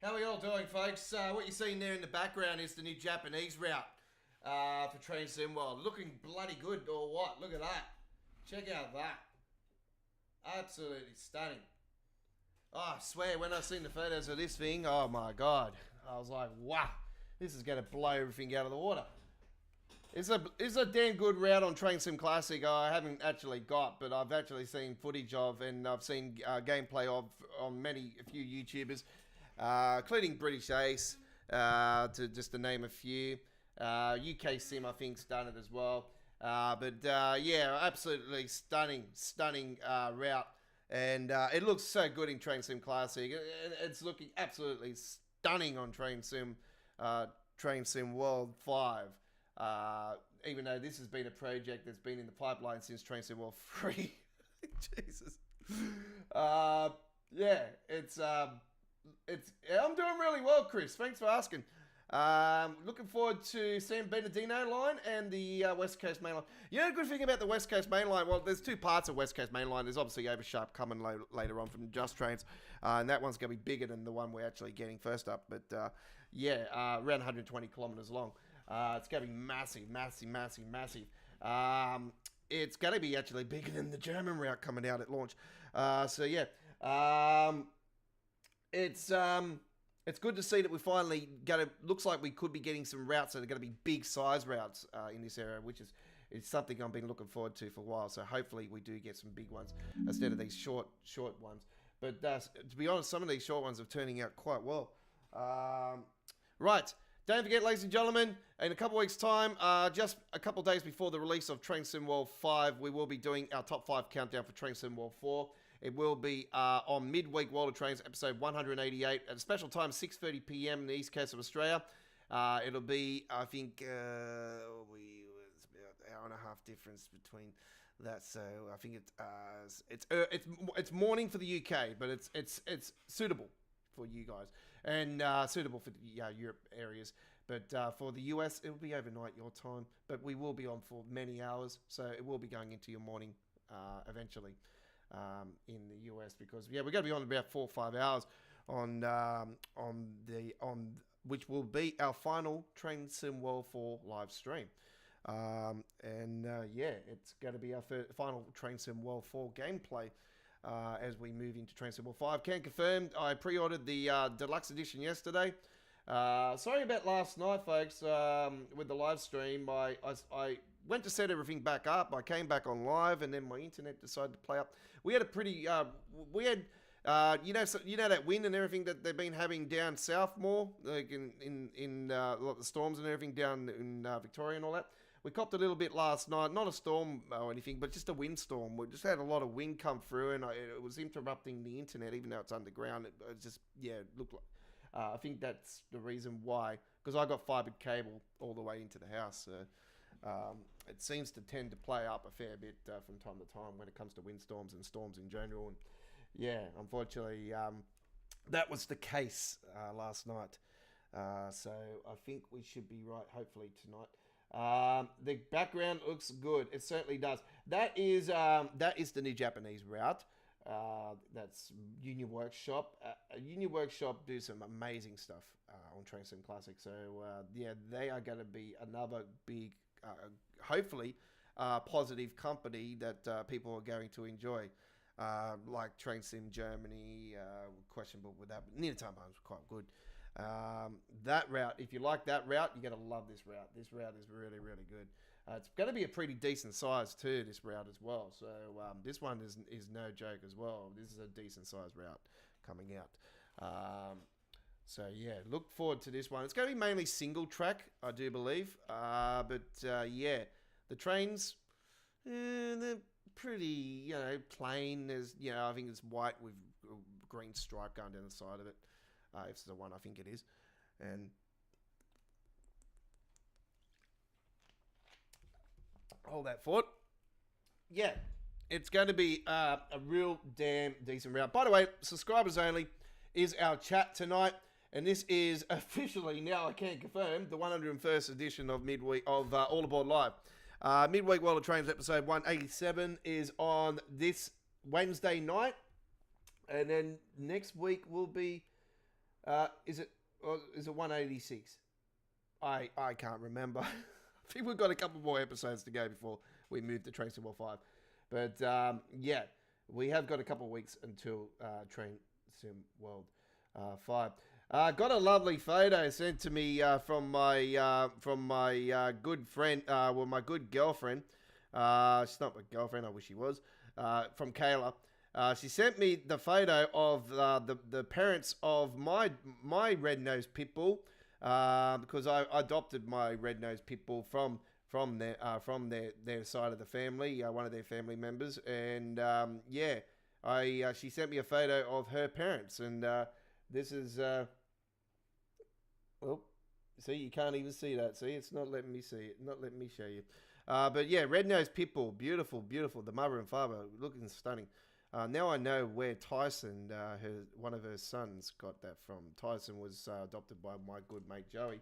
How are you all doing, folks? What you're seeing there in the background is the new Japanese route for Train Sim World. Looking bloody good, or what? Look at that. Check out that. Absolutely stunning. Oh, I swear, when I seen the photos of this thing, oh my god. I was like, wow, this is going to blow everything out of the water. It's a damn good route on Train Sim Classic. I haven't actually got, but I've actually seen footage of, and I've seen gameplay of on a few YouTubers, including British Ace, to name a few. UK Sim, I think's done it as well. Yeah, absolutely stunning route, and it looks so good in Train Sim Classic. It's looking absolutely stunning on Train Sim World 5. Even though this has been a project that's been in the pipeline since Train Sim World 3. Jesus. Yeah, I'm doing really well, Chris. Thanks for asking. Looking forward to San Bernardino line and the West Coast Mainline. You know the good thing about the West Coast Mainline? Well, there's two parts of West Coast Mainline. There's obviously Oversharp coming later on from Just Trains, and that one's going to be bigger than the one we're actually getting first up. But around 120 kilometres long. It's going to be massive. It's going to be actually bigger than the German route coming out at launch. It's good to see that we finally looks like we could be getting some routes that are going to be big size routes in this area, which is something I've been looking forward to for a while. So hopefully we do get some big ones instead of these short ones. But to be honest, some of these short ones are turning out quite well. Right. Don't forget, ladies and gentlemen, in a couple of weeks' time, just a couple of days before the release of Train Sim World 5, we will be doing our top 5 countdown for Train Sim World 4. It will be on midweek World of Trains, episode 188, at a special time, 6:30 p.m. in the east coast of Australia. It'll be, I think, it's about an hour and a half difference between that. So I think it's morning for the UK, but it's suitable for you guys and suitable for the Europe areas, but for the US it'll be overnight your time, but we will be on for many hours, so it will be going into your morning eventually in the US, because we're going to be on about 4 or 5 hours on which will be our final Train Sim World 4 live stream. It's going to be our final Train Sim World 4 gameplay as we move into Train Sim World 5. Can confirm, I pre-ordered the deluxe edition yesterday. Sorry about last night, folks, with the live stream. I went to set everything back up. I came back on live, and then my internet decided to play up. We had a pretty, you know that wind and everything that they've been having down south more, like in the storms and everything down in Victoria and all that. We copped a little bit last night, not a storm or anything, but just a windstorm. We just had a lot of wind come through, and it was interrupting the internet, even though it's underground. It just, it looked like. I think that's the reason why, because I got fibered cable all the way into the house. So it seems to tend to play up a fair bit from time to time when it comes to windstorms and storms in general. And unfortunately, that was the case last night. So I think we should be right, hopefully, tonight. The background looks good. It certainly does. That is the new Japanese route. That's Union Workshop. Union Workshop do some amazing stuff on Train Sim Classic. So they are going to be another big, hopefully, positive company that people are going to enjoy. Like Train Sim Germany, questionable with that, but near time was quite good. That route, if you like that route, you're going to love this route. This route is really, really good. It's going to be a pretty decent size too, this route as well. So this one is no joke as well. This is a decent size route coming out. Look forward to this one. It's going to be mainly single track, I do believe. The trains, they're pretty, plain. There's, I think it's white with a green stripe going down the side of it. If it's the one, I think it is. And hold that thought. Yeah, it's going to be a real damn decent route. By the way, subscribers only is our chat tonight. And this is officially, now I can confirm, the 101st edition of Midweek of All Aboard Live. Midweek World of Trains episode 187 is on this Wednesday night. And then next week will be Is it 186? I can't remember. I think we've got a couple more episodes to go before we move to Train Sim World 5. But yeah, we have got a couple of weeks until Train Sim World 5. Got a lovely photo sent to me from my good friend, my good girlfriend. She's not my girlfriend. I wish she was. From Kayla. She sent me the photo of the parents of my red-nosed pit bull, because I adopted my red-nosed pit bull from their side of the family, one of their family members, and she sent me a photo of her parents, and this is see, you can't even see that. See, it's not letting me see it, not letting me show you. But yeah, red-nosed pit bull, beautiful, beautiful. The mother and father looking stunning. Now I know where Tyson, one of her sons, got that from. Tyson was adopted by my good mate Joey.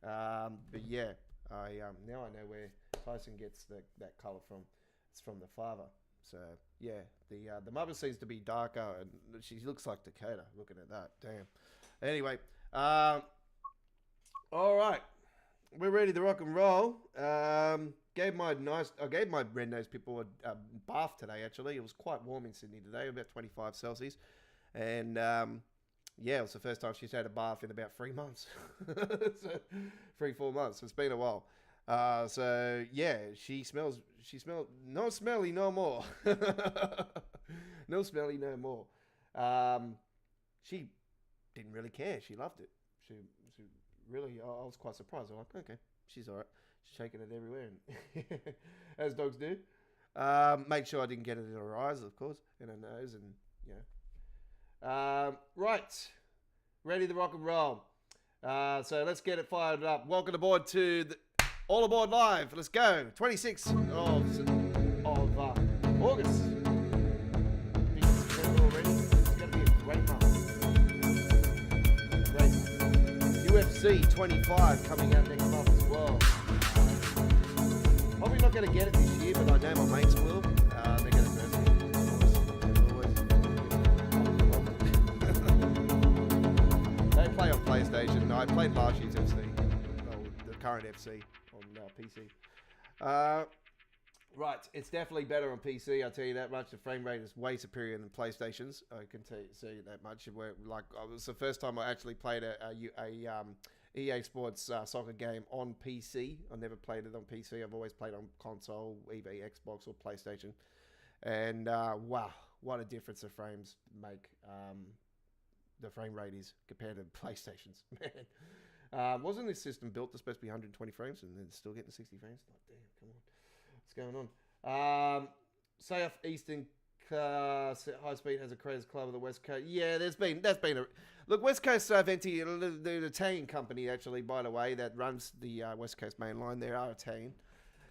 But yeah, now I know where Tyson gets that colour from. It's from the father. So yeah, the mother seems to be darker, and she looks like Dakota. Looking at that, damn. Anyway, all right, we're ready to rock and roll. Gave my red-nosed pit bull a bath today, actually. It was quite warm in Sydney today, about 25 Celsius. And, it was the first time she's had a bath in about 3 months. So, 3-4 months. It's been a while. So, yeah, she smells, no smelly no more. No smelly no more. She didn't really care. She loved it. She really, I was quite surprised. I'm like, okay, she's all right. Shaking it everywhere, as dogs do. Make sure I didn't get it in her eyes, of course, in her nose, and right, ready to rock and roll. So let's get it fired up. Welcome aboard to All Aboard Live. Let's go. 26th of August. I think it's September already. It's going to be a great month. Great month. UFC 25 coming out next month as well. Probably not going to get it this year, but I know my mates will. They're going to go. They play on PlayStation. I played last year's FC, the current FC on PC. Right, it's definitely better on PC. I'll tell you that much. The frame rate is way superior than PlayStation's. I can tell you that much. It was the first time I actually played a EA Sports soccer game on PC. I never played it on PC. I've always played on console, either Xbox or PlayStation. And wow, what a difference the frames make. The frame rate is compared to PlayStation's. Man, wasn't this system built to supposed to be 120 frames and then still getting 60 frames? Oh, damn, come on. What's going on? Southeastern High Speed has a creators club of the West Coast. Yeah, that's been a look. West Coast Venti, the Italian company actually, by the way, that runs the West Coast Mainline. They are Italian,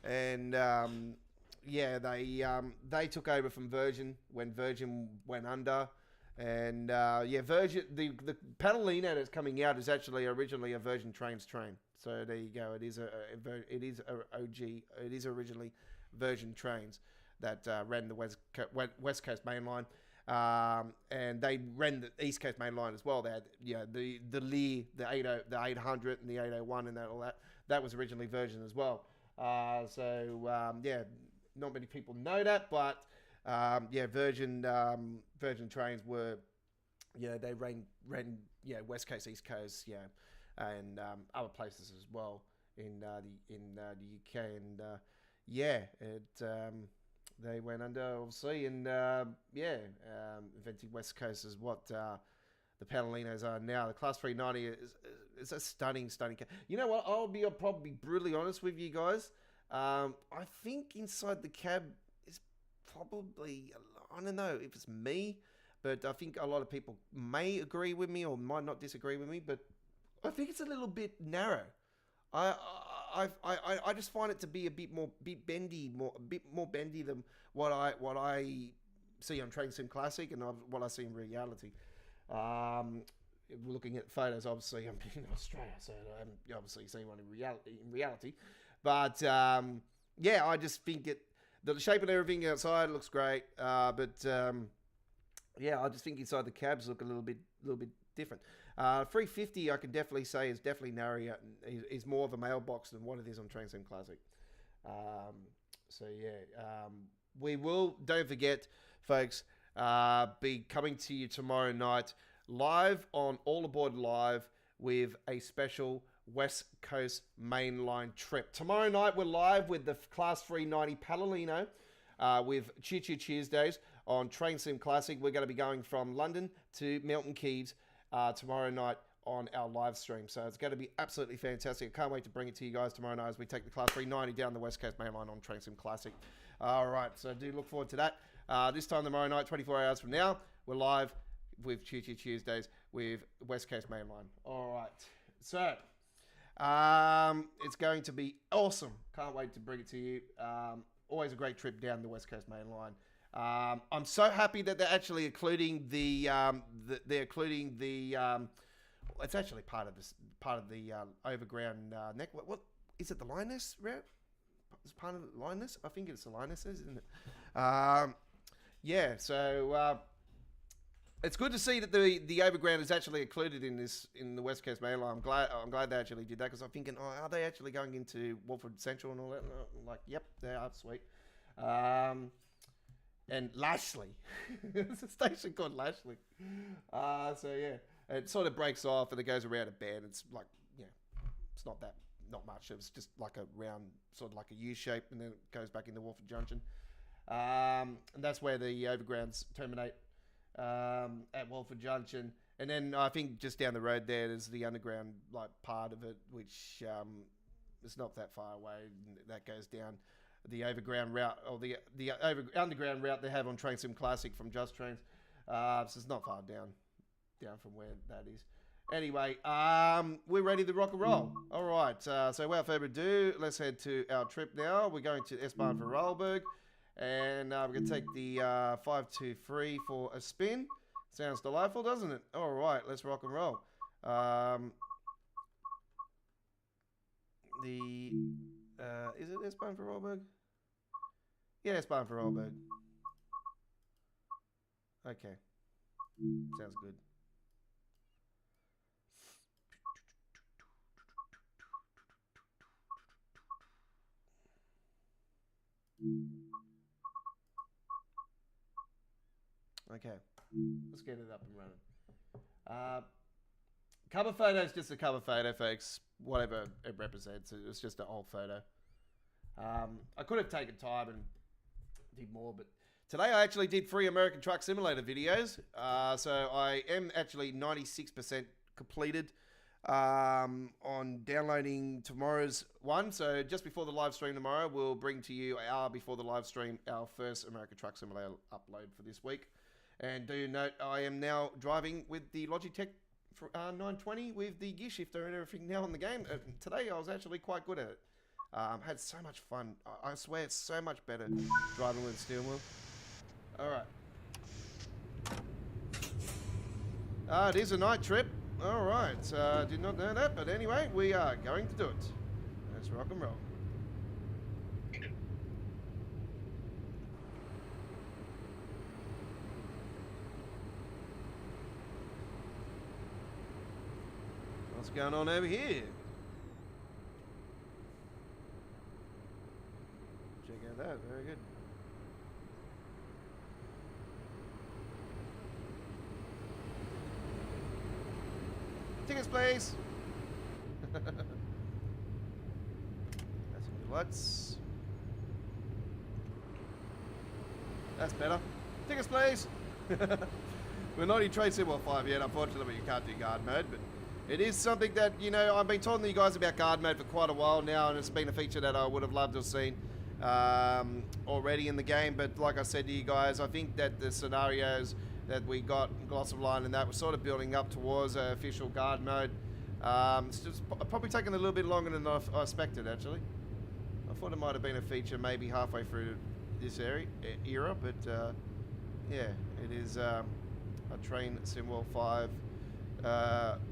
and they took over from Virgin when Virgin went under, and Virgin the Panalina that's coming out is actually originally a Virgin Trains train. So there you go. It is originally Virgin Trains that ran the West Coast Mainline, and they ran the East Coast Mainline as well. They had the Lear, the 800 and the 801 and all that. That was originally Virgin as well. Not many people know that, but Virgin trains were they ran West Coast, East Coast, and other places as well in the UK, and they went under, obviously, and eventually West Coast is what the Panalinos are now. The Class 390 is a stunning car. You know what? I'll probably be brutally honest with you guys. I think inside the cab is probably, I don't know if it's me, but I think a lot of people may agree with me or might not disagree with me, but I think it's a little bit narrow. I just find it to be a bit bendy than what I see on Train Sim Classic and what I see in reality. Looking at photos, obviously I'm in Australia, so I haven't obviously seen one in reality. But I just think the shape and everything outside looks great. I just think inside the cabs look a little bit different. 350, I can definitely say, is definitely narrowing out. Is more of a mailbox than what it is on Train Sim Classic. We will, don't forget, folks, be coming to you tomorrow night live on All Aboard Live with a special West Coast Mainline trip. Tomorrow night we're live with the Class 390 Palomino with Cheer Cheer Tuesdays on Train Sim Classic. We're going to be going from London to Milton Keynes tomorrow night on our live stream. So it's going to be absolutely fantastic. I can't wait to bring it to you guys tomorrow night as we take the Class 390 down the West Coast Mainline on Train Sim Classic. All right, so do look forward to that. This time tomorrow night, 24 hours from now, we're live with Cheer Cheer Tuesdays with West Coast Mainline. All right, so it's going to be awesome. Can't wait to bring it to you. Always a great trip down the West Coast Mainline. I'm so happy that they're actually including it's actually part of the Overground network. What is it? The Lioness route? It's part of the Lioness. I think it's the Lioness, isn't it? Yeah. So it's good to see that the Overground is actually included in the West Coast Mainline. I'm glad they actually did that, because I'm thinking, are they actually going into Watford Central and all that? And I'm like, yep, they are. Sweet. And Lashley. It's a station called Lashley. So yeah, it sort of breaks off and it goes around a bend. It's like, it's not much. It's just like a round, sort of like a U shape, and then it goes back into Watford Junction. And that's where the Overgrounds terminate at Watford Junction. And then I think just down the road there's the underground like part of it, which is not that far away. That goes down the Overground route, or the underground route they have on Train Sim Classic from Just Trains. So it's not far down from where that is. Anyway, we're ready to rock and roll. All right, so without further ado, let's head to our trip now. We're going to S-Bahn for Railberg, and we're going to take the 523 for a spin. Sounds delightful, doesn't it? All right, let's rock and roll. Is it S-Bahn for Railberg? Yeah, S-Bahn for Railberg. Okay. Sounds good. Okay, let's get it up and running. Cover photo is just a cover photo, folks. Whatever it represents, it's just an old photo. I could have taken time and did more, but today I actually did 3 American Truck Simulator videos. So I am actually 96% completed on downloading tomorrow's one. So just before the live stream tomorrow, we'll bring to you an hour before the live stream our first American Truck Simulator upload for this week. And do note, I am now driving with the Logitech 920 with the gear shifter and everything now in the game. Today I was actually quite good at it. Had so much fun. I swear it's so much better driving with a steering wheel. Alright. It is a night trip. Alright, did not know that, but anyway, we are going to do it. Let's rock and roll. What's going on over here? Check out that, very good. Tickets, please. That's some lights. That's better. Tickets, please. We're not in Train Sim 5 yet, unfortunately. You can't do guard mode, but it is something that, I've been talking to you guys about guard mode for quite a while now, and it's been a feature that I would have loved to have seen already in the game. But like I said to you guys, I think that the scenarios that we got in Glossop line and that was sort of building up towards official guard mode. It's just probably taken a little bit longer than I expected, actually. I thought it might have been a feature maybe halfway through this era, but yeah, it is a Train Sim 5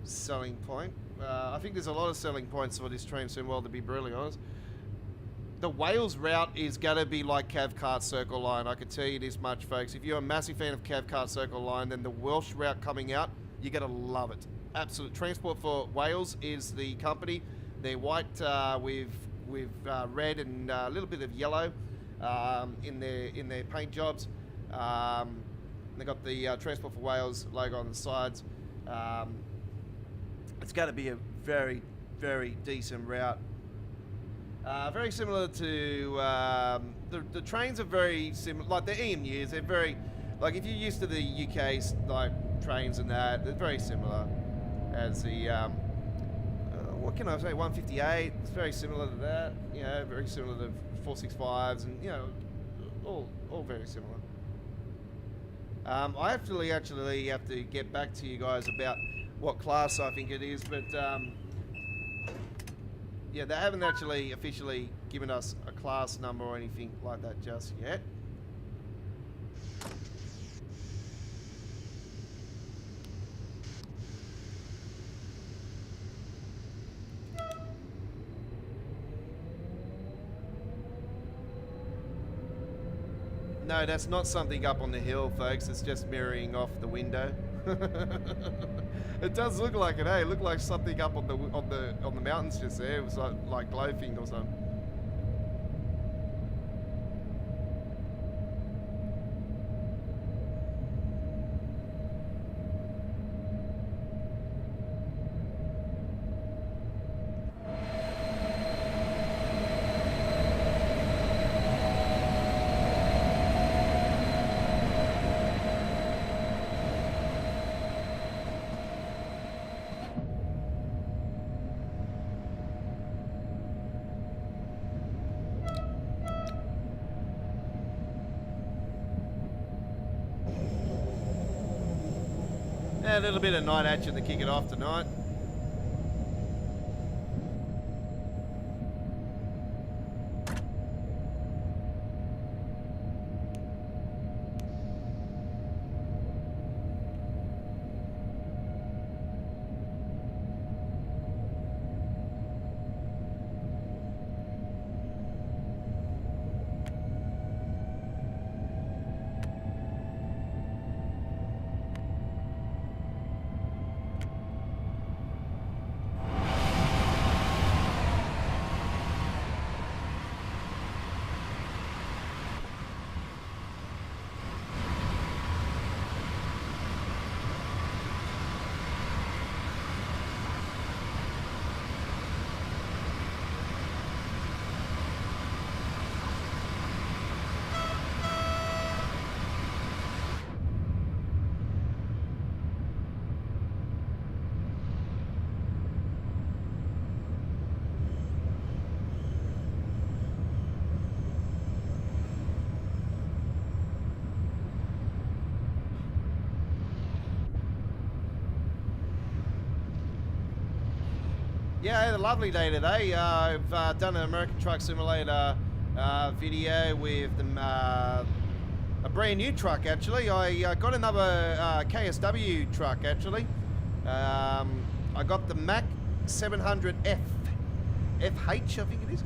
selling point. I think there's a lot of selling points for this Train Sim, to be brutally honest. The Wales route is going to be like Cavcart Circle Line. I can tell you this much, folks. If you're a massive fan of Cavcart Circle Line, then the Welsh route coming out, you're going to love it. absolute Transport for Wales is the company. They're white with red and a little bit of yellow in their paint jobs. They got the Transport for Wales logo on the sides. It's going to be a very, very decent route. Very similar to the trains are very similar, like the EMUs. They're very, like if you're used to the UK like trains and that, they're very similar. As the what can I say? 158. It's very similar to that. You know, very similar to 465s, and you know, all very similar. I actually have to get back to you guys about what class I think it is, but yeah, they haven't actually officially given us a class number or anything like that just yet. No, that's not something up on the hill, folks. It's just mirroring off the window. It does look like it, hey? It looked like something up on the mountains just there. It was like glowing or something. A little bit of night action to kick it off tonight. Yeah, I had a lovely day today. I've done an American Truck Simulator video with a brand new truck, actually. I got another KSW truck, actually. I got the Mack 700F, FH, I think it is.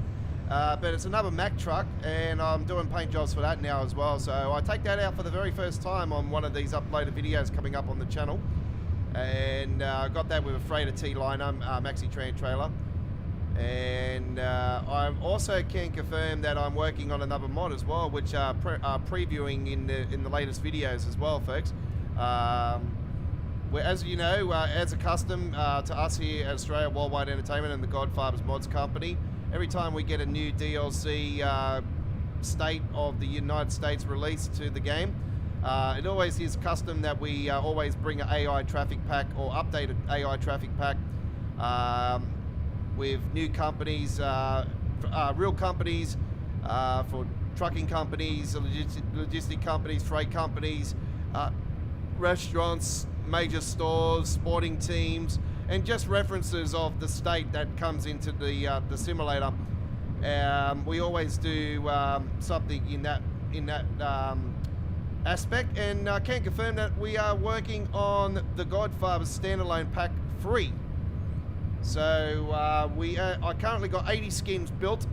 But it's another Mack truck, and I'm doing paint jobs for that now as well. So I take that out for the very first time on one of these uploaded videos coming up on the channel. And I got that with a freighter T-liner, maxi tran trailer. And I also can confirm that I'm working on another mod as well, which are previewing in the latest videos as well, folks. As you know, as a custom to us here at Australia Worldwide Entertainment and the Godfather's Mods Company, every time we get a new DLC state of the United States released to the game, it always is custom that we always bring an AI traffic pack or updated AI traffic pack with new companies, real companies for trucking companies, logistic companies, freight companies, restaurants, major stores, sporting teams, and just references of the state that comes into the simulator. We always do something in that aspect, and I can confirm that we are working on the Godfather standalone pack 3. So I currently got 80 skins built.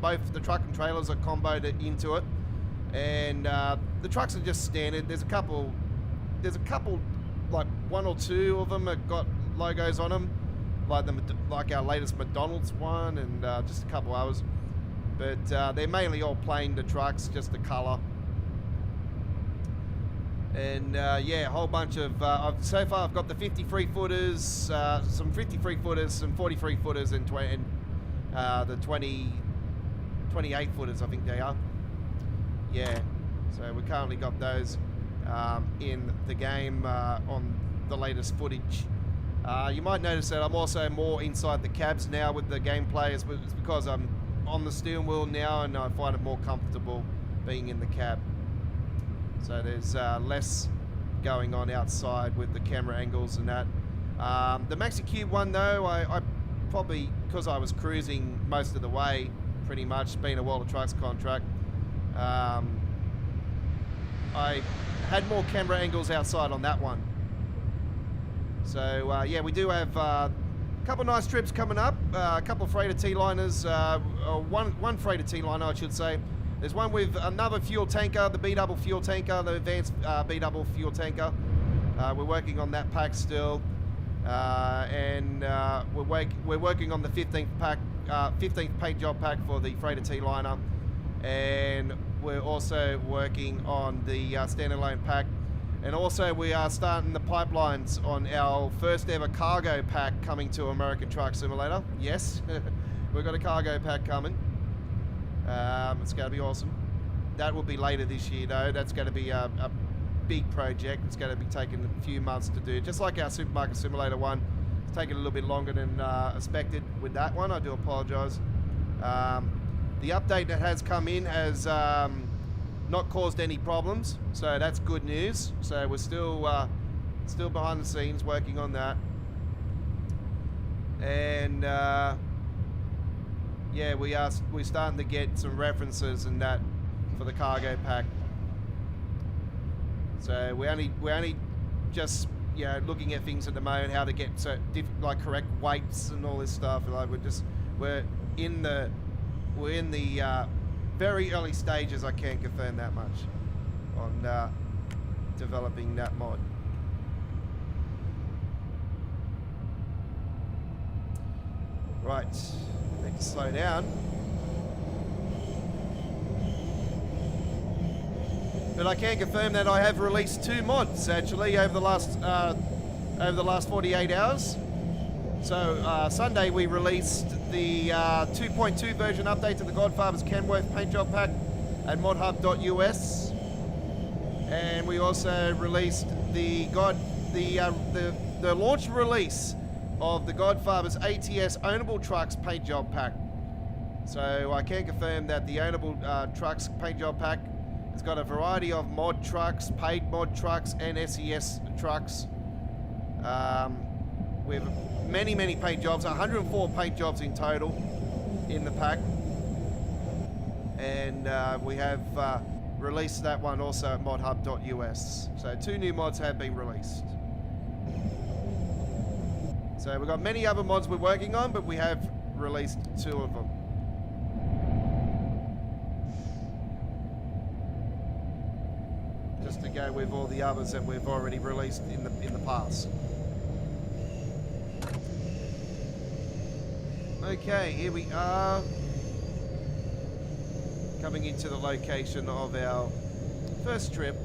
Both the truck and trailers are comboed into it, and the trucks are just standard. There's a couple, like one or two of them have got logos on them, like our latest McDonald's one and just a couple others. But they're mainly all plain to trucks, just the colour. And yeah, a whole bunch of, so far I've got the 53 footers, some 53 footers, some 43 footers, and the 28 footers, I think they are. Yeah, so we currently got those in the game on the latest footage. You might notice that I'm also more inside the cabs now with the gameplay. It's because I'm on the steering wheel now and I find it more comfortable being in the cab. So there's less going on outside with the camera angles and that. The Maxi Cube one though, I probably, because I was cruising most of the way, pretty much, being a World of Trucks contract, I had more camera angles outside on that one. So yeah, we do have a couple nice trips coming up, a couple of freighter T-liners, one freighter T-liner I should say. There's one with another fuel tanker, the B-double fuel tanker, the advanced B-double fuel tanker. We're working on that pack still, and we're working on the 15th paint job pack for the freighter T-liner, and we're also working on the standalone pack, and also we are starting the pipelines on our first ever cargo pack coming to American Truck Simulator. Yes, we've got a cargo pack coming. It's going to be awesome. That will be later this year though. That's going to be a big project. It's going to be taking a few months to do. Just like our Supermarket Simulator one. It's taking a little bit longer than expected with that one. I do apologise. The update that has come in has not caused any problems. So that's good news. So we're still behind the scenes working on that. And yeah, we're starting to get some references and that for the cargo pack. So we only just, you know, looking at things at the moment, how to get like correct weights and all this stuff. Like we're in the very early stages. I can't confirm that much on developing that mod. Right. Need to slow down. But I can confirm that I have released 2 mods actually over the last 48 hours. So Sunday we released the 2.2 version update to the Godfather's Kenworth paint job pack at modhub.us, and we also released the launch release of the Godfather's ATS ownable trucks paint job pack. So I can confirm that the ownable trucks paint job pack has got a variety of mod trucks, paid mod trucks, and SES trucks. We have many paint jobs, 104 paint jobs in total in the pack, and we have released that one also at modhub.us. So 2 new mods have been released. So we've got many other mods we're working on, but we have released 2 of them. Just to go with all the others that we've already released in the past. Okay, here we are, coming into the location of our first trip.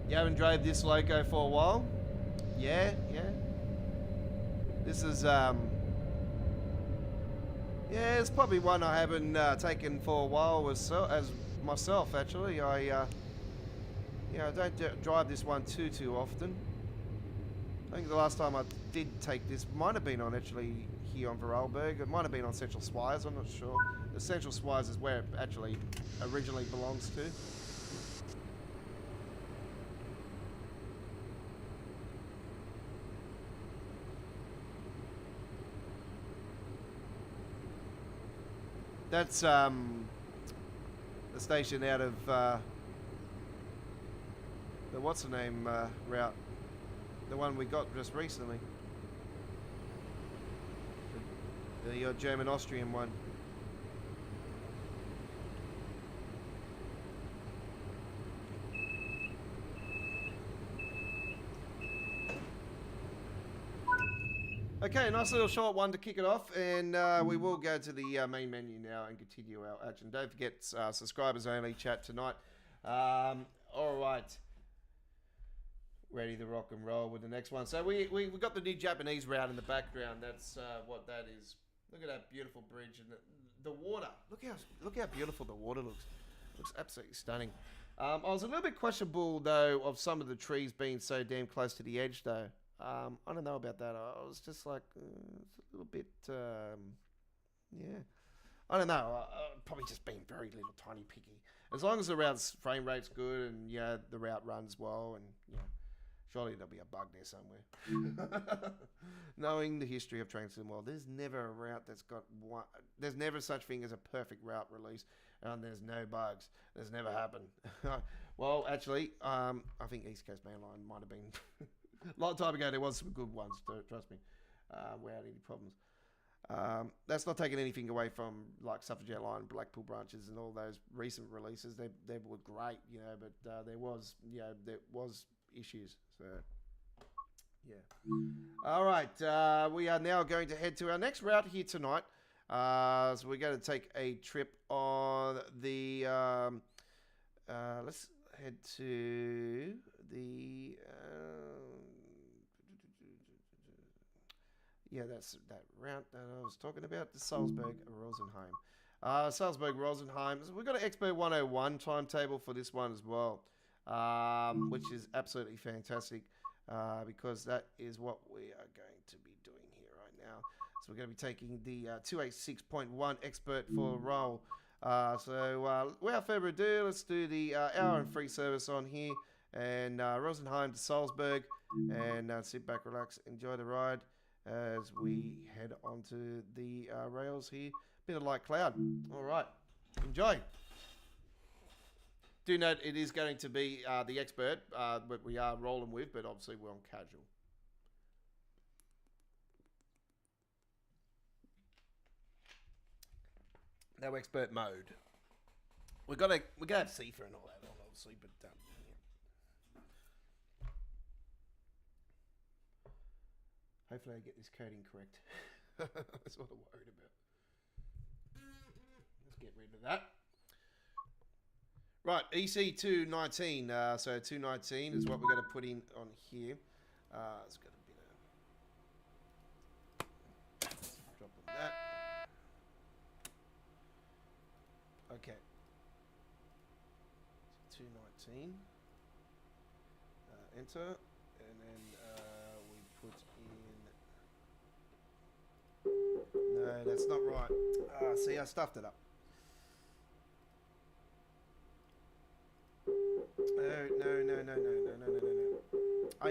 You haven't drove this loco for a while? Yeah. This is yeah, it's probably one I haven't taken for a while as myself actually. I don't drive this one too often. I think the last time I did take this might have been on actually here on Vorarlberg. It might have been on Central Swires, I'm not sure. The Central Swires is where it actually originally belongs to. That's the station out of the what's the name route. The one we got just recently. The German-Austrian one. Okay, nice little short one to kick it off, and we will go to the main menu now and continue our action. Don't forget, subscribers only chat tonight. All right, ready to rock and roll with the next one. So we got the new Japanese route in the background. That's what that is. Look at that beautiful bridge and the water. Look how beautiful the water looks. Looks absolutely stunning. I was a little bit questionable though of some of the trees being so damn close to the edge though. I don't know about that. I was just like, it's a little bit, yeah. I don't know. Probably just being very little tiny picky. As long as the route's frame rate's good and, yeah, the route runs well and, you know, surely there'll be a bug there somewhere. Knowing the history of trains in the world, there's never a route that's got one, there's never such thing as a perfect route release and there's no bugs. There's never happened. Well, actually, I think East Coast Mainline might have been... A long time ago, there was some good ones, trust me, without any problems. That's not taking anything away from like Suffragette Line, Blackpool branches, and all those recent releases. They were great, you know, but there was issues. So yeah. All right, we are now going to head to our next route here tonight. So we're going to take a trip on the. Let's head to the. Yeah, that's that route that I was talking about, the Salzburg-Rosenheim. Salzburg-Rosenheim. So we've got an Expert 101 timetable for this one as well, which is absolutely fantastic because that is what we are going to be doing here right now. So we're going to be taking the 286.1 Expert for a roll. So without further ado, let's do the hour and free service on here. And Rosenheim to Salzburg. And sit back, relax, enjoy the ride as we head onto the rails here. Bit of light cloud. All right. Enjoy. Do note it is going to be the Expert, but we are rolling with, but obviously we're on casual. No Expert mode. We're gonna have Seafer and all that, obviously, but yeah. Hopefully I get this coding correct. That's what I'm worried about. Let's get rid of that. Right, EC 219. So 219 is what we're going to put in on here. It's got a bit of drop on that. Okay. 219. Enter, and then we put in. No, that's not right. See, I stuffed it up.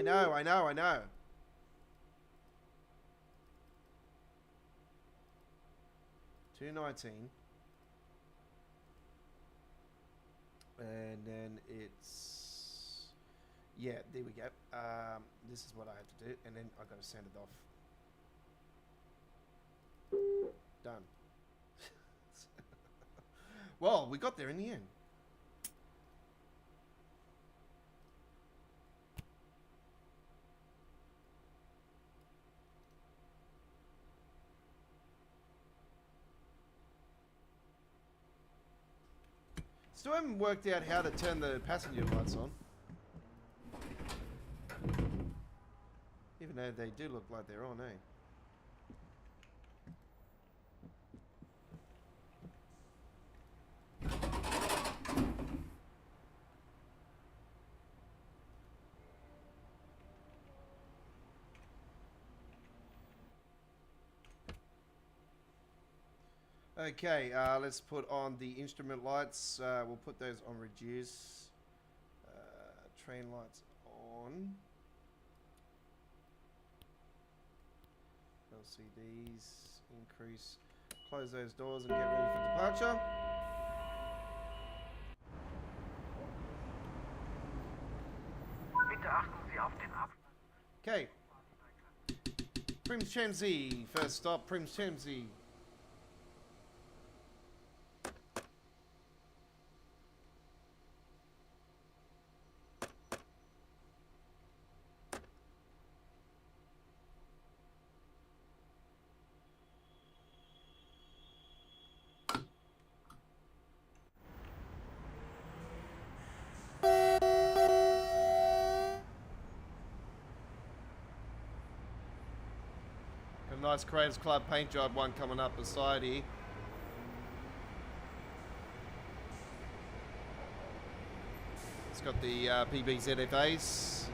No. I know. 219. And then it's... Yeah, there we go. This is what I have to do. And then I've got to send it off. Done. Well, we got there in the end. Still haven't worked out how to turn the passenger lights on. Even though they do look like they're on, eh? Okay, let's put on the instrument lights. We'll put those on reduce. Train lights on. LCDs increase. Close those doors and get ready for departure. Bitte achten Sie auf den Abstand. Okay. Przemysl, first stop, Przemysl. A nice Creators Club paint job one coming up beside here. It's got the PBZFAs.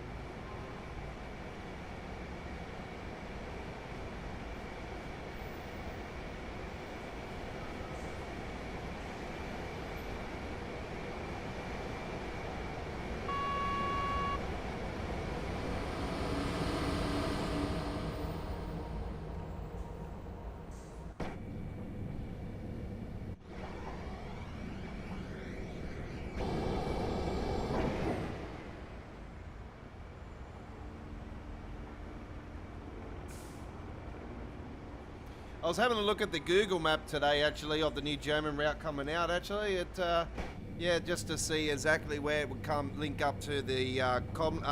I was having a look at the Google map today, actually, of the new German route coming out. Actually, yeah, just to see exactly where it would link up to the Kassel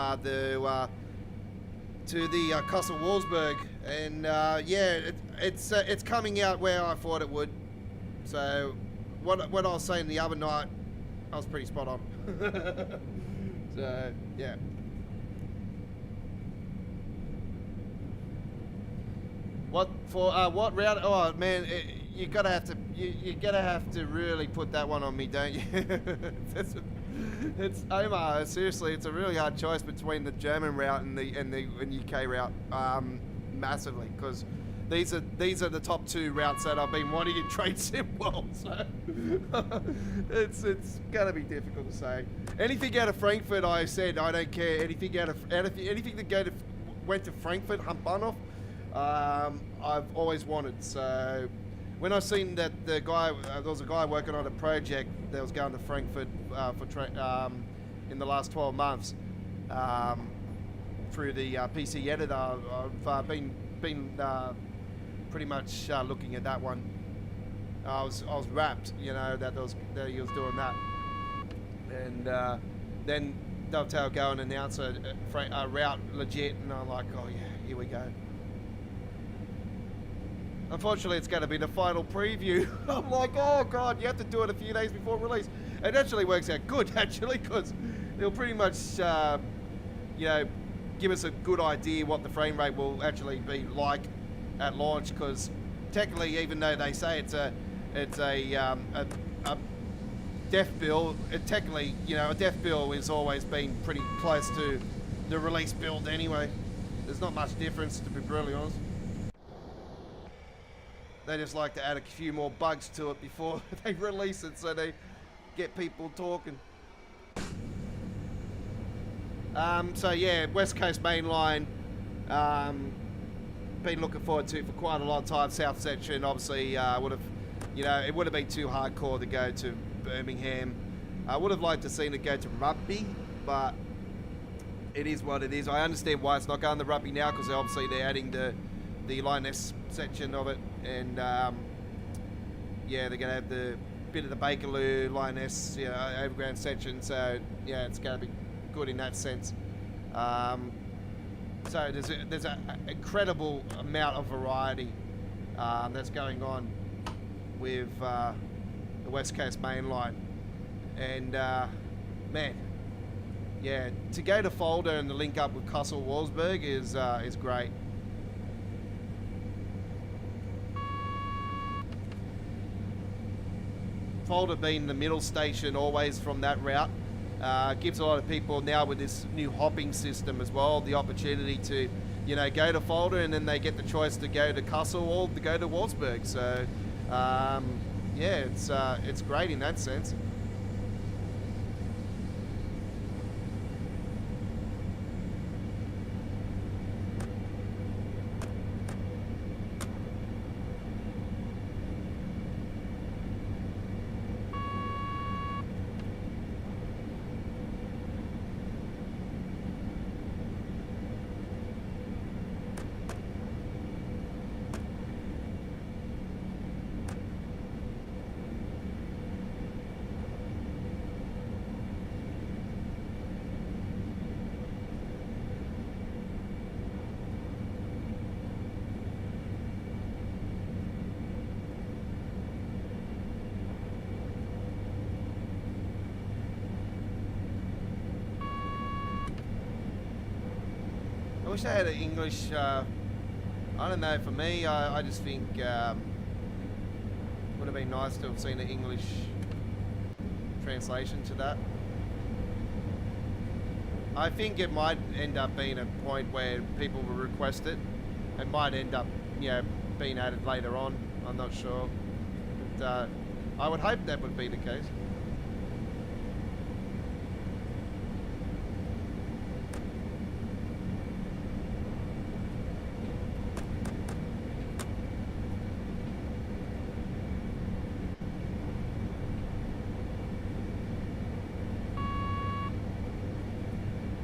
Wolfsburg, and yeah, it's coming out where I thought it would. So, what I was saying the other night, I was pretty spot on. So, yeah. What route? Oh man, you gotta have to really put that one on me, don't you? it's Omar. Seriously, it's a really hard choice between the German route and the UK route, massively, because these are the top two routes that I've been wanting in Trade Sim World. So it's gonna be difficult to say. Anything out of Frankfurt, I said I don't care. Anything anything that went to Frankfurt, Hampbahnhof. I've always wanted. So when I seen that there was a guy working on a project that was going to Frankfurt in the last 12 months through the PC editor, I've been pretty much looking at that one. I was rapt, you know, that he was doing that, and then Dovetail go and announce a route legit, and I'm like, oh yeah, here we go. Unfortunately, it's going to be the final preview. I'm like, oh god, you have to do it a few days before release. It actually works out good, actually, because it'll pretty much, you know, give us a good idea what the frame rate will actually be like at launch. Because technically, even though they say it's a def build, technically, you know, a def build has always been pretty close to the release build anyway. There's not much difference, to be brutally honest. They just like to add a few more bugs to it before they release it, so they get people talking. So yeah, West Coast Mainline, been looking forward to for quite a long time. South section, obviously, would have, you know, it would have been too hardcore to go to Birmingham. I would have liked to seen it go to Rugby, but it is what it is. I understand why it's not going to Rugby now, because obviously they're adding the Line S section of it, and yeah, they're going to have the bit of the Bakerloo, Line S, you know, Overground section, so yeah, it's going to be good in that sense. So there's an incredible amount of variety that's going on with the West Coast Mainline, and man, yeah, to go to Fulda and the link up with Kassel Wolfsburg is great. Fulda being the middle station always from that route, gives a lot of people now with this new hopping system as well the opportunity to, you know, go to Fulda and then they get the choice to go to Kassel or to go to Wolfsburg. So yeah, it's great in that sense. wish they had an English. I don't know. For me, I just think would have been nice to have seen an English translation to that. I think it might end up being a point where people will request it. It might end up, being added later on. I'm not sure, but I would hope that would be the case.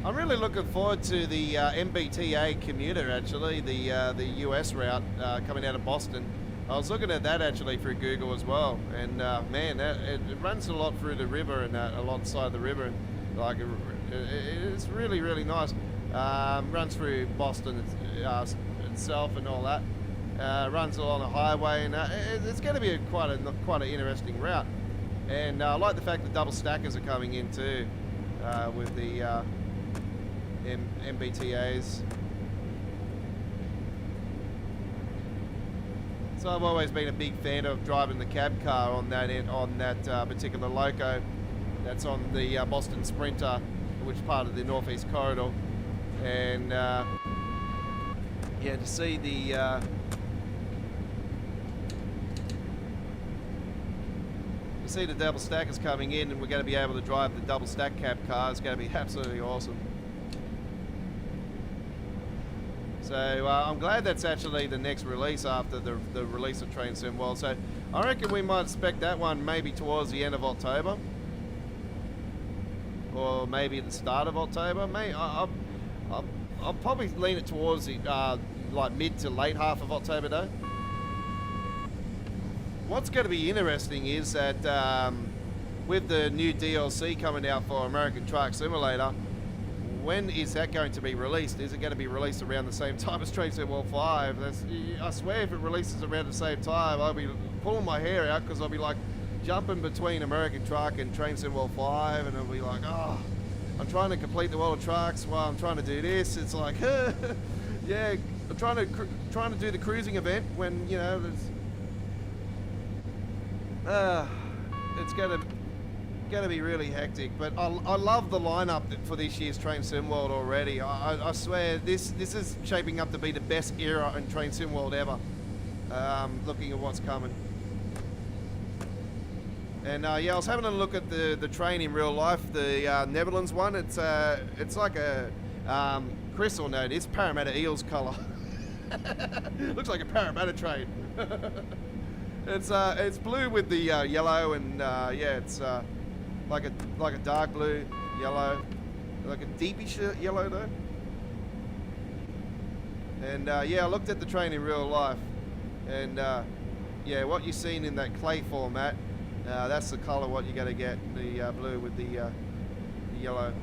I'm really looking forward to the MBTA commuter, actually, the US route coming out of Boston. I was looking at that actually through Google as well, and man, it runs a lot through the river and alongside the river, and like it's really, really nice. Runs through Boston itself and all that. Runs along a highway, and it's going to be quite an interesting route. And I like the fact that double stackers are coming in too with the MBTAs. So I've always been a big fan of driving the cab car on that particular loco. That's on the Boston Sprinter, which is part of the Northeast Corridor, and to see the double stackers coming in, and we're going to be able to drive the double stack cab car. It's going to be absolutely awesome. So I'm glad that's actually the next release after the release of Train Sim World. So I reckon we might expect that one maybe towards the end of October, or maybe at the start of October. I'll probably lean it towards the like mid to late half of October though. What's going to be interesting is that with the new DLC coming out for American Truck Simulator, when is that going to be released? Is it going to be released around the same time as Train Sim World 5? I swear if it releases around the same time, I'll be pulling my hair out, because I'll be like jumping between American Truck and Train Sim World 5, and I'll be like, oh, I'm trying to complete the World of Trucks while I'm trying to do this. It's like, yeah, I'm trying to do the cruising event when, there's it's going to be really hectic, but I love the lineup for this year's Train Sim World already. I swear this is shaping up to be the best era in Train Sim World ever. Looking at what's coming, and I was having a look at the train in real life, the Netherlands one. It's like a Chris will know this, Parramatta Eels colour. Looks like a Parramatta train. It's blue with the yellow, and it's like a dark blue, yellow, like a deepish yellow though. And I looked at the train in real life, and what you've seen in that clay format, that's the colour what you're going to get, the blue with the yellow.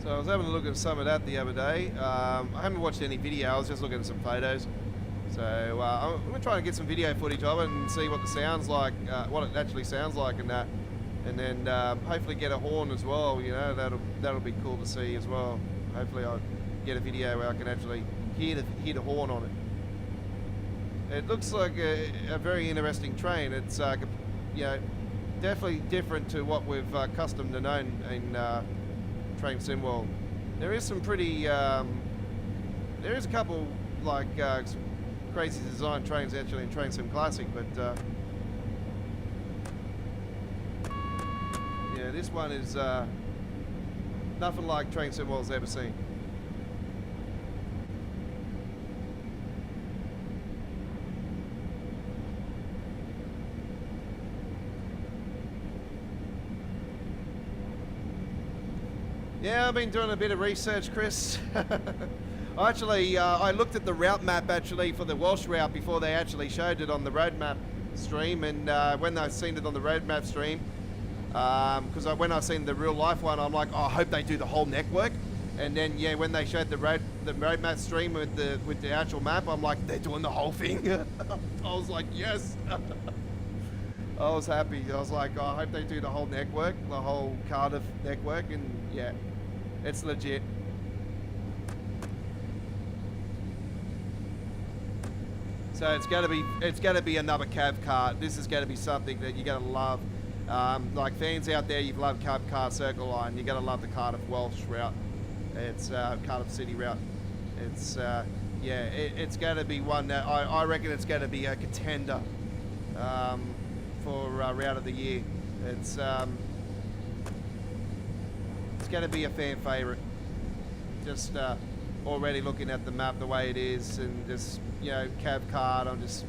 So I was having a look at some of that the other day. I haven't watched any video, I was just looking at some photos. So I'm going to try and get some video footage of it and see what it sounds like, what it actually sounds like and that. And then hopefully get a horn as well, that'll be cool to see as well. Hopefully I'll get a video where I can actually hear the horn on it. It looks like a very interesting train. It's definitely different to what we've accustomed to know in Train Sim World. There is some pretty, there is a couple like crazy design trains actually in Train Sim Classic, but this one is nothing like Train Sim World's ever seen. Yeah, I've been doing a bit of research, Chris. Actually, I looked at the route map actually for the Welsh route before they actually showed it on the road map stream, and when I seen it on the road map stream, because when I seen the real life one, I'm like, oh, I hope they do the whole network. And then when they showed the road map stream with the actual map, I'm like, they're doing the whole thing. I was like, yes. I was happy. I was like, oh, I hope they do the whole network, the whole Cardiff network, and yeah, it's legit. So it's gonna be another Cav Kart. This is gonna be something that you're gonna love. Like fans out there, you've loved Cav Kart Circle Line. You're gonna love the Cardiff Welsh route. It's Cardiff City route. It's yeah, it's gonna be one that I reckon it's gonna be a contender for route of the year. It's gonna be a fan favourite. Just already looking at the map the way it is, and just, you know, Cav Kart, I'm just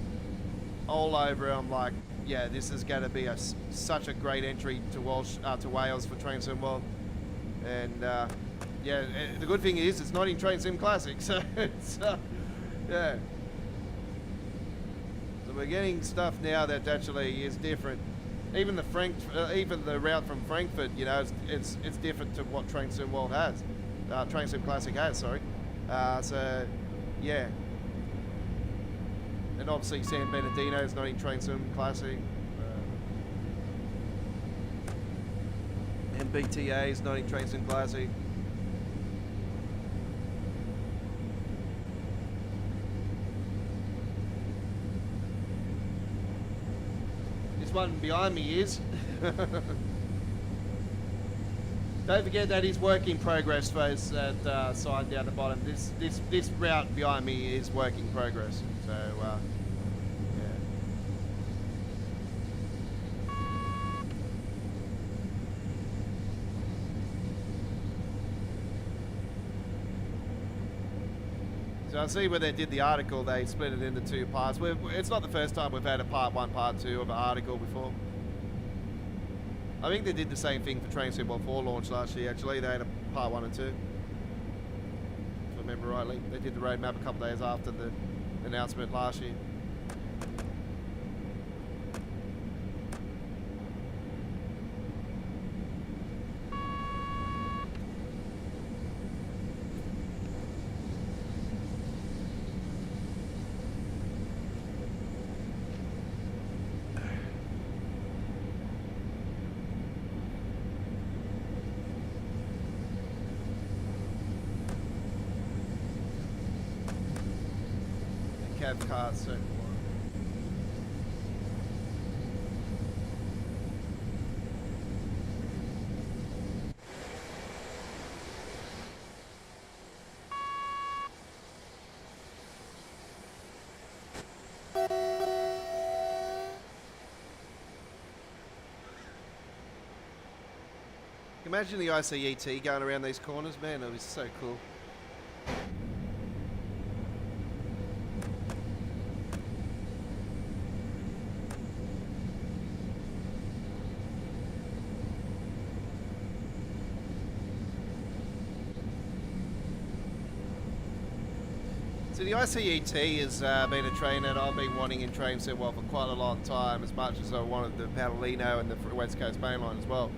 all over it. I'm like, yeah, this is going to be such a great entry to Wales for Train Sim World. And yeah, the good thing is it's not in Train Sim Classic, so it's yeah. So we're getting stuff now that actually is different. Even the route from Frankfurt, you know, it's different to what Train Sim World has. Train Sim Classic has, sorry. So yeah. And obviously San Bernardino is not in Train Sim Classic. And BTA is not in Train Sim Classic. This one behind me is. Don't forget that is work in progress, folks. That sign down the bottom. This route behind me is work in progress. So yeah. So I see where they did the article. They split it into two parts. It's not the first time we've had a part 1, part 2 of an article before. I think they did the same thing for Train Sim World 4 launch last year, actually. They had a part 1 and 2. If I remember rightly. They did the roadmap a couple of days after the announcement last year. Cav Kart Circle Line. Imagine the ICET going around these corners, man, it was so cool. So the ICET has been a train that I've been wanting in Train Sim World for quite a long time, as much as I wanted the Paddleino and the West Coast Mainline as well.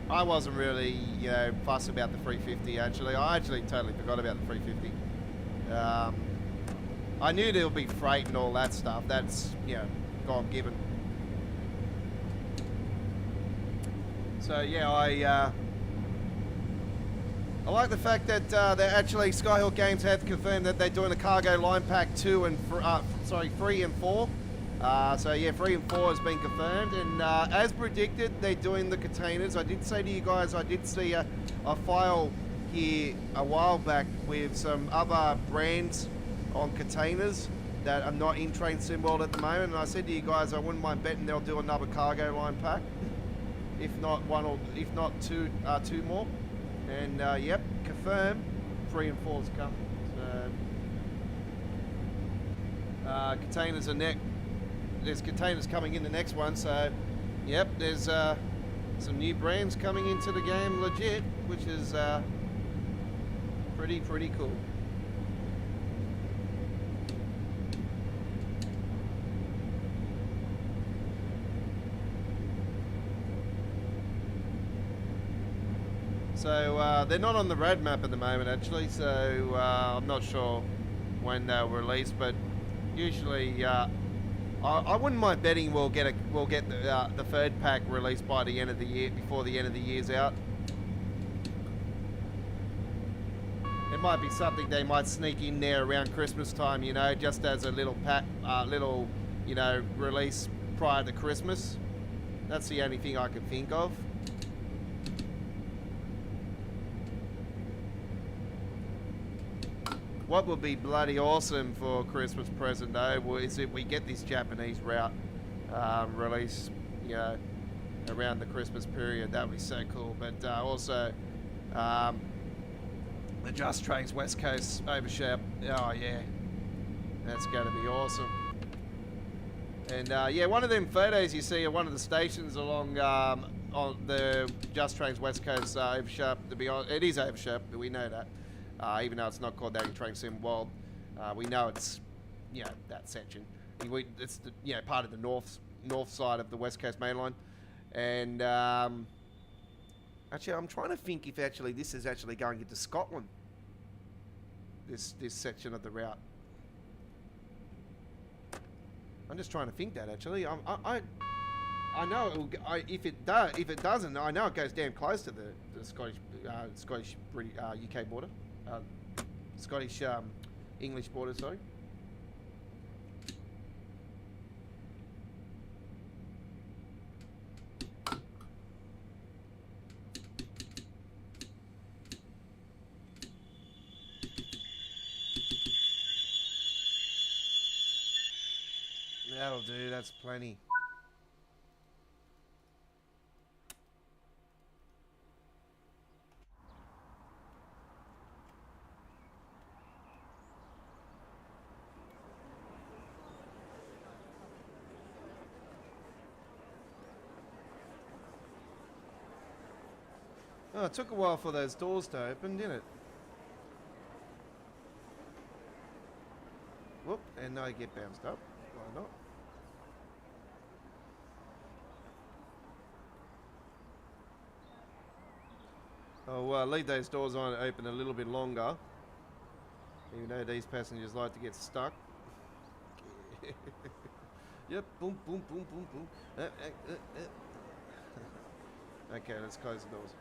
I wasn't really, you know, fussed about the 350 actually. I actually totally forgot about the 350. I knew there would be freight and all that stuff. That's, you know, God given. So yeah, I like the fact that actually Skyhawk Games have confirmed that they're doing the cargo line pack 3 and 4. So yeah, 3 and 4 has been confirmed, and as predicted, they're doing the containers. I did say to you guys, I did see a file here a while back with some other brands on containers that are not in Train Sim World at the moment, and I said to you guys, I wouldn't mind betting they'll do another cargo line pack, if not one or if not two more. And yep, confirmed, 3 and 4's come. So containers are there's containers coming in the next one. So yep, there's some new brands coming into the game, legit, which is pretty cool. So they're not on the roadmap at the moment, actually. So I'm not sure when they'll release, but usually I wouldn't mind betting we'll get the third pack released by the end of the year, before the end of the year's out. It might be something they might sneak in there around Christmas time, you know, just as a little you know, release prior to Christmas. That's the only thing I can think of. What would be bloody awesome for a Christmas present though is if we get this Japanese route release, you know, around the Christmas period. That would be so cool. But also the Just Trains West Coast Overshare. Oh yeah, that's going to be awesome. And yeah, one of them photos you see at one of the stations along on the Just Trains West Coast Overshare. To be honest, it is Overshare, but we know that. Even though it's not called that in Train Sim World, we know it's, you know, that section. It's the, you know, part of the north side of the West Coast Mainline. And actually, I'm trying to think if actually this is actually going into Scotland. This section of the route. I'm just trying to think that actually. I know it will, if it doesn't, I know it goes damn close to the Scottish UK border. Scottish English border, sorry. That'll do, that's plenty. Oh, it took a while for those doors to open, didn't it? Whoop, and now I get bounced up. Why not? I'll leave those doors on open a little bit longer. Even though these passengers like to get stuck. Yep, boom, boom, boom, boom, boom. Okay, let's close the doors.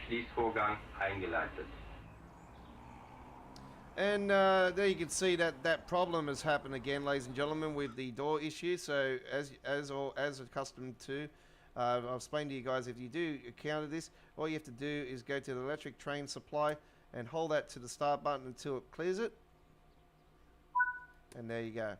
Schließvorgang eingeleitet. And there you can see that problem has happened again, ladies and gentlemen, with the door issue. So as accustomed to, I've explained to you guys, if you do encounter this, all you have to do is go to the electric train supply and hold that to the start button until it clears it. And there you go.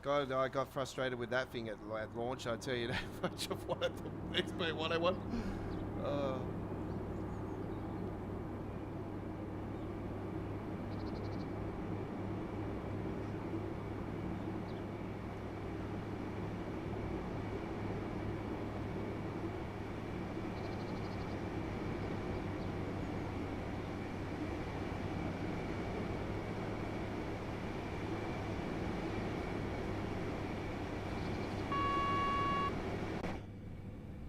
God, I got frustrated with that thing at launch, I tell you that much of what I thought XP 101.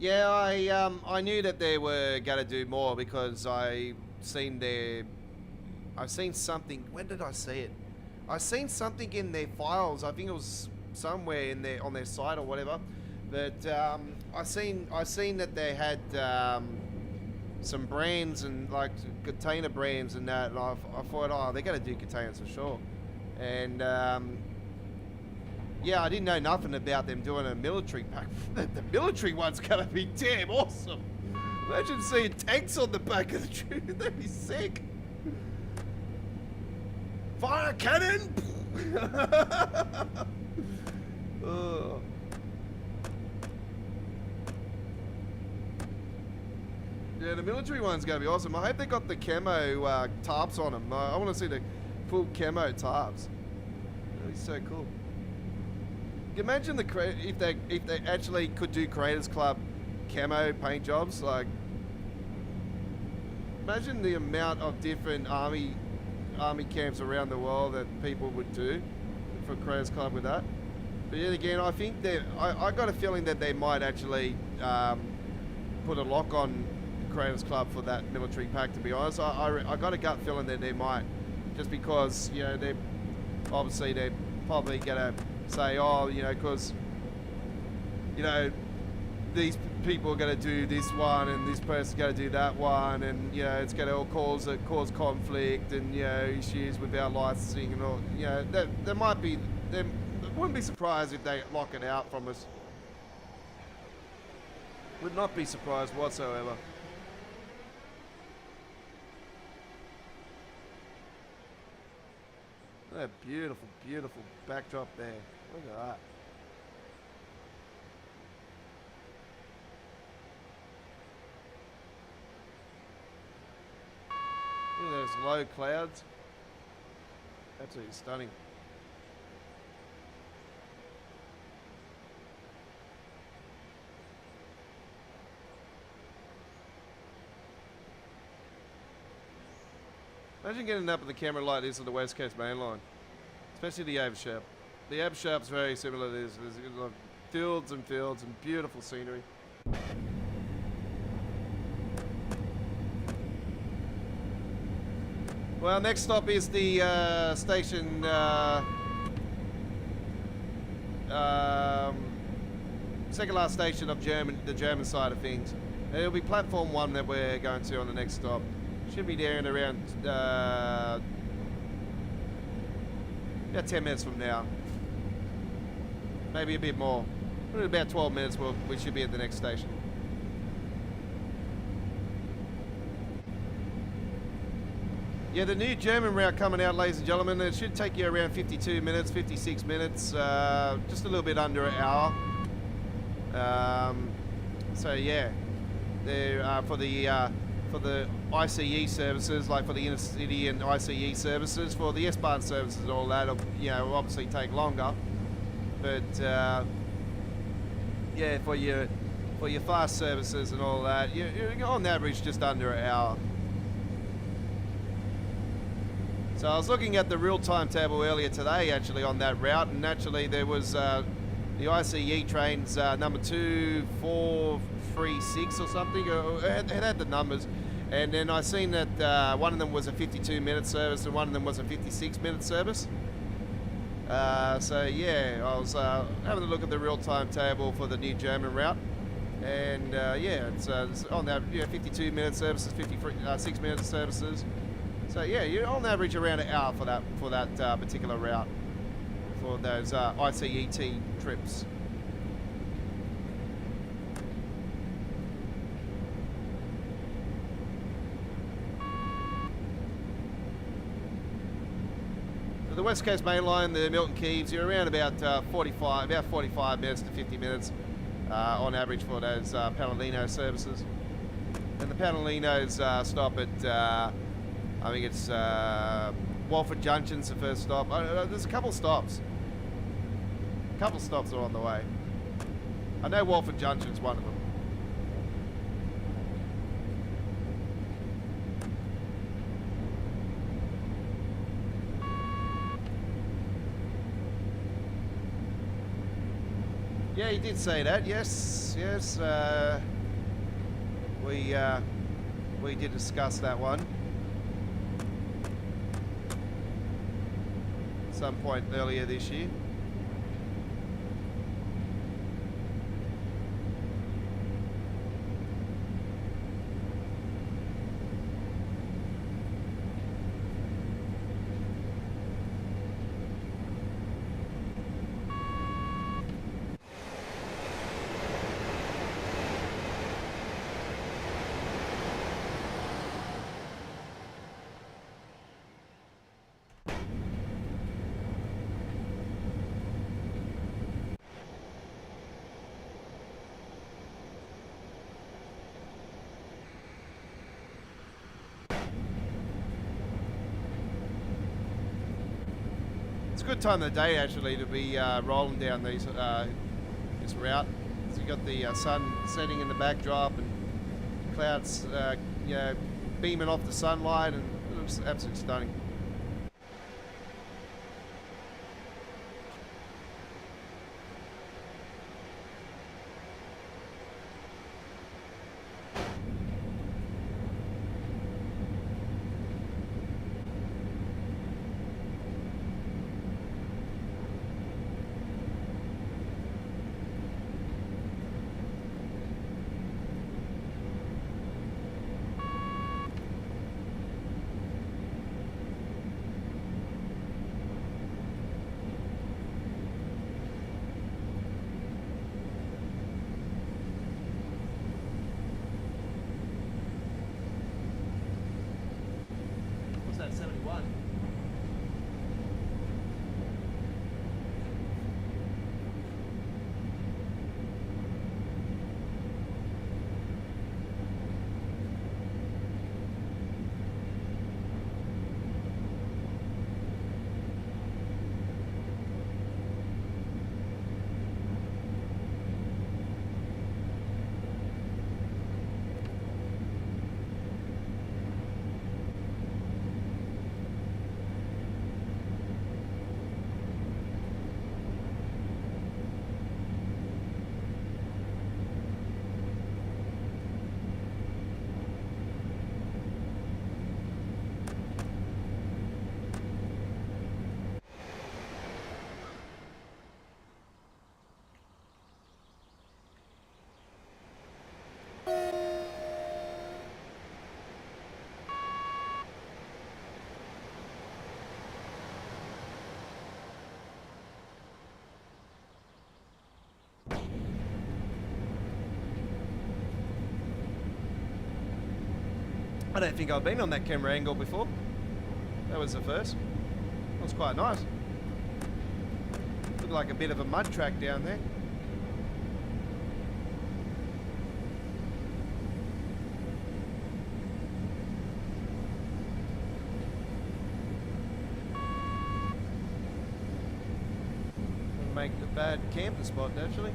Yeah, I knew that they were gonna do more because I've seen something. When did I see it? I seen something in their files. I think it was somewhere in their on their site or whatever. But I seen that they had some brands and like container brands and that. And I thought, oh, they're gonna do containers for sure. And yeah, I didn't know nothing about them doing a military pack. The military one's gonna be damn awesome. Imagine seeing tanks on the back of the train. That'd be sick. Fire cannon! Oh. Yeah, the military one's gonna be awesome. I hope they got the camo tarps on them. I want to see the full camo tarps. That'd be so cool. Imagine if they actually could do Creators Club camo paint jobs, like Imagine the amount of different army camps around the world that people would do for Creators Club with that. But yet again, I think that I got a feeling that they might actually put a lock on Creators Club for that military pack. To be honest, I got a gut feeling that they might, just because they're probably gonna say, oh, because these people are going to do this one and this person's going to do that one, and it's going to all cause conflict and issues with our licensing and all. There might be. There wouldn't be surprised if they lock it out from us. Would not be surprised whatsoever. That beautiful, beautiful backdrop there. Look at that. Look at those low clouds. Absolutely stunning. Imagine getting up with the camera like this on the West Coast Mainline, especially the Oversharp. The Oversharp's very similar to this. There's fields and fields and beautiful scenery. Well, next stop is the station, second last station of the German side of things. It'll be platform 1 that we're going to on the next stop. Should be there in around about 10 minutes from now. Maybe a bit more. In about 12 minutes we should be at the next station. Yeah, the new German route coming out, ladies and gentlemen. It should take you around 52 minutes, 56 minutes, just a little bit under an hour. So yeah, they're for the ICE services, like for the intercity and ICE services. For the S-Bahn services and all that, will obviously take longer. But yeah, for your fast services and all that, you're on average just under an hour. So I was looking at the real timetable earlier today, actually, on that route, and actually there was the ICE trains number 2436 or something. It had the numbers, and then I seen that one of them was a 52-minute service and one of them was a 56-minute service. So yeah, I was having a look at the real timetable for the new German route, and yeah, it's on that 52-minute services, 56-minute services. So yeah, you're on average around an hour for that particular route for those ICET trips. For the West Coast Mainline, the Milton Keynes, you're around about 45 minutes to 50 minutes on average for those Palomino services. And the Palomino's stop at I think it's Walford Junction's the first stop. There's a couple stops. A couple stops are on the way. I know Walford Junction's one of them. Yeah, he did say that. Yes. We did discuss that one. Some point earlier this year. It's a good time of the day actually to be rolling down this route. So you got the sun setting in the backdrop and clouds, beaming off the sunlight, and it looks absolutely stunning. What's that, 71? I don't think I've been on that camera angle before. That was the first. That was quite nice. Looked like a bit of a mud track down there. Would make the bad camper spot, actually.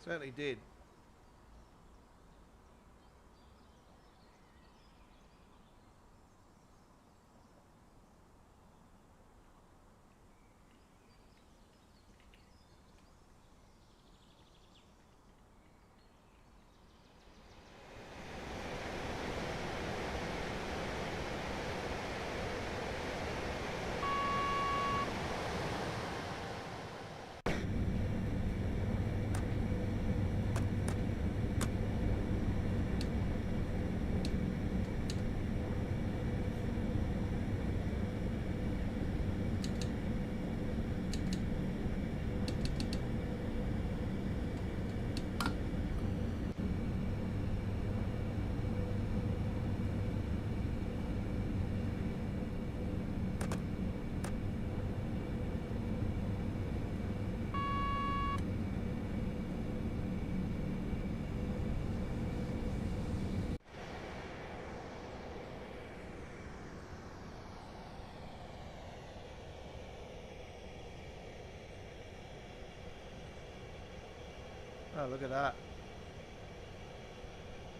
Certainly did. Oh, look at that.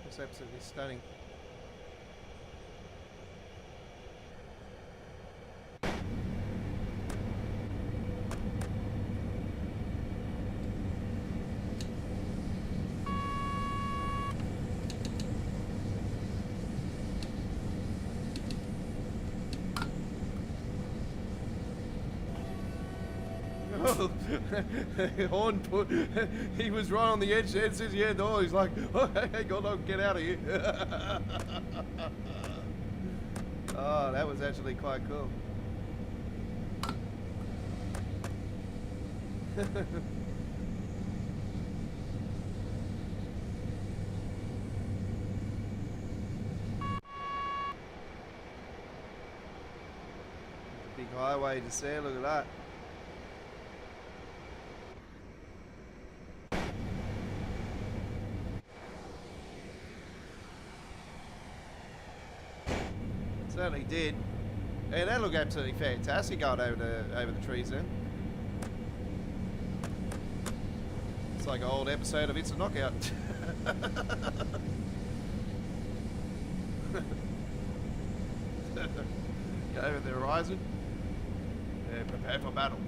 It's absolutely stunning. well, Horn put, he was right on the edge. Ed says, yeah, no. He's like, oh, hey, God, I'll get out of here. Oh, that was actually quite cool. Big highway to see, look at that. Certainly did. Yeah, that looked absolutely fantastic going over the trees then. It's like an old episode of It's a Knockout. Go over the horizon. Yeah, prepare for battle.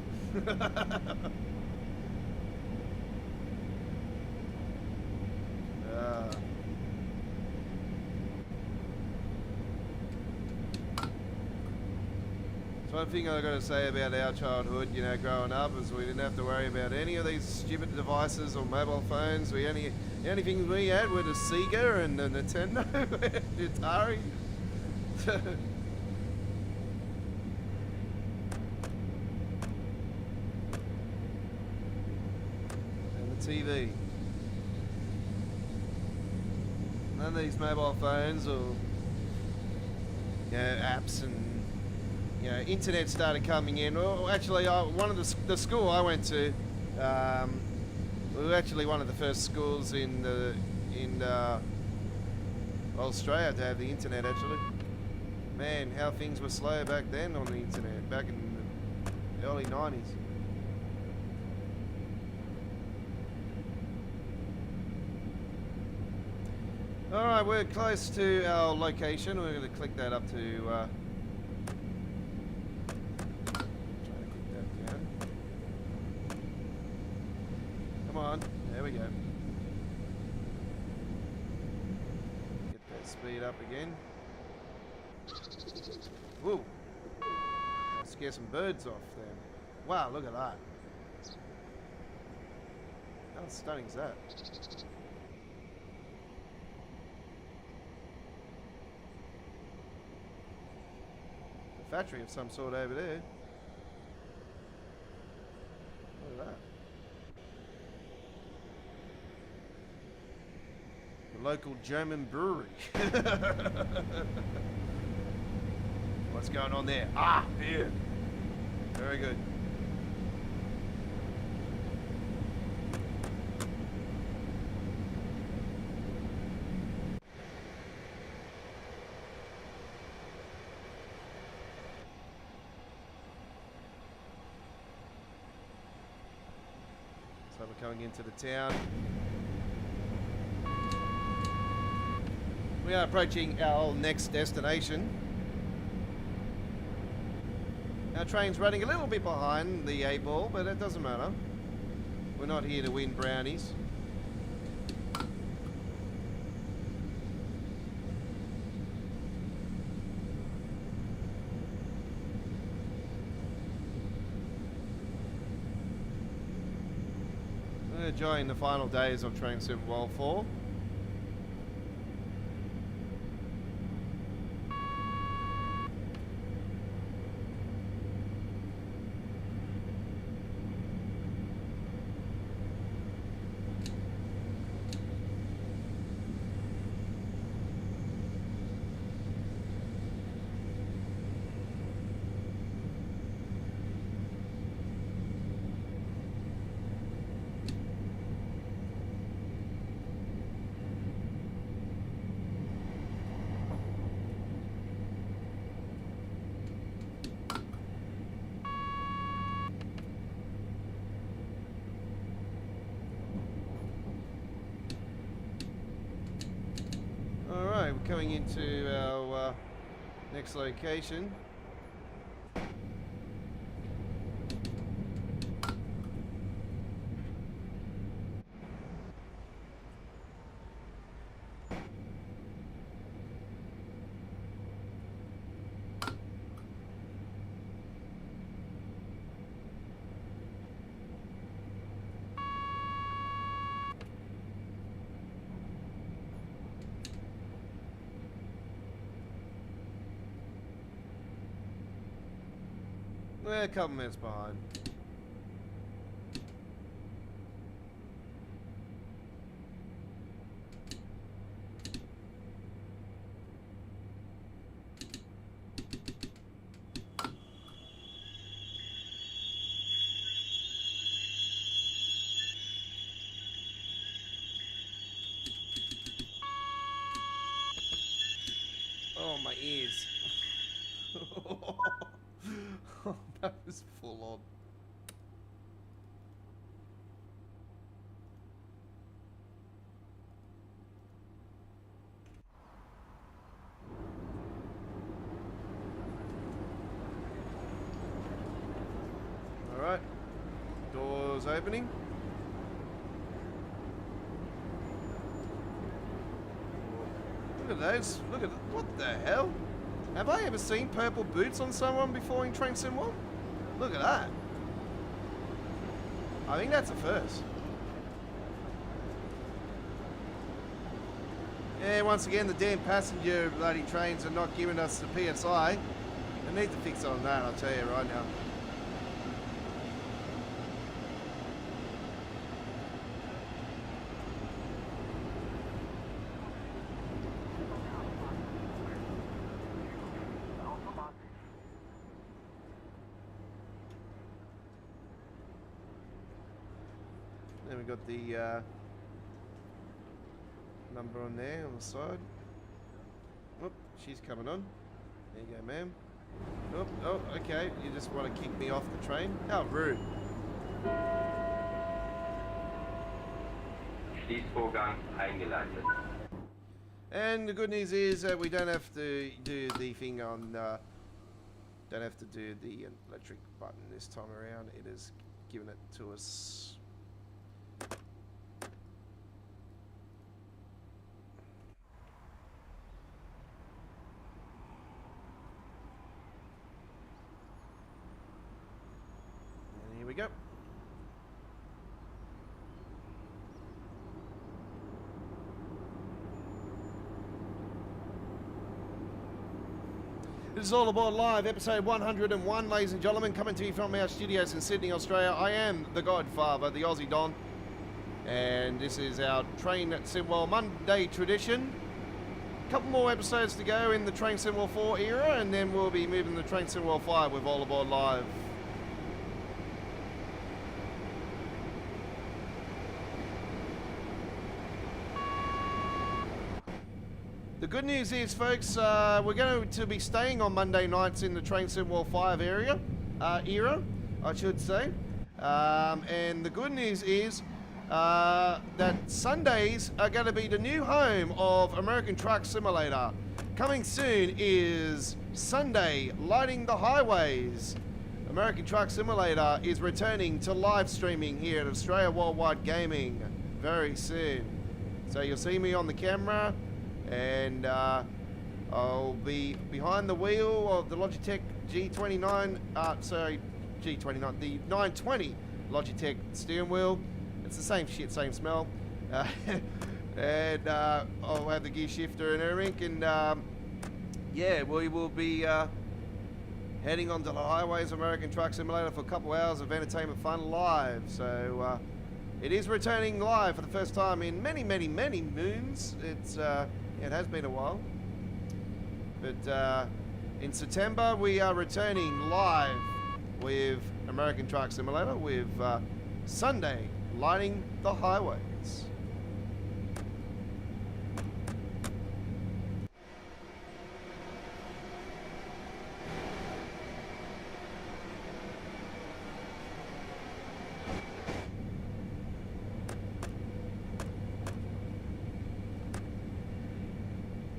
So one thing I've got to say about our childhood, you know, growing up, is we didn't have to worry about any of these stupid devices or mobile phones. The only things we had were the Sega and the Nintendo, the Atari. TV. None of these mobile phones or, you know, apps and, you know, internet started coming in. Well, actually, one of the school I went to, we were actually one of the first schools in Australia to have the internet. Actually, man, how things were slow back then on the internet, back in the early '90s. Alright, we're close to our location. We're going to click that up to... try to click that down. Come on. There we go. Get that speed up again. Whoa. I'll scare some birds off then. Wow, look at that. How stunning is that? Factory of some sort over there. Look at that. The local German brewery. What's going on there? Ah, beer. Very good. So we're coming into the town. We are approaching our next destination. Our train's running a little bit behind the 8-ball, but it doesn't matter. We're not here to win brownies. Enjoying the final days of Train Sim World 4. Alright, we're coming into our next location. We're a couple minutes behind. Oh, my ears. That was full on. All right. Doors opening. Look at those. Look at what the hell? Have I ever seen purple boots on someone before in Train Sim 1? Look at that. I think that's a first. Yeah, once again, the damn passenger bloody trains are not giving us the PSI. They need to fix on that, I'll tell you right now. Then we got the number on there on the side. Whoop, she's coming on. There you go, ma'am. Oh, oh, okay. You just want to kick me off the train? How rude. Schließvorgang eingeleitet. And the good news is that we don't have to do the thing on, don't have to do the electric button this time around. It has given it to us. And here we go. This is All Aboard Live, episode 101, ladies and gentlemen, coming to you from our studios in Sydney, Australia. I am the Godfather, the Aussie Don, and this is our Train Sim World Monday tradition. A couple more episodes to go in the Train Sim World 4 era, and then we'll be moving to Train Sim World 5 with All Aboard Live. The good news is, folks, we're going to be staying on Monday nights in the Train Sim World 5 era, I should say. And the good news is that Sundays are going to be the new home of American Truck Simulator. Coming soon is Sunday Lighting the Highways. American Truck Simulator is returning to live streaming here at Australia Worldwide Gaming very soon. So you'll see me on the camera. And I'll be behind the wheel of the Logitech G29, G29, the 920 Logitech steering wheel. It's the same shit, same smell. And I'll have the gear shifter and everything. And yeah, we will be heading onto the highways of American Truck Simulator for a couple hours of entertainment fun live. So it is returning live for the first time in many, many, many moons. It has been a while, but in September we are returning live with American Truck Simulator with Sunday Lighting the Highways.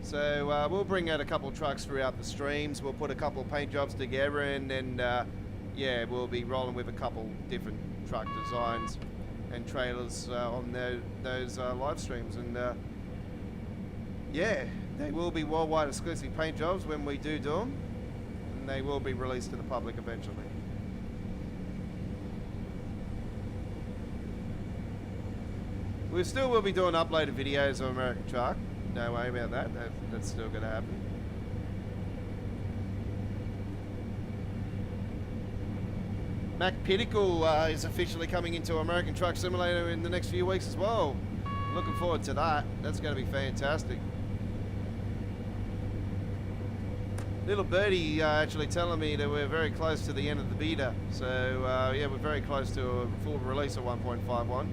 So we'll bring out a couple trucks throughout the streams. We'll put a couple paint jobs together, and then yeah, we'll be rolling with a couple different truck designs and trailers on those live streams. And yeah, they will be worldwide exclusive paint jobs when we do them, and they will be released to the public eventually. We still will be doing uploaded videos of American Truck. No worry about that. That's still going to happen. Mac Pinnacle is officially coming into American Truck Simulator in the next few weeks as well. Looking forward to that. That's going to be fantastic. Little birdie actually telling me that we're very close to the end of the beta. So yeah, we're very close to a full release of 1.51.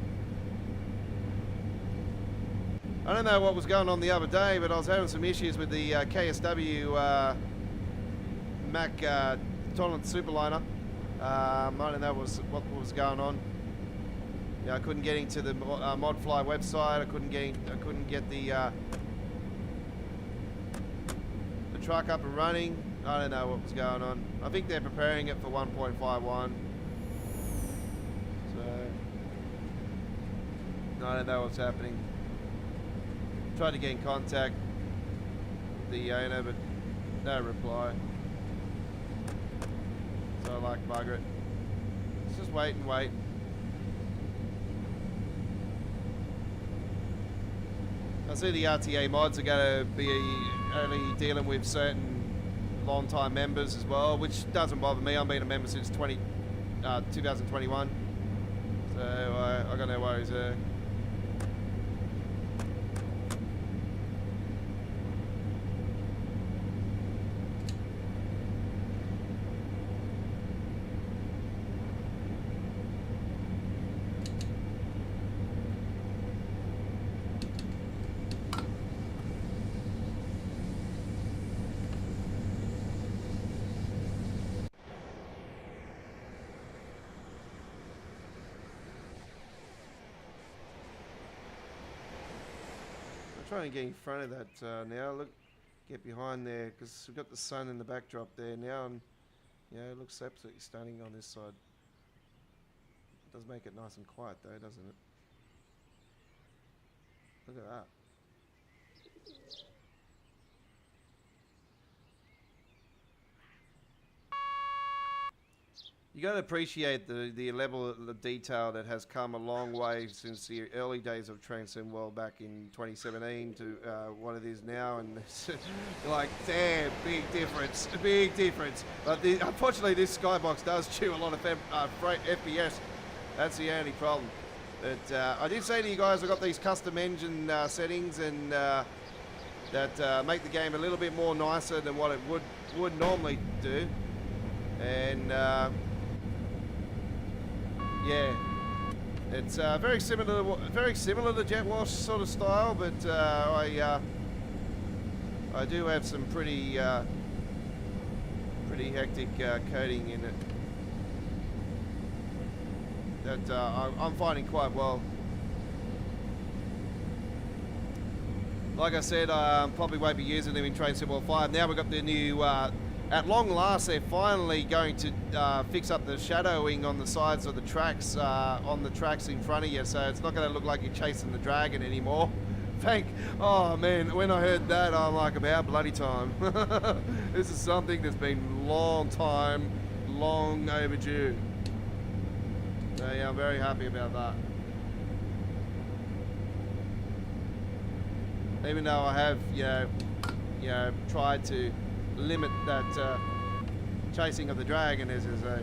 I don't know what was going on the other day, but I was having some issues with the KSW Mac Tolerant Superliner. I don't know what was going on. Yeah, I couldn't get into the ModFly website. I couldn't get the truck up and running. I don't know what was going on. I think they're preparing it for 1.51. So I don't know what's happening. Tried to get in contact with the owner, but no reply. So I like bugger it. Let's just wait and wait. I see the RTA mods are going to be only dealing with certain long-time members as well, which doesn't bother me. I've been a member since 2021, so I got no worries there. Trying to get in front of that now. Look, get behind there because we've got the sun in the backdrop there now, and yeah, it looks absolutely stunning on this side. It does make it nice and quiet though, doesn't it? Look at that. You got to appreciate the level of the detail that has come a long way since the early days of Train Sim World back in 2017 to what it is now, and like, damn, big difference. But unfortunately, this skybox does chew a lot of FPS. That's the only problem. But I did say to you guys, I got these custom engine settings, and that make the game a little bit more nicer than what it would normally do, and. Yeah, it's very similar to Jet Wash sort of style, but I do have some pretty hectic coding in it that I'm finding quite well. Like I said, I probably won't be using them in Train Sim World 5. Now we've got the new. At long last, they're finally going to fix up the shadowing on the sides of the tracks, on the tracks in front of you, so it's not going to look like you're chasing the dragon anymore. Oh man, when I heard that, I'm like, about bloody time. This is something that's been long overdue. So yeah, I'm very happy about that. Even though I have, you know, tried to limit that chasing of the dragon, as is a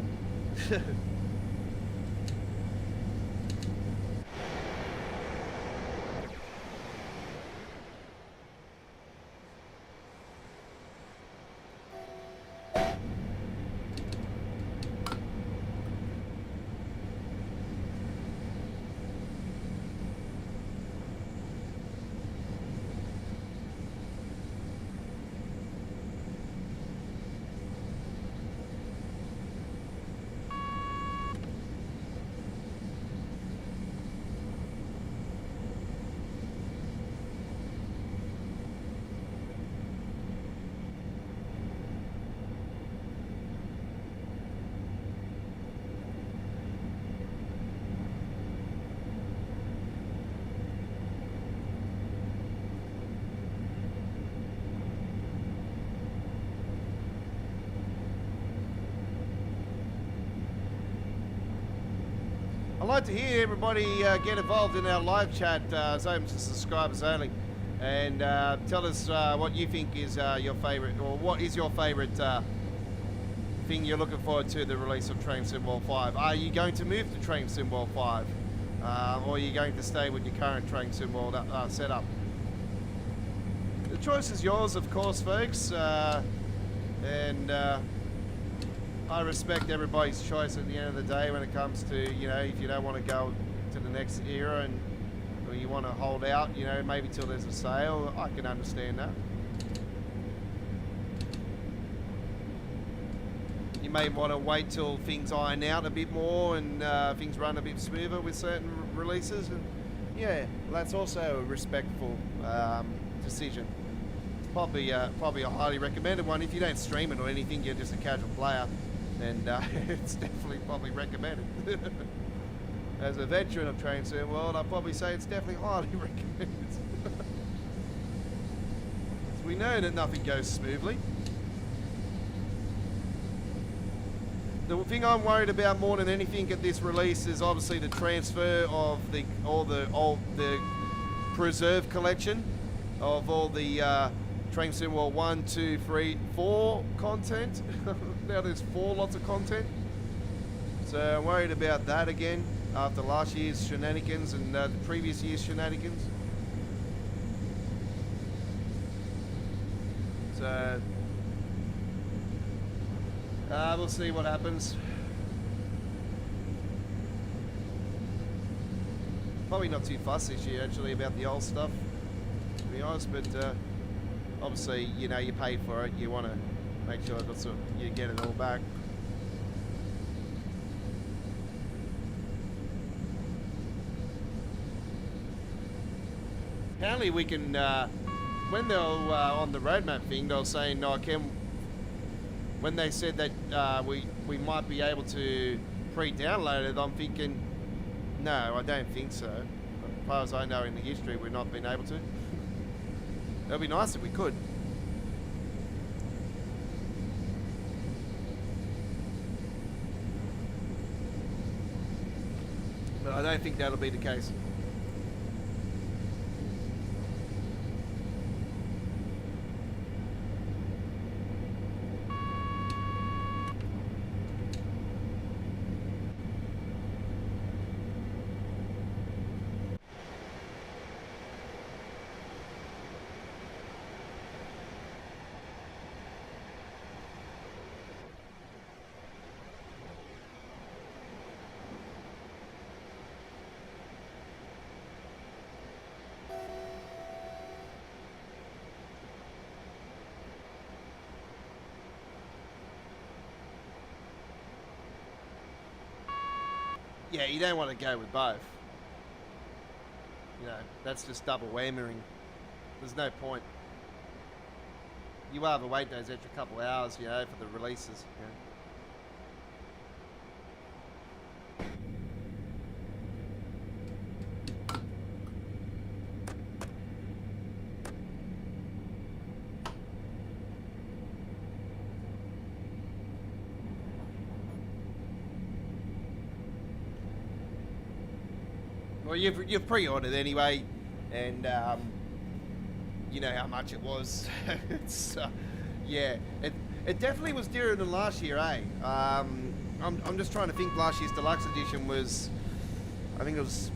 I'd like to hear everybody get involved in our live chat, zones and subscribers only, and tell us what you think is your favourite, or what is your favourite thing you're looking forward to the release of Train Sim World 5? Are you going to move to Train Sim World 5? Or are you going to stay with your current Train Sim World setup? The choice is yours, of course, folks. And I respect everybody's choice at the end of the day when it comes to, you know, if you don't want to go to the next era and or you want to hold out, you know, maybe till there's a sale, I can understand that. You may want to wait till things iron out a bit more and things run a bit smoother with certain releases, and yeah, that's also a respectful decision. Probably a highly recommended one. If you don't stream it or anything, you're just a casual player, and it's definitely probably recommended. As a veteran of Train Sim World, I'd probably say it's definitely highly recommended. We know that nothing goes smoothly. The thing I'm worried about more than anything at this release is obviously the transfer of all the preserved collection of all the Train Sim World 1, 2, 3, 4 content. Now there's 4 lots of content. So I'm worried about that again after last year's shenanigans and the previous year's shenanigans. So we'll see what happens. Probably not too fussed this year actually about the old stuff, to be honest, but obviously, you know, you paid for it, you want to make sure that you get it all back. Apparently we can, when they were on the roadmap thing, they were saying, no, when they said that we might be able to pre-download it, I'm thinking, no, I don't think so. As far as I know in the history, we've not been able to. It'd be nice if we could. But I don't think that'll be the case. Yeah, you don't want to go with both. You know, that's just double whammering. There's no point. You rather wait those extra couple hours, you know, for the releases. You know. Well, you've pre-ordered anyway, and you know how much it was. It's yeah, it definitely was dearer than last year, eh? I'm just trying to think. Last year's deluxe edition was, I think it was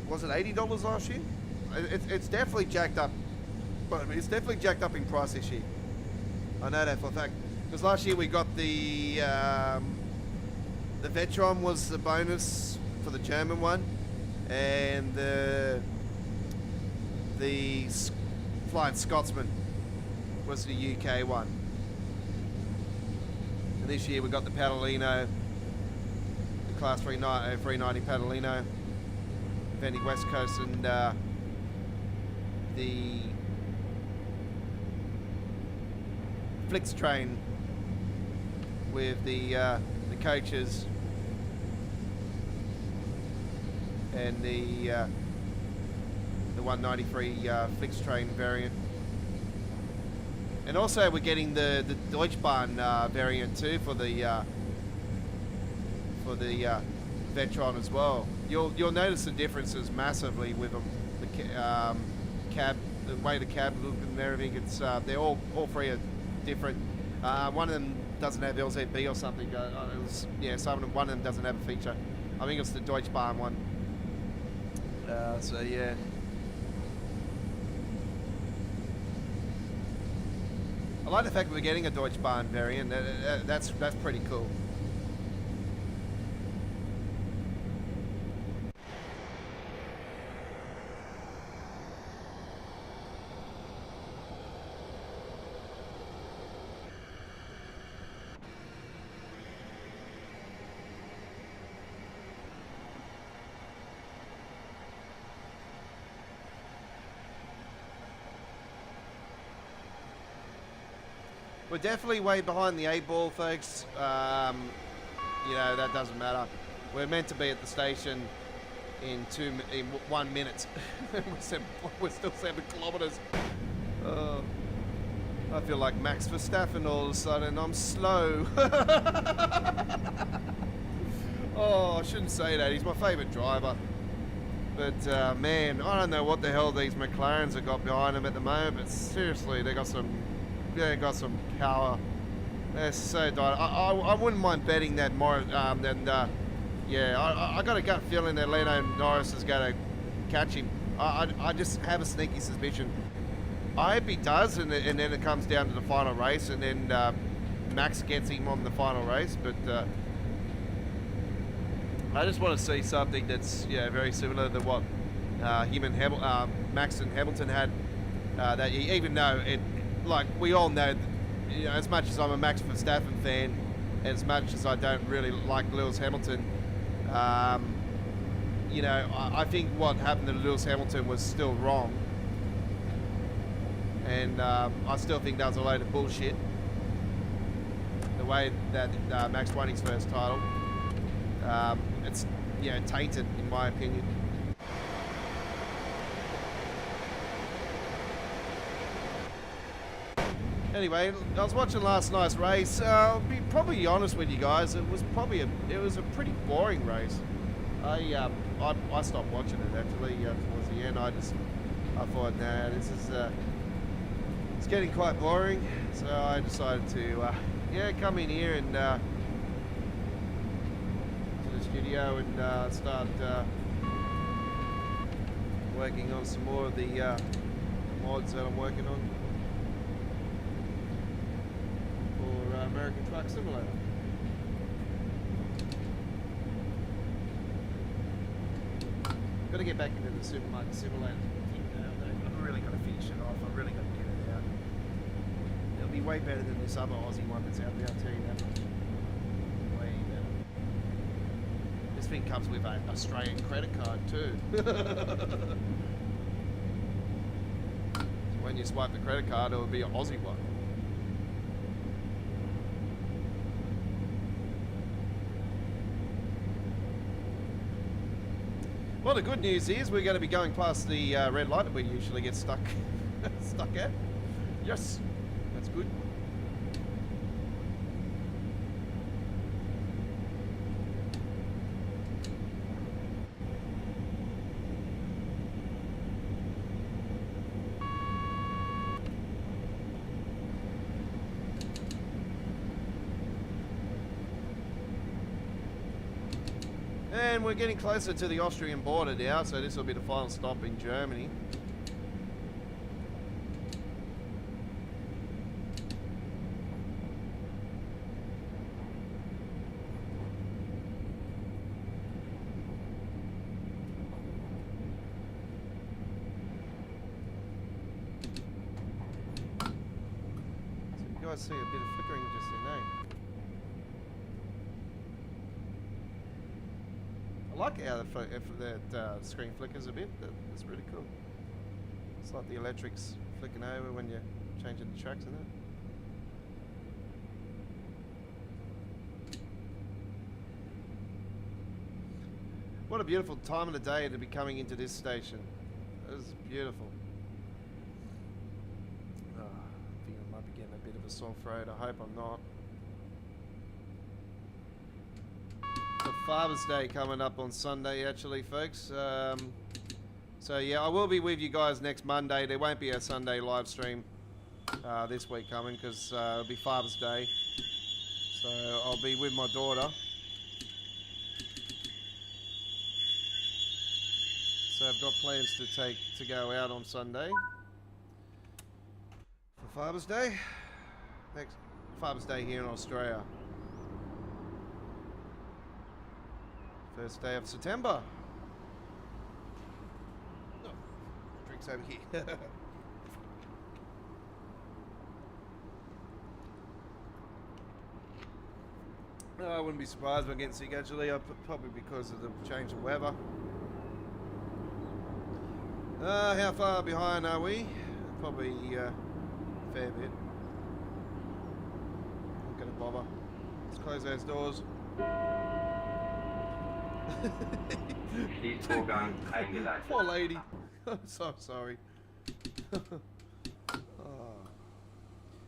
it $80 last year? It's definitely jacked up, but I mean, it's definitely jacked up in price this year. I know that for a fact because last year we got the Vetron was the bonus for the German one. And the Flying Scotsman was the UK one. And this year we got the Padalino, the Class 390 Padalino, defending West Coast, and the Flix train with the coaches. And the 193 Flix train variant, and also we're getting the Deutschbahn variant too for the Vetron as well. You'll notice the differences massively with them. The cab, the way the cab look and everything. It's they're all three are different. One of them doesn't have LZB or something. It was, yeah, one of them doesn't have a feature. I think it's the Deutsche Bahn one. So yeah. I like the fact that we're getting a Deutsche Bahn variant. That's pretty cool. We're definitely way behind the 8-ball, folks. You know, that doesn't matter. We're meant to be at the station in 1 minute. We're still 7 kilometers. I feel like Max Verstappen all of a sudden. I'm slow. Oh, I shouldn't say that. He's my favourite driver. But man, I don't know what the hell these McLarens have got behind them at the moment. But seriously, they got some power. They're so tight. I wouldn't mind betting that more. Yeah, I got a gut feeling that Lando Norris is going to catch him. I just have a sneaky suspicion. I hope he does, and then it comes down to the final race, and then Max gets him on the final race. But I just want to see something that's very similar to what him and Max and Hamilton had that year, even though it. Like, we all know, as much as I'm a Max Verstappen fan, as much as I don't really like Lewis Hamilton, I think what happened to Lewis Hamilton was still wrong. And I still think that was a load of bullshit. The way that Max won his first title. It's, tainted, in my opinion. Anyway, I was watching last night's race. I'll be probably honest with you guys. It was a pretty boring race. I stopped watching it actually towards the end. I thought, nah, this is it's getting quite boring. So I decided to come in here and to the studio and start working on some more of the mods that I'm working on. American Truck Simulator. Got to get back into the supermarket simulator thing now. I've really got to finish it off. I've really got to get it out. It'll be way better than this other Aussie one that's out there, I'll tell you that. Way better. This thing comes with an Australian credit card too. So when you swipe the credit card, it'll be an Aussie one. Well, the good news is we're going to be going past the red light that we usually get stuck at. Yes, that's good. And we're getting closer to the Austrian border now, so this will be the final stop in Germany. So you guys see a bit of flickering just in there. I like how that screen flickers a bit. That's really cool. It's like the electrics flicking over when you're changing the tracks, isn't it? What a beautiful time of the day to be coming into this station. It was beautiful. Oh, I think I might be getting a bit of a sore throat. I hope I'm not. Father's Day coming up on Sunday, actually, folks. So yeah, I will be with you guys next Monday. There won't be a Sunday live stream this week coming because it'll be Father's Day. So I'll be with my daughter. So I've got plans to go out on Sunday for Father's Day. Next Father's Day here in Australia. First day of September. Oh, drinks over here. I wouldn't be surprised if I'm getting sick actually, probably because of the change of weather. How far behind are we? Probably a fair bit. Not gonna bother. Let's close those doors. Schließvorgang eingeleitet. Poor lady. I'm so sorry.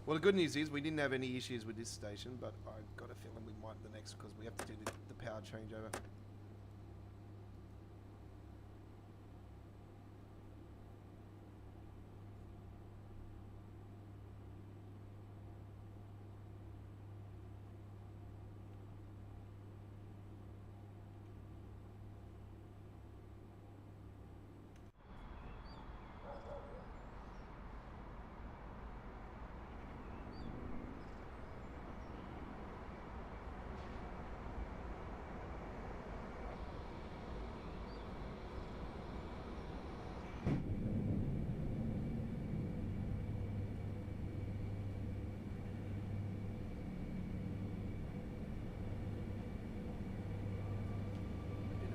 Well, the good news is we didn't have any issues with this station, but I've got a feeling we might the next because we have to do the power changeover.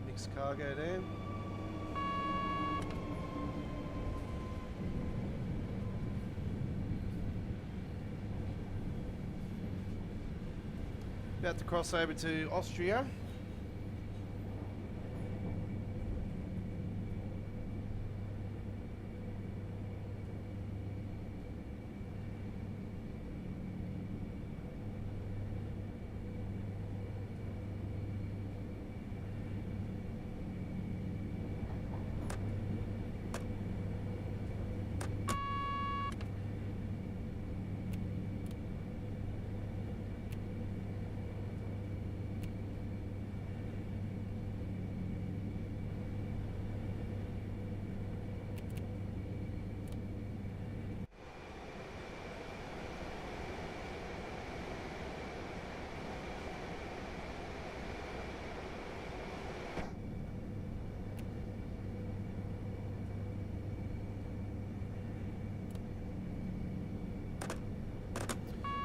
Mixed cargo there. About to cross over to Austria.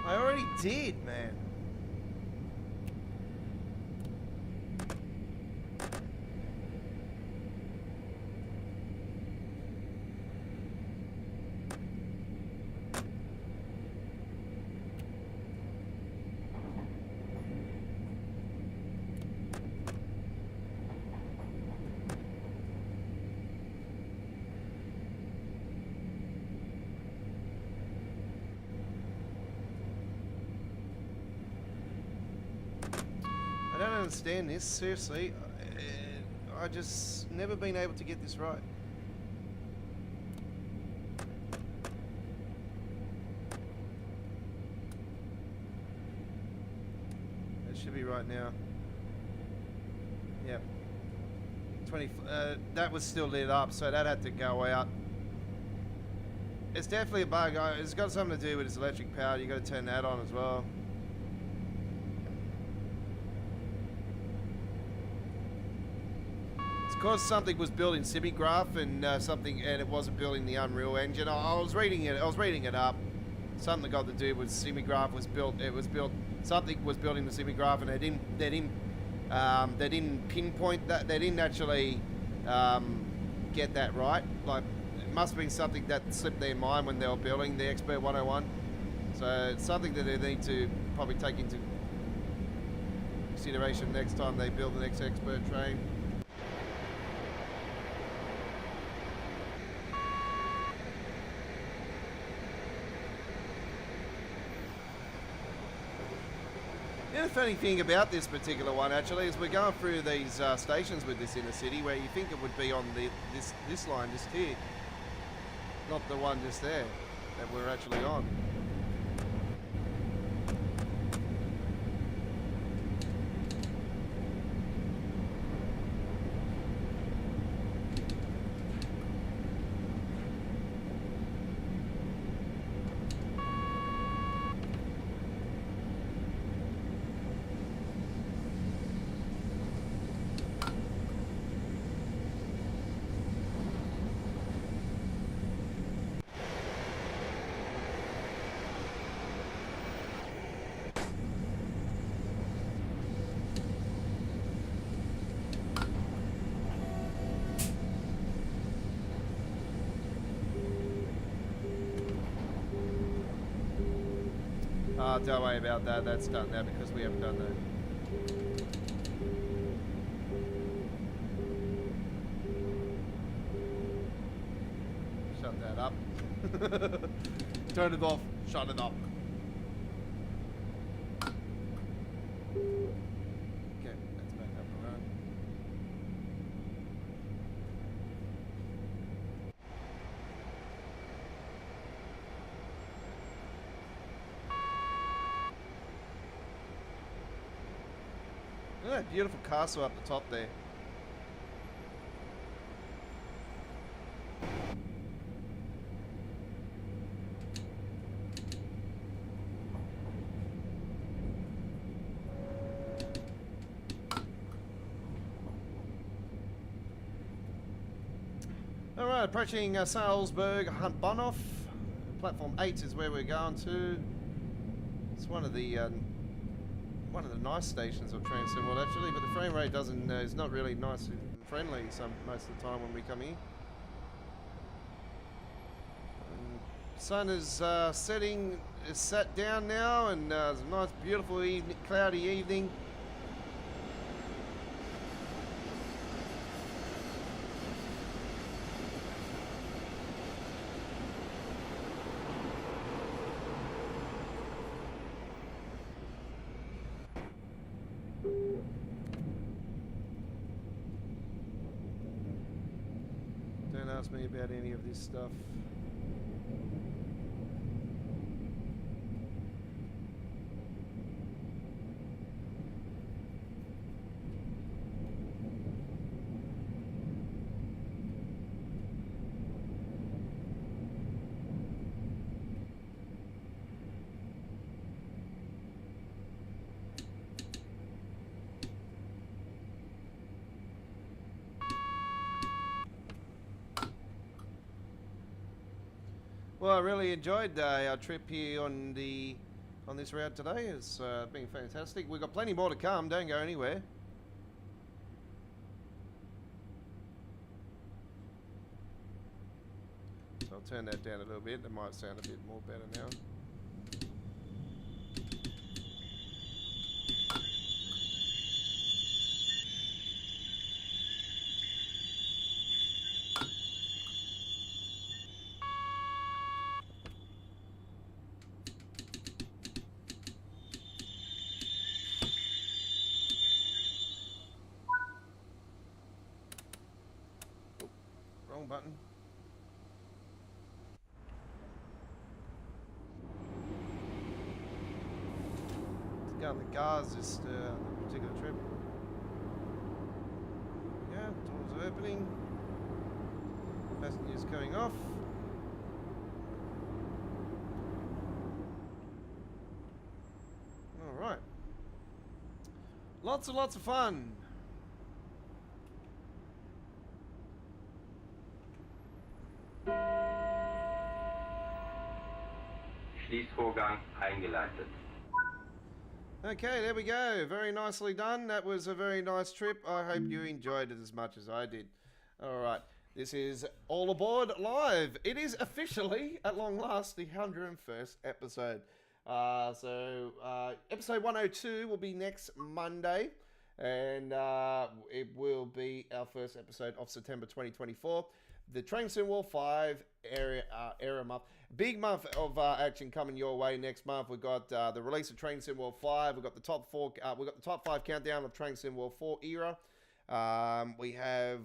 I already did, man. I don't understand this, seriously. I just never been able to get this right. It should be right now. Yep. 20. That was still lit up, so that had to go out. It's definitely a bug. It's got something to do with its electric power. You got to turn that on as well. Because something was built in Simigraph and and it wasn't built in the Unreal Engine. I was reading it up. Something got to do with Simigraph was built. It was built. Something was built in the Simigraph, and they didn't pinpoint that. They didn't actually get that right. Like it must have been something that slipped their mind when they were building the Expert 101. So it's something that they need to probably take into consideration next time they build the next Expert train. The funny thing about this particular one actually is we're going through these stations with this inner city where you think it would be on this line just here, not the one just there that we're actually on. Don't worry about that. That's done now because we haven't done that. Shut that up. Turn it off. Shut it up. Okay, that's back up and running. Look at that beautiful castle up the top there. Alright, approaching Salzburg-Rosenheim. Platform 8 is where we're going to. It's one of the nice stations of Transcend World actually, but the frame rate doesn't is not really nice and friendly most of the time when we come here. Sun is setting, is set down now, and it's a nice, beautiful evening, cloudy evening. Don't ask me about any of this stuff. Well, I really enjoyed our trip here on this route today. It's been fantastic. We've got plenty more to come. Don't go anywhere. So I'll turn that down a little bit. It might sound a bit more better now. Wrong button. Let's go on the cars this particular trip. Yeah, doors are opening. Passengers coming off. All right. Lots and lots of fun. Schließvorgang eingeleitet. Okay, there we go. Very nicely done. That was a very nice trip. I hope you enjoyed it as much as I did. All right, this is All Aboard Live. It is officially, at long last, the 101st episode. Episode 102 will be next Monday, and it will be our first episode of September 2024. The Transcend World 5 era month. Big month of action coming your way next month. We've got the release of Transcend World 5. We've got the top 4. We've got the top 5 countdown of Transcend World 4 era. We have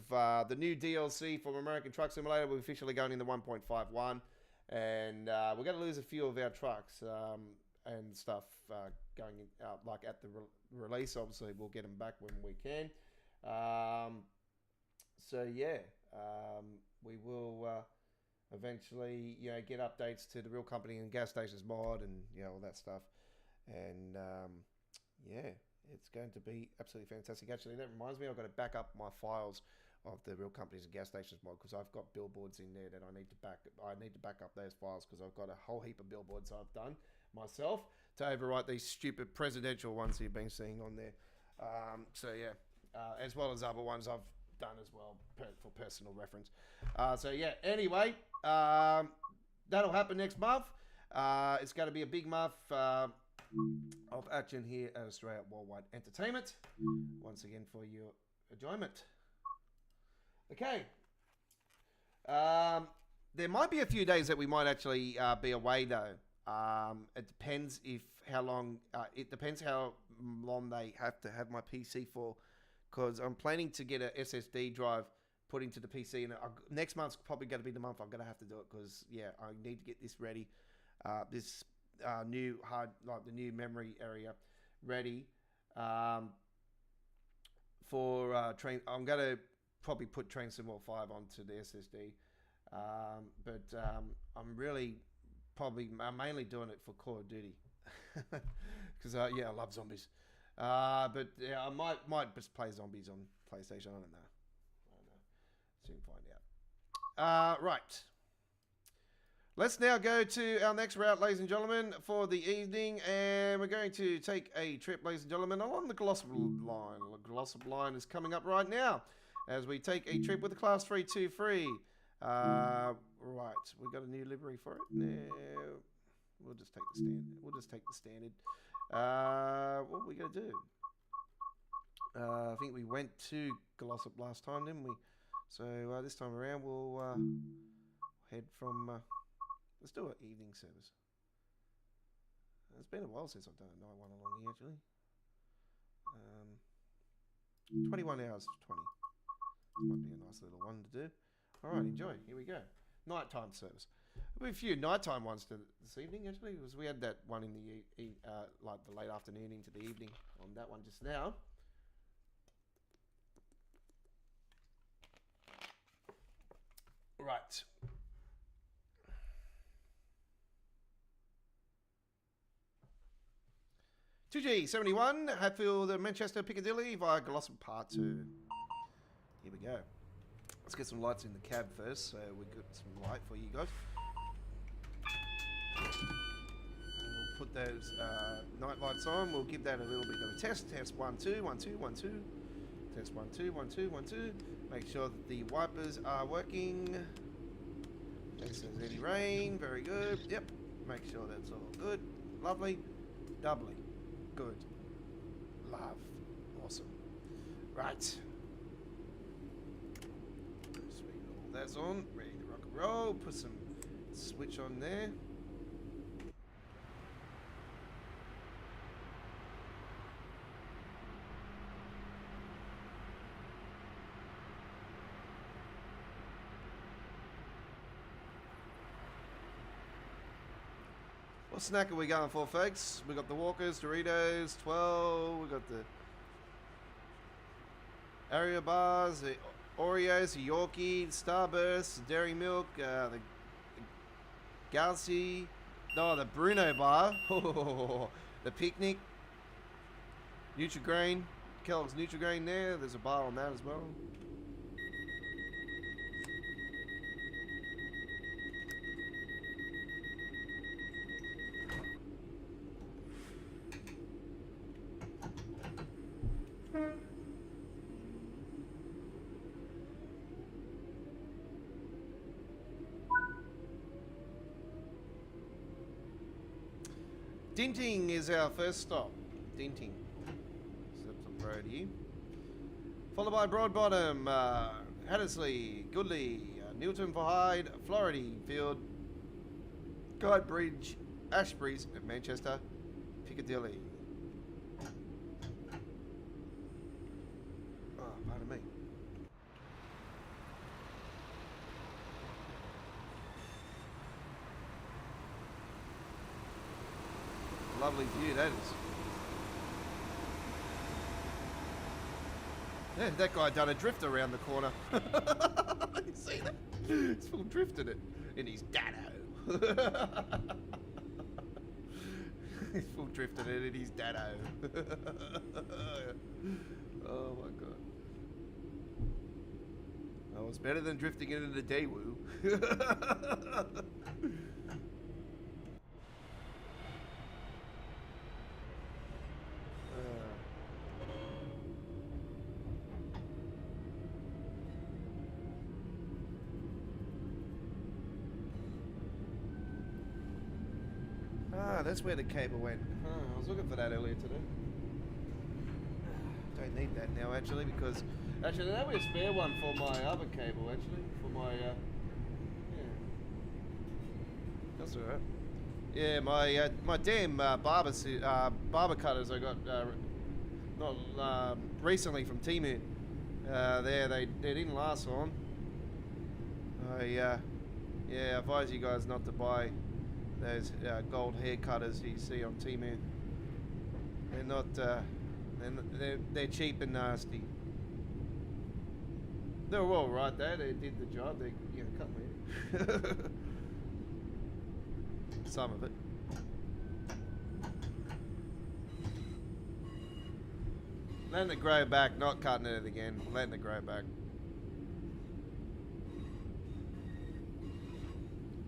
the new DLC from American Truck Simulator. We're officially going into 1.51, and we're going to lose a few of our trucks and stuff going out like at the release. Obviously, we'll get them back when we can. We will eventually, get updates to the Real Company and Gas Stations mod and, all that stuff. And, it's going to be absolutely fantastic. Actually, that reminds me, I've got to back up my files of the Real Companies and Gas Stations mod because I've got billboards in there that I need to back up those files because I've got a whole heap of billboards I've done myself to overwrite these stupid presidential ones you've been seeing on there. As well as other ones I've done as well for personal reference. Anyway, that'll happen next month. It's going to be a big month. of action here at Australia Worldwide Entertainment. Once again for your enjoyment. Okay. There might be a few days that we might actually be away though. It depends how long they have to have my PC for, because I'm planning to get a SSD drive put into the PC, and next month's probably going to be the month I'm going to have to do it, because I need to get this ready, this new hard, like the new memory area ready for train. I'm going to probably put Train Sim World 5 onto the SSD, but I'm mainly doing it for Call of Duty, because I love zombies. But I might just play zombies on PlayStation. I don't know. Soon find out. Right. Let's now go to our next route, ladies and gentlemen, for the evening, and we're going to take a trip, ladies and gentlemen, along the Glossop line. The Glossop line is coming up right now as we take a trip with the Class 323. Right, we got a new livery for it. Now, we'll just take the standard. What are we gonna do? I think we went to Glossop last time, didn't we? So this time around we'll head from. Let's do an evening service. It's been a while since I've done a night one along here, actually. 21 hours 20. This might be a nice little one to do. All right, enjoy. Here we go. Nighttime service. There'll be a few nighttime ones this evening, actually, because we had that one in the like the late afternoon into the evening on that one just now. Right. G71, Hatfield, Manchester, Piccadilly via Glossop Part 2. Here we go. Let's get some lights in the cab first, so we got some light for you guys. And we'll put those night lights on. We'll give that a little bit of a test. Test 1 2 1 2 1 2. Test 1 2 1 2 1 2. Make sure that the wipers are working. In case there's any rain. Very good. Yep. Make sure that's all good. Lovely. Doubly good. Love. Awesome. Right. Sweet. All that's on. Ready to rock and roll. Put some switch on there. What snack are we going for, folks? We got the Walkers, Doritos, 12. We got the Area bars, the Oreos, the Yorkie, Starburst, the Dairy Milk, the Galaxy, the Bruno bar, the Picnic, Nutri-Grain, Kellogg's Nutri-Grain there. There's a bar on that as well. Dinting is our first stop. Dinting. Septon Road here. Followed by Broadbottom, Hattersley, Goodley, Newton for Hyde, Florida Field, Guide Bridge, Ashbury's, and Manchester, Piccadilly. Oh, pardon me. Lovely view that is. Yeah, that guy done a drift around the corner. You see that? He's full drifted it in his dado. He's full drifted it in his dado. Oh my god. Oh, it's better than drifting it in the Daewoo. Ah, that's where the cable went. I was looking for that earlier today. Don't need that now, actually, because... Actually, that was a spare one for my other cable, actually. For my, yeah. That's alright. Yeah, my damn barber cutters I got not recently from Temu. They didn't last long. I advise you guys not to buy those gold hair cutters you see on Temu. They're not. They're cheap and nasty. They were all right though. They did the job. They cut me. Some of it. Letting it grow back, not cutting it again. Letting it grow back.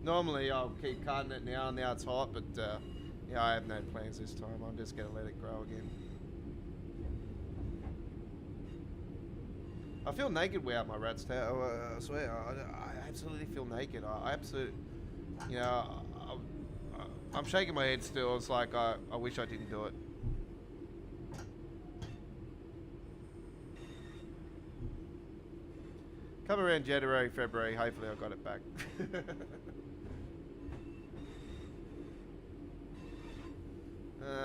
Normally I'll keep cutting it now it's hot, but I have no plans this time. I'm just going to let it grow again. I feel naked without my rat's tail. I swear, I absolutely feel naked. I absolutely, I'm shaking my head still. It's like I wish I didn't do it. Come around January, February. Hopefully I got it back.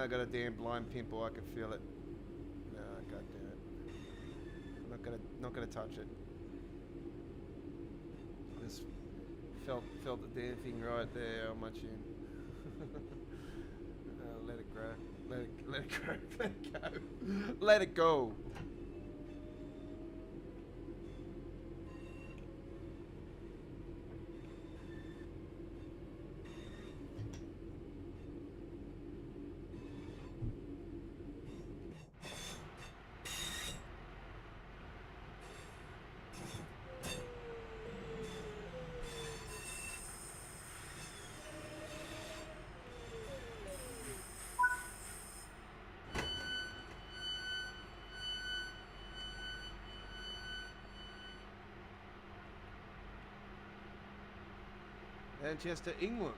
I got a damn blind pimple. I can feel it. No, god damn it. I'm not gonna touch it. Just felt the damn thing right there on my chin. Let it grow. Let it grow. Let it go. Let it go. Manchester, England.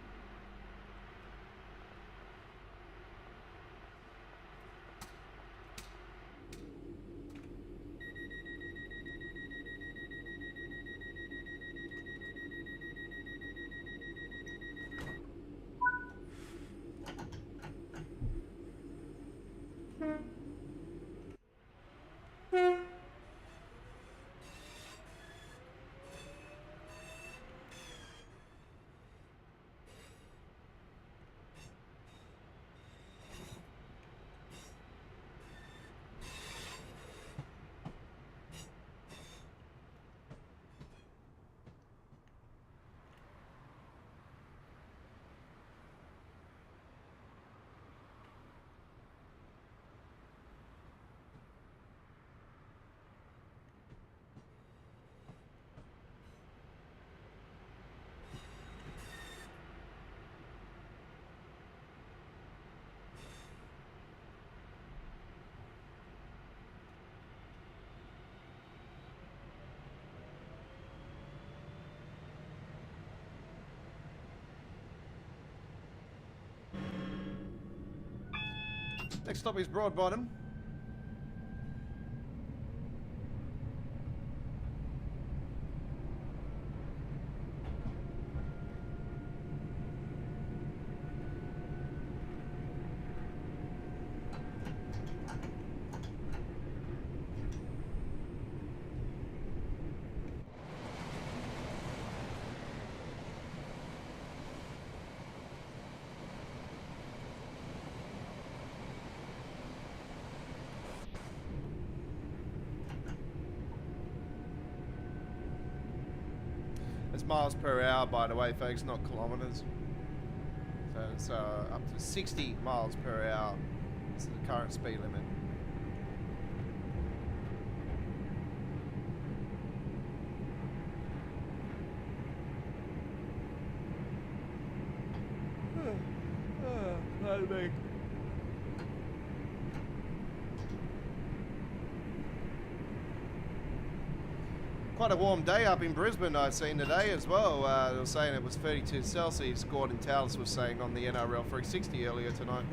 Next stop is Broadbottom. It's miles per hour, by the way, folks, not kilometers. So it's up to 60 miles per hour. It's the current speed limit. Loading. quite a warm day up in Brisbane I've seen today as well. They were saying it was 32 Celsius. Gordon Tallis was saying on the NRL 360 earlier tonight.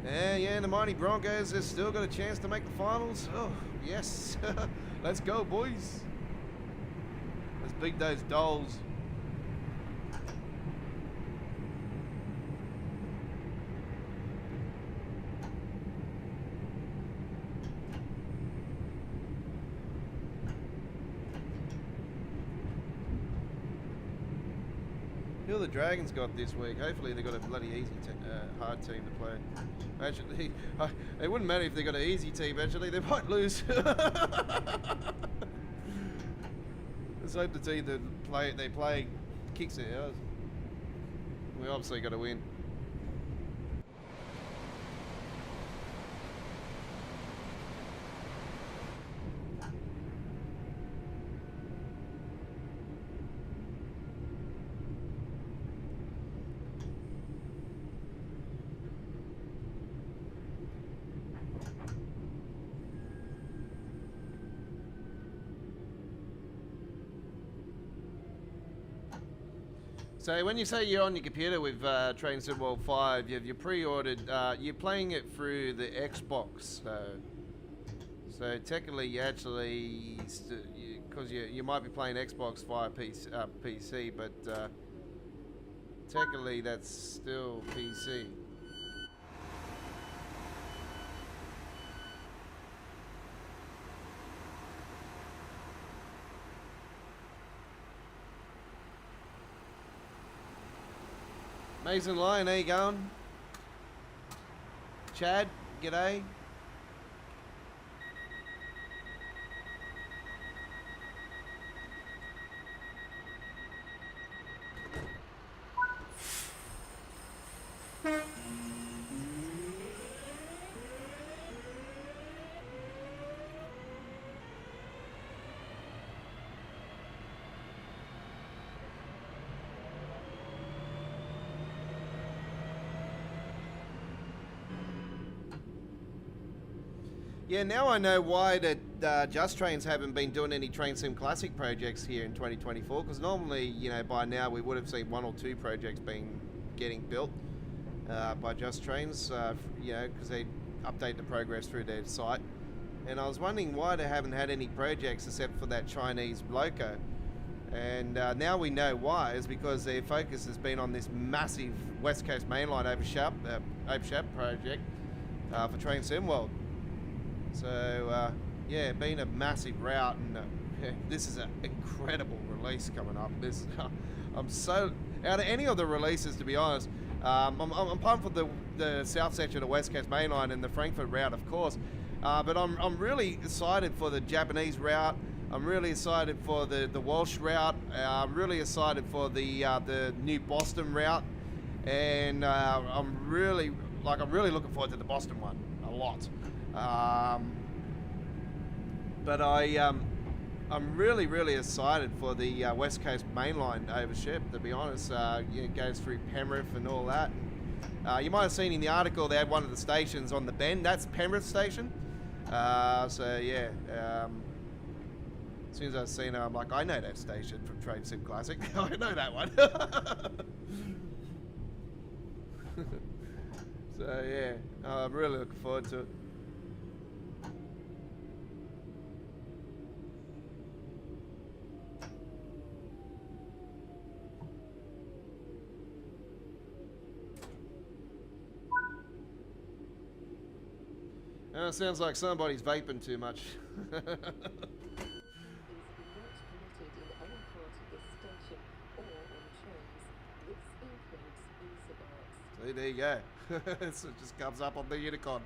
Yeah, the mighty Broncos have still got a chance to make the finals. Oh, yes. Let's go, boys. Let's beat those dolls. Who the Dragons got this week? Hopefully they got a bloody easy, hard team to play. Actually, it wouldn't matter if they got an easy team. Actually, they might lose. Let's hope the team that they play kicks their ass. We obviously got to win. So when you say you're on your computer with Train Sim World 5, you're pre-ordered, you're playing it through the Xbox. So technically you actually, because you might be playing Xbox via PC, but technically that's still PC. Mason Lion, how you going? Chad, g'day. Yeah, now I know why that Just Trains haven't been doing any Train Sim Classic projects here in 2024, because normally, you know, by now we would have seen 1 or 2 projects getting built by Just Trains, you know, because they update the progress through their site. And I was wondering why they haven't had any projects except for that Chinese loco. And now we know why, is because their focus has been on this massive West Coast Mainline overshap project for Train Sim World. So, yeah, been a massive route, and this is an incredible release coming up. I'm so, out of any of the releases, to be honest, I'm pumped for the south section of the West Coast Mainline and the Frankfurt route, of course, but I'm really excited for the Japanese route. I'm really excited for the Welsh route. I'm really excited for the new Boston route, and I'm really looking forward to the Boston one a lot. But I'm really excited for the West Coast Mainline overship, to be honest. It goes through Penrith and all that. You might have seen in the article they had one of the stations on the bend. That's Penrith Station. So yeah, as soon as I seen it, I'm like, I know that station from Train Sim Classic. I know that one. So yeah, I'm really looking forward to it. Sounds like somebody's vaping too much. See, there you go. So it just comes up on the Unicon.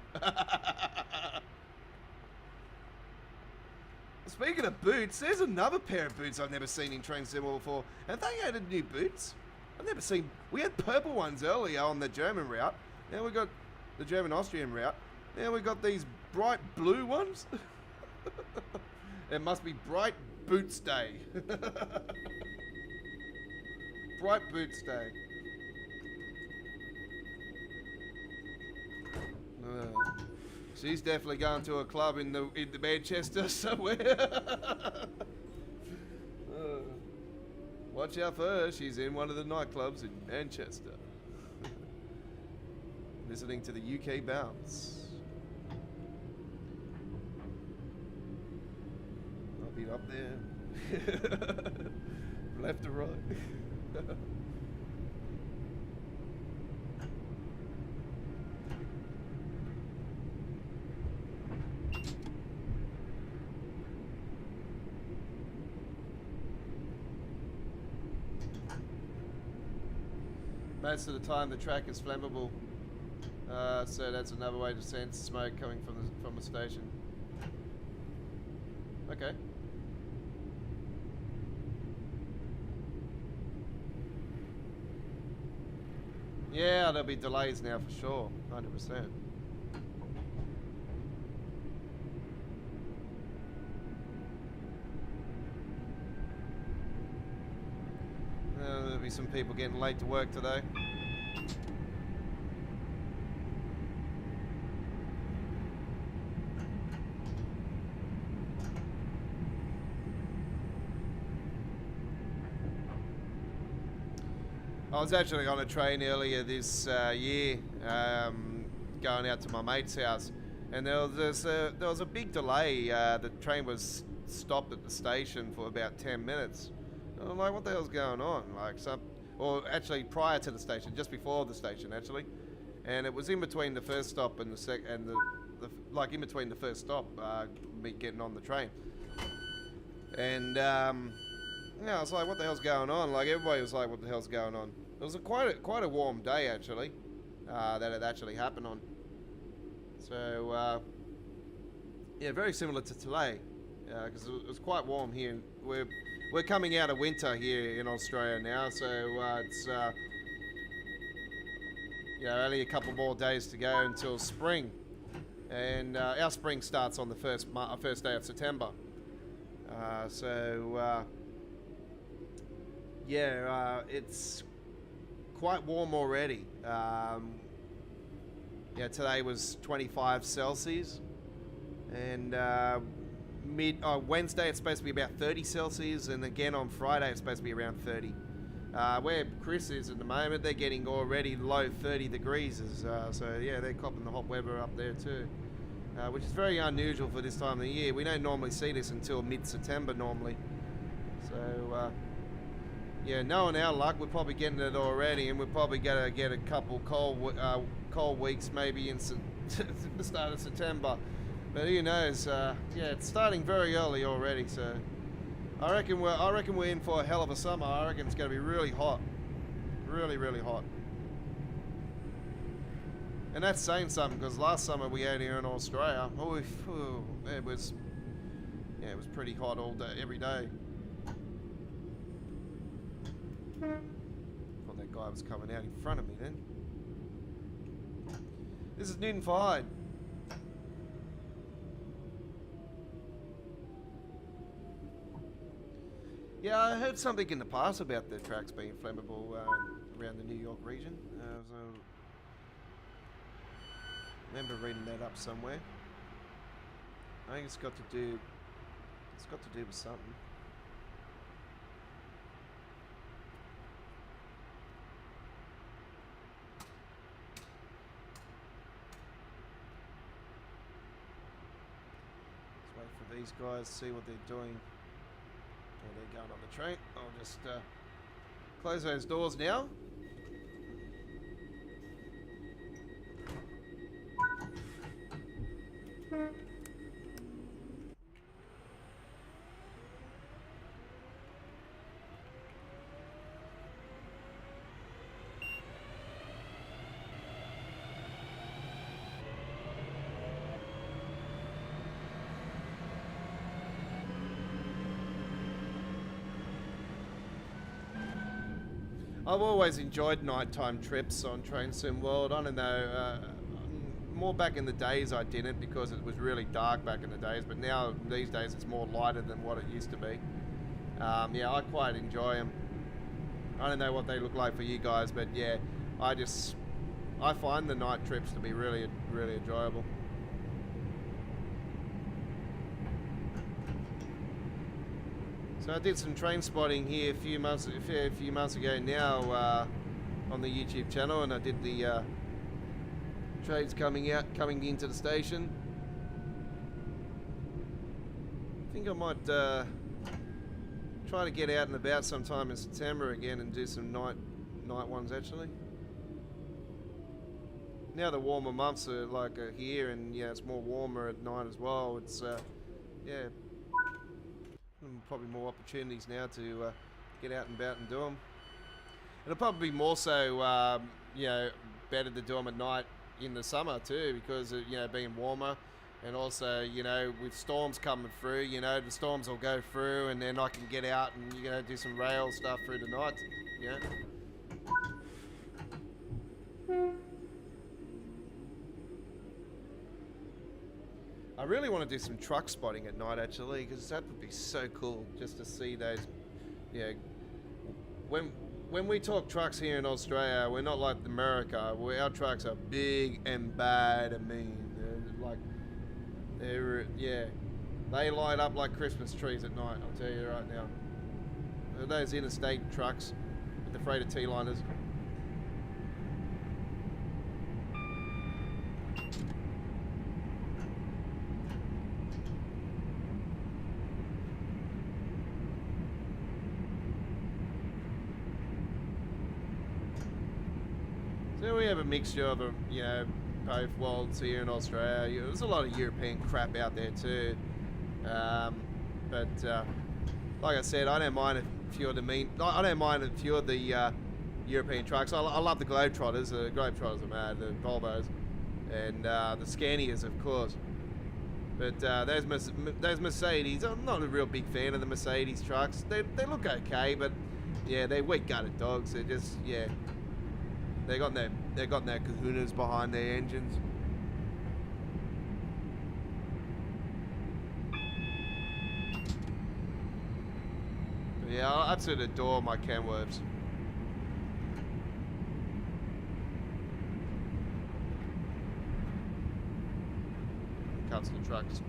Speaking of boots, there's another pair of boots I've never seen in Train Sim before. Have they added new boots? I've never seen... We had purple ones earlier on the German route. Now we got the German-Austrian route. Now we got these bright blue ones. It must be Bright Boots Day. Bright Boots Day. She's definitely going to a club in the Manchester somewhere. Watch out for her. She's in one of the nightclubs in Manchester. Listening to the UK bounce. I'll be up there. Left or right. Most of the time the track is flammable, so that's another way to sense smoke coming from the station. Okay. Yeah, there'll be delays now for sure, 100%. There'll be some people getting late to work today. I was actually on a train earlier this year, going out to my mate's house, and there was a big delay. The train was stopped at the station for about 10 minutes. I'm like, what the hell's going on? Like or actually prior to the station, just before the station actually, and it was in between the first stop and like in between the first stop, me getting on the train, and yeah, I was like, what the hell's going on? Like everybody was like, what the hell's going on? It was quite a warm day actually, that it actually happened on. So yeah, very similar to today, because it was quite warm here. We're coming out of winter here in Australia now, so it's only a couple more days to go until spring, and our spring starts on the first day of September. It's quite warm already. Today was 25 Celsius, and Wednesday it's supposed to be about 30 Celsius, and again on Friday it's supposed to be around 30. Where Chris is at the moment, they're getting already low 30 degrees, so yeah, they're copping the hot weather up there too, which is very unusual for this time of the year. We don't normally see this until mid-September normally, so yeah, knowing our luck, we're probably getting it already, and we're probably going to get a couple cold weeks maybe in the start of September. But who knows? Yeah, it's starting very early already, so I reckon we're in for a hell of a summer. I reckon it's going to be really hot, really, really hot. And that's saying something, because last summer we had here in Australia, it was pretty hot all day, every day. Thought that guy was coming out in front of me then. This is Newton for Hyde. Yeah, I heard something in the past about the tracks being flammable around the New York region. So I remember reading that up somewhere. I think it's got to do with something. Let's wait for these guys, see what they're doing. Oh, they're going on the train. I'll just close those doors now. I've always enjoyed nighttime trips on Train Sim World. I don't know, more back in the days I didn't, because it was really dark back in the days, but now these days it's more lighter than what it used to be. Yeah, I quite enjoy them. I don't know what they look like for you guys, but yeah, I find the night trips to be really, really enjoyable. So I did some train spotting here a few months ago now on the YouTube channel, and I did the trains coming into the station. I think I might try to get out and about sometime in September again and do some night ones actually. Now the warmer months are here, and yeah, it's more warmer at night as well. It's yeah, probably more opportunities now to get out and about and do them. It'll probably be more so you know, better to do them at night in the summer too, because of, you know, being warmer, and also, you know, with storms coming through, you know, the storms will go through, and then I can get out and, you know, do some rail stuff through the night. Yeah. I really want to do some truck spotting at night actually, because that would be so cool just to see those. Yeah, when we talk trucks here in Australia, we're not like America. Our trucks are big and bad and mean. They light up like Christmas trees at night, I'll tell you right now. Those interstate trucks with the freighter T-liners. So we have a mixture of, you know, both worlds here in Australia. There's a lot of European crap out there too. But like I said, I don't mind a few of the European trucks. I love the Globetrotters. The Globetrotters are mad. The Volvos and the Scanias, of course. But those Mercedes, I'm not a real big fan of the Mercedes trucks. They look okay, but yeah, they're weak-gutted dogs. They're just, yeah. They got their kahunas behind their engines. But yeah, I absolutely adore my Kenworths. Comes to the trucks.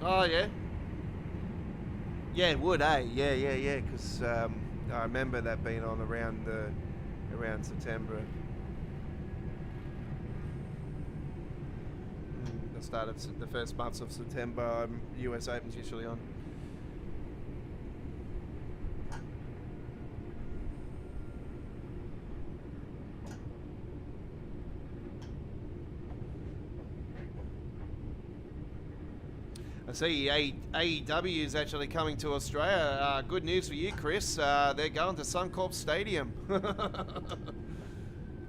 Oh yeah, yeah, it would, eh? Yeah. Because I remember that being on around September. The start of the first months of September, US Open's usually on. I see AEW is actually coming to Australia. Good news for you, Chris. They're going to Suncorp Stadium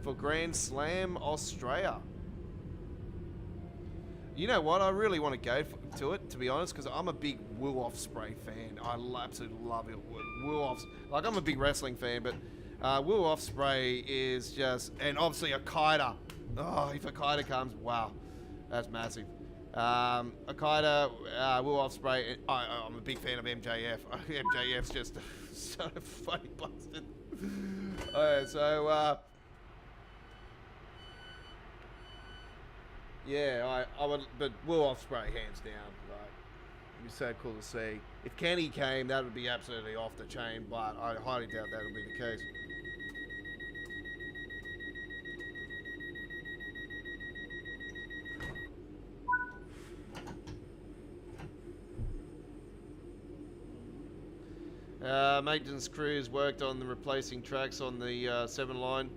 for Grand Slam Australia. You know what? I really want to go to it, to be honest, because I'm a big Will Ospreay fan. I absolutely love it. I'm a big wrestling fan, but Will Ospreay is just, and obviously Akita. Oh, if Akita comes, wow, that's massive. Akita, Will Ospreay, I'm a big fan of MJF. MJF's just so funny bastard. Alright, so, yeah, I would, but Will Ospreay hands down, like, it'd be so cool to see. If Kenny came, that would be absolutely off the chain, but I highly doubt that'll be the case. Maintenance crews worked on the replacing tracks on the 7 line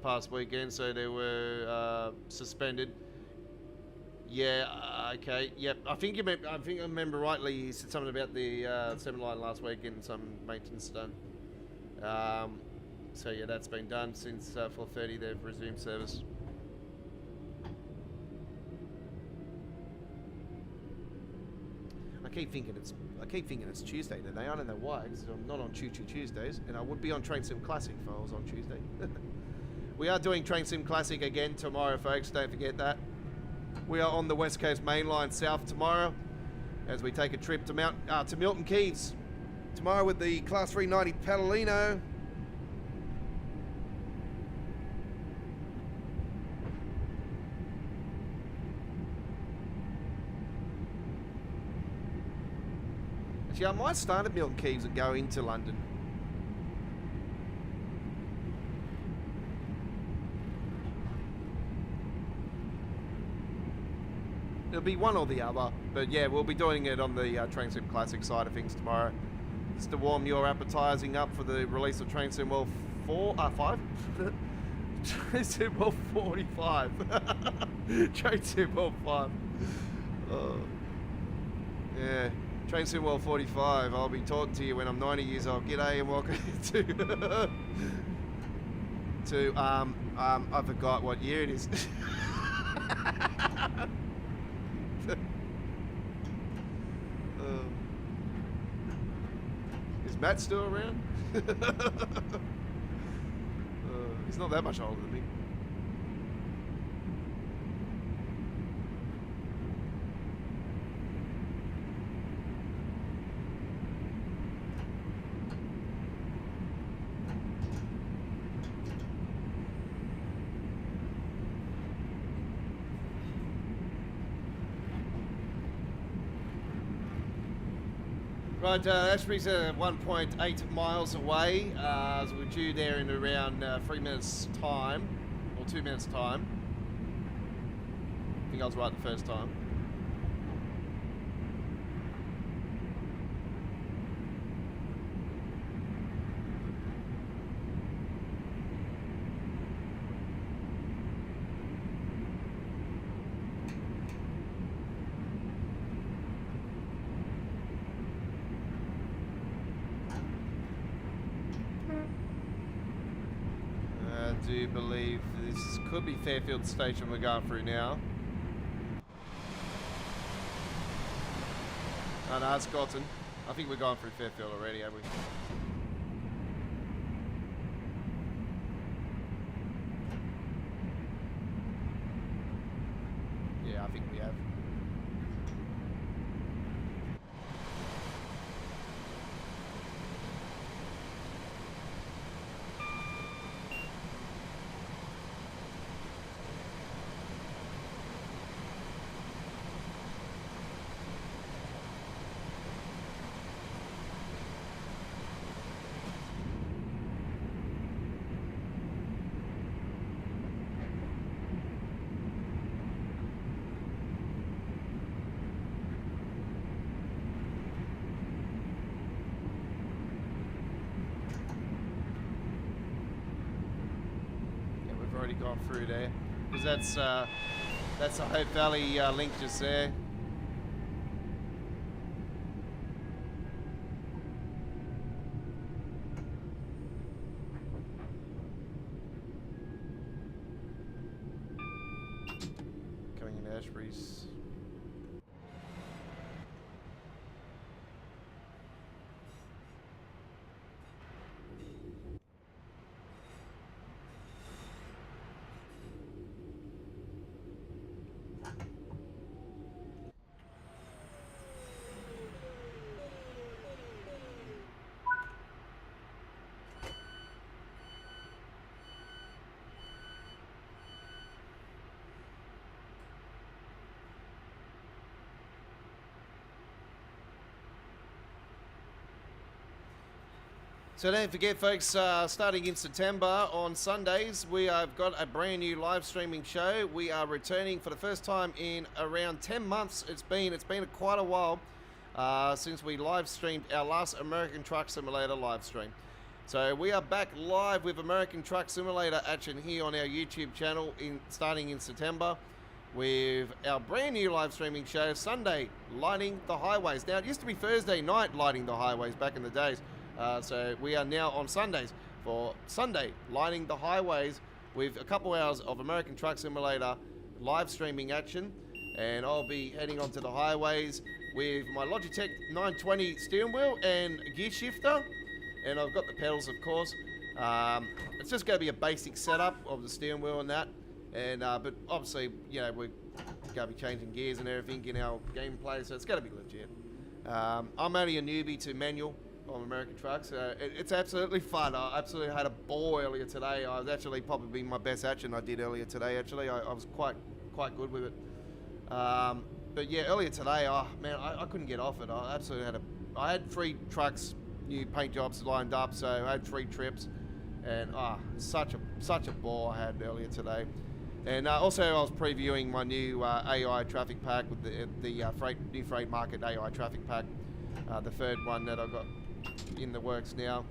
past weekend, so they were suspended. Yeah, okay, yep. I think I remember rightly. You said something about the 7 line last week and some maintenance done. So yeah, that's been done since 4:30. They've resumed service. I keep thinking it's Tuesday today. I don't know why, because I'm not on Choo Choo Tuesdays, and I would be on Train Sim Classic if I was on Tuesday. We are doing Train Sim Classic again tomorrow, folks. Don't forget that. We are on the West Coast Mainline south tomorrow, as we take a trip to Milton Keynes. Tomorrow with the Class 390 Palomino. Actually, I might start at Milton Keynes and go into London. It'll be one or the other, but yeah, we'll be doing it on the Train Sim Classic side of things tomorrow. Just to warm your appetizing up for the release of Train Sim World 5? Train Sim World 45. Train Sim World 5. Yeah. Train Sim World 45. I'll be talking to you when I'm 90 years old. G'day and welcome to I forgot what year it is. Is Matt still around? He's not that much older than me. Right, Ashbury's 1.8 miles away, so we're due there in around 3 minutes time, or 2 minutes time. I think I was right the first time. I do believe this could be Fairfield Station we're going through now. Oh no, it's Gorton. I think we're going through Fairfield already, have we? Yeah, I think we have. Already gone through there, because that's the Hope Valley link just there. Coming in Ashbury's. So don't forget, folks, starting in September on Sundays, we have got a brand new live streaming show. We are returning for the first time in around 10 months. It's been quite a while since we live streamed our last American Truck Simulator live stream. So we are back live with American Truck Simulator action here on our YouTube channel starting in September with our brand new live streaming show, Sunday, Lighting the Highways. Now, it used to be Thursday night Lighting the Highways back in the days. So we are now on Sundays for Sunday Lighting the Highways with a couple hours of American Truck Simulator live streaming action, and I'll be heading onto the highways with my Logitech 920 steering wheel and gear shifter, and I've got the pedals, of course. It's just going to be a basic setup of the steering wheel and that, and but obviously, you know, we're going to be changing gears and everything in our gameplay, so it's going to be legit. I'm only a newbie to manual. on American trucks. It's absolutely fun. I absolutely had a ball earlier today. I was actually probably my best action I did earlier today. Actually, I was quite good with it. But yeah, earlier today, oh man, I couldn't get off it. I absolutely I had 3 trucks, new paint jobs lined up, so I had 3 trips, and such a ball I had earlier today. And also, I was previewing my new AI traffic pack with the new freight market AI traffic pack, the 3rd one that I've got in the works now.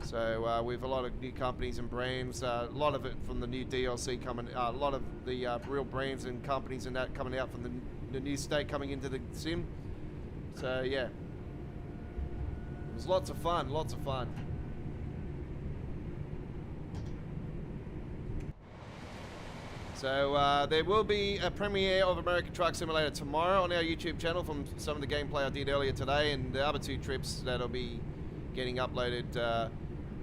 So with a lot of new companies and brands, a lot of it from the new DLC coming, a lot of the real brands and companies and that coming out from the new state coming into the sim. So yeah, it was lots of fun. So there will be a premiere of American Truck Simulator tomorrow on our YouTube channel from some of the gameplay I did earlier today, and the other 2 trips that'll be getting uploaded.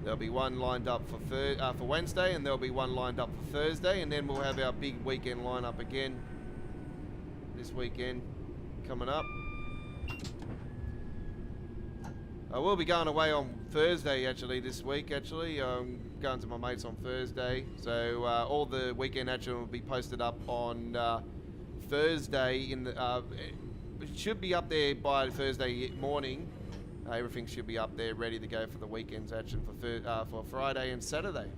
There'll be one lined up for Wednesday, and there'll be one lined up for Thursday, and then we'll have our big weekend lineup again this weekend coming up. I will be going away on Thursday this week. I'm going to my mates on Thursday, so all the weekend action will be posted up on Thursday. It should be up there by Thursday morning. Everything should be up there ready to go for the weekend's action for Friday and Saturday.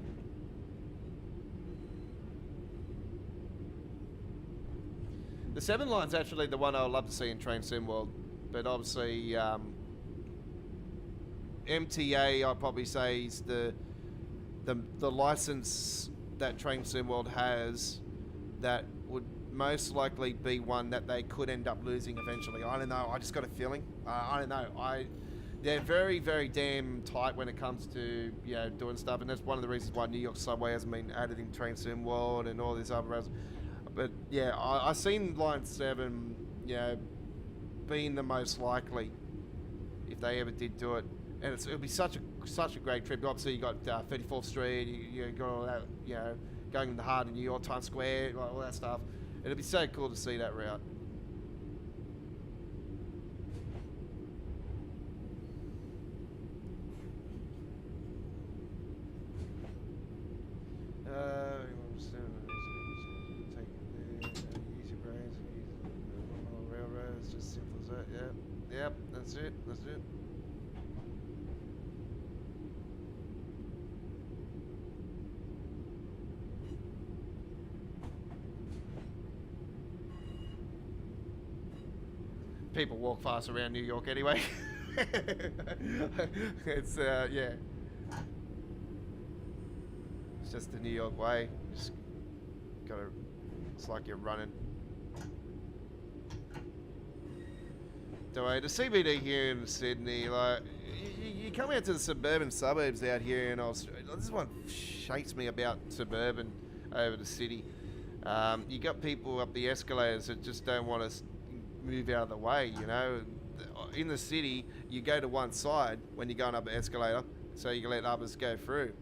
The 7 line's actually the one I would love to see in Train Sim World, but obviously MTA I'd probably say is the license that Train Sim World has that would most likely be one that they could end up losing eventually. I don't know. I just got a feeling. I don't know. They're very, very damn tight when it comes to doing stuff, and that's one of the reasons why New York Subway hasn't been added in Train Sim World and all this other routes. But yeah, I seen Line 7, being the most likely if they ever did do it, and it would be such a great trip. Obviously, you got 34th Street, you got all that, going in the heart of New York, Times Square, all that stuff. It'd be so cool to see that route. Railroads, just simple as that. Yep, that's it. People walk fast around New York anyway. It's yeah. It's just the New York way. Just gotta. It's like you're running. The CBD here in Sydney, like you come out to the suburban suburbs out here in Australia. This one shakes me about suburban over the city. You got people up the escalators that just don't want to move out of the way. In the city, you go to one side when you're going up an escalator, so you can let others go through.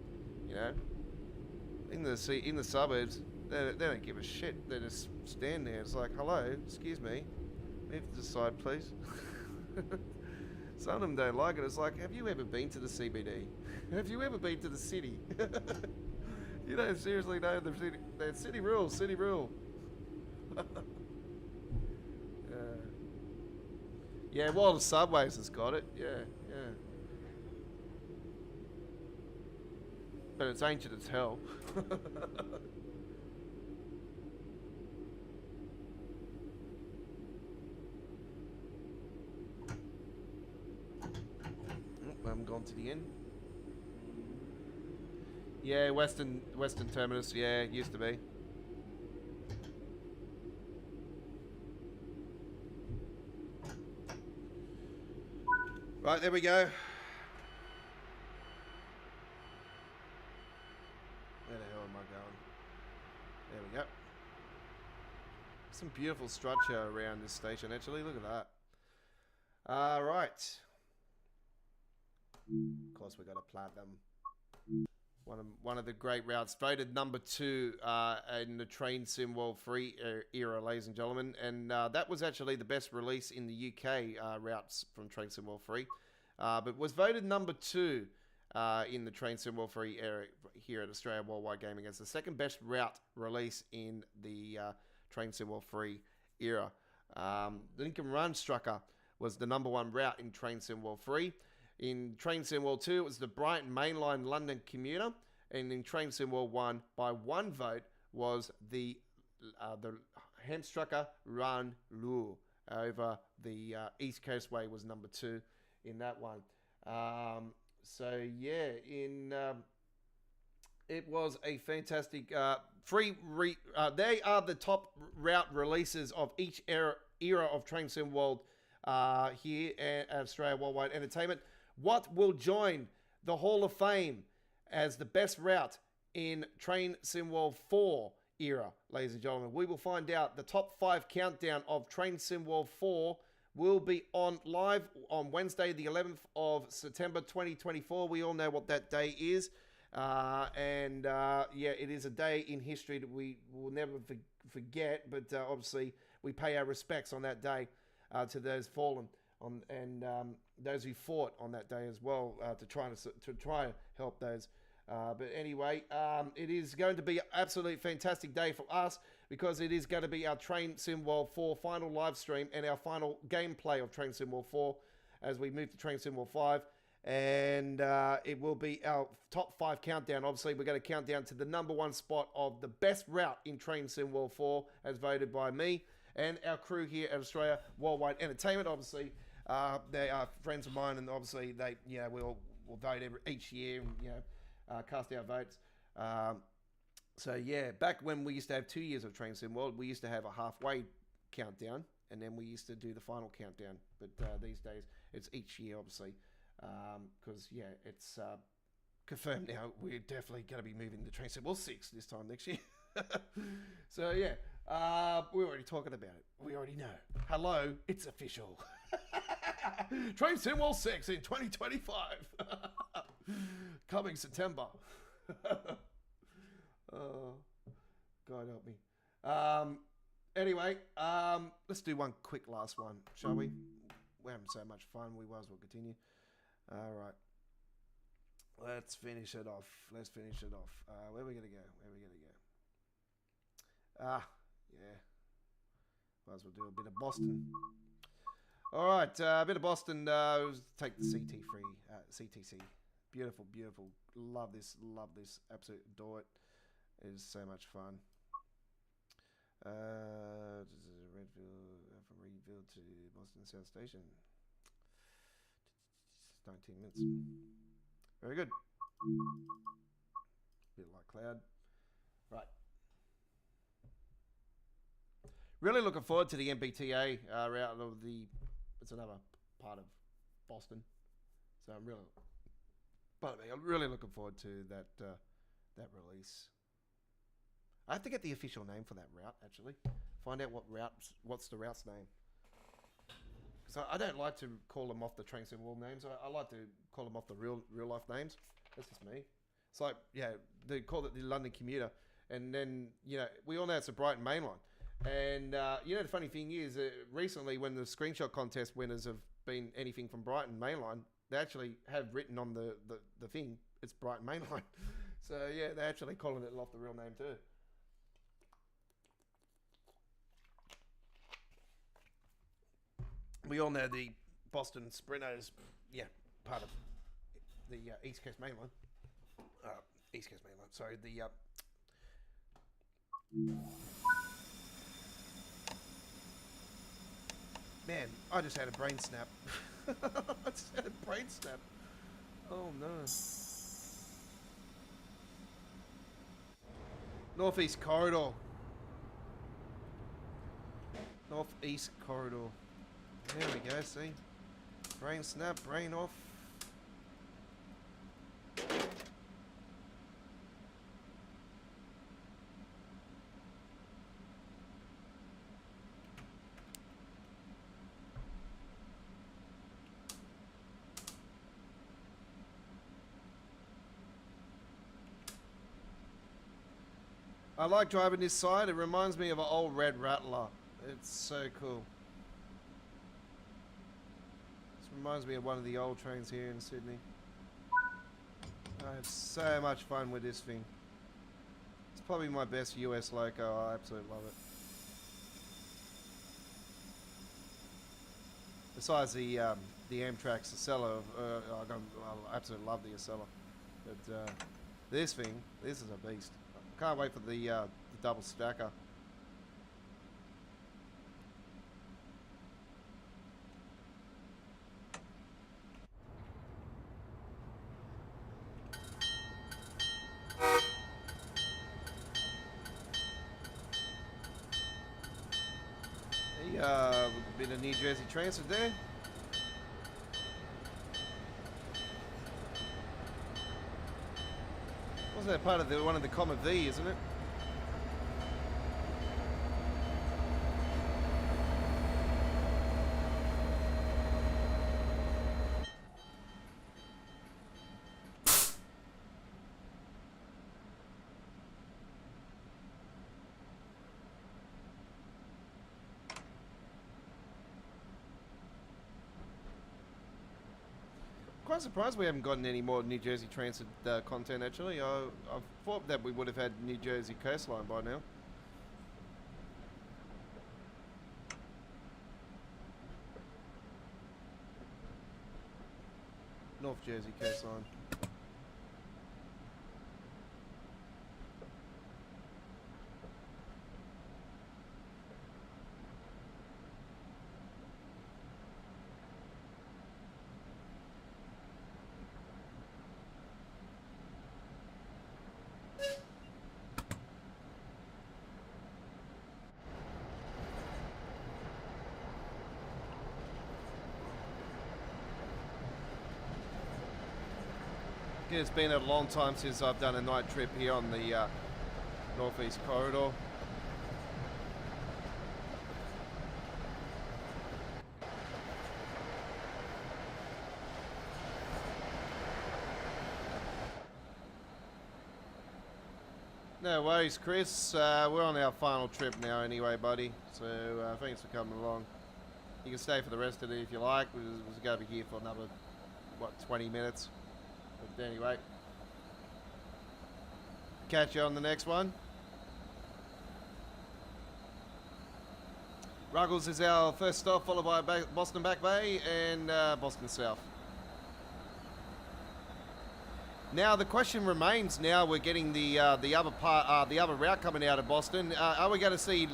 In the suburbs, they don't give a shit. They just stand there. It's like, hello, excuse me, move to the side, please. Some of them don't like it. It's like, have you ever been to the CBD? Have you ever been to the city? You don't seriously know the city. City rule. Yeah, well, the subways has got it. Yeah. But it's ancient as hell. I haven't gone to the end. Yeah, Western Terminus. Yeah, it used to be. Right, there we go. Where the hell am I going? There we go. Some beautiful structure around this station, actually. Look at that. Right. Of course, we got a Platinum. One of the great routes, voted number 2 in the Train Sim World Free era, ladies and gentlemen, and that was actually the best release in the UK routes from Train Sim World Free. but was voted number 2 in the Train Sim World 3 era here at Australia Worldwide Gaming as the second best route release in the Train Sim World 3 era. The Lincoln Run Strucker was the number 1 route in Train Sim World 3. In Train Sim World 2, it was the Brighton Mainline London commuter. And in Train Sim World 1, by 1 vote, was the Hamstrucker Run Lure over the East Coast Way was number 2 in that one. So yeah, it was a fantastic they are the top route releases of each era of Train Sim World here at Australia Worldwide Entertainment. What will join the Hall of Fame as the best route in Train Sim World 4 era, ladies and gentlemen? We will find out. The top 5 countdown of Train Sim World 4 will be on live on Wednesday, the 11th of September 2024. We all know what that day is. Yeah, it is a day in history that we will never forget, but obviously we pay our respects on that day to those fallen and those who fought on that day as well to try to help those. But anyway, it is going to be an absolutely fantastic day for us because it is going to be our Train Sim World 4 final live stream and our final gameplay of Train Sim World 4 as we move to Train Sim World 5. And it will be our top 5 countdown. Obviously, we're going to count down to the number 1 spot of the best route in Train Sim World 4 as voted by me and our crew here at Australia Worldwide Entertainment. Obviously, they are friends of mine, and obviously they, we'll vote each year and cast our votes. So yeah, back when we used to have 2 years of Train Sim World, we used to have a halfway countdown, and then we used to do the final countdown. But these days, it's each year, obviously, because it's confirmed now. We're definitely going to be moving to Train Sim World 6 this time next year. So yeah, we're already talking about it. We already know. Hello, it's official. Train Sim World 6 in 2025. Coming September. Oh, God help me. Anyway, let's do one quick last one, shall we? We're having so much fun. We might as well continue. All right. Let's finish it off. Where are we going to go? Yeah. Might as well do a bit of Boston. All right, a bit of Boston. Take the CTC. Beautiful. Love this. Absolutely adore it. It is so much fun. From Redfield to Boston South Station. 19 minutes. Very good. Bit like cloud. Right. Really looking forward to the MBTA route of the. It's another part of Boston, so I'm really looking forward to that release. I have to get the official name for that route. Actually, find out what's the route's name. Because I don't like to call them off the Train Sim World names. I like to call them off the real life names. That's just me. It's like they call it the London commuter, and then we all know it's a Brighton Mainline. And the funny thing is, recently when the screenshot contest winners have been anything from Brighton Mainline, they actually have written on the thing, it's Brighton Mainline. So yeah, they're actually calling it off the real name too. We all know the Boston Sprinters, part of the East Coast Mainline. Sorry, Man, I just had a brain snap. Oh no. Northeast Corridor. There we go, see? Brain snap, brain off. I like driving this side. It reminds me of an old red Rattler. It's so cool. Reminds me of one of the old trains here in Sydney. I have so much fun with this thing. It's probably my best US loco. I absolutely love it. Besides the Amtrak's Acela, I absolutely love the Acela. But this thing, this is a beast. Can't wait for the double stacker. A bit of New Jersey Transit there. Wasn't that part of one of the Comet V, isn't it? Quite surprised we haven't gotten any more New Jersey Transit content, actually. I thought that we would have had New Jersey Coastline by now. North Jersey Coastline. It's been a long time since I've done a night trip here on the Northeast Corridor. No worries, Chris. We're on our final trip now anyway, buddy. So thanks for coming along. You can stay for the rest of it if you like. We're going to be here for another, 20 minutes. But anyway, catch you on the next one. Ruggles is our first stop, followed by Boston Back Bay and Boston South. Now the question remains. Now we're getting the other part, the other route coming out of Boston. Are we going to see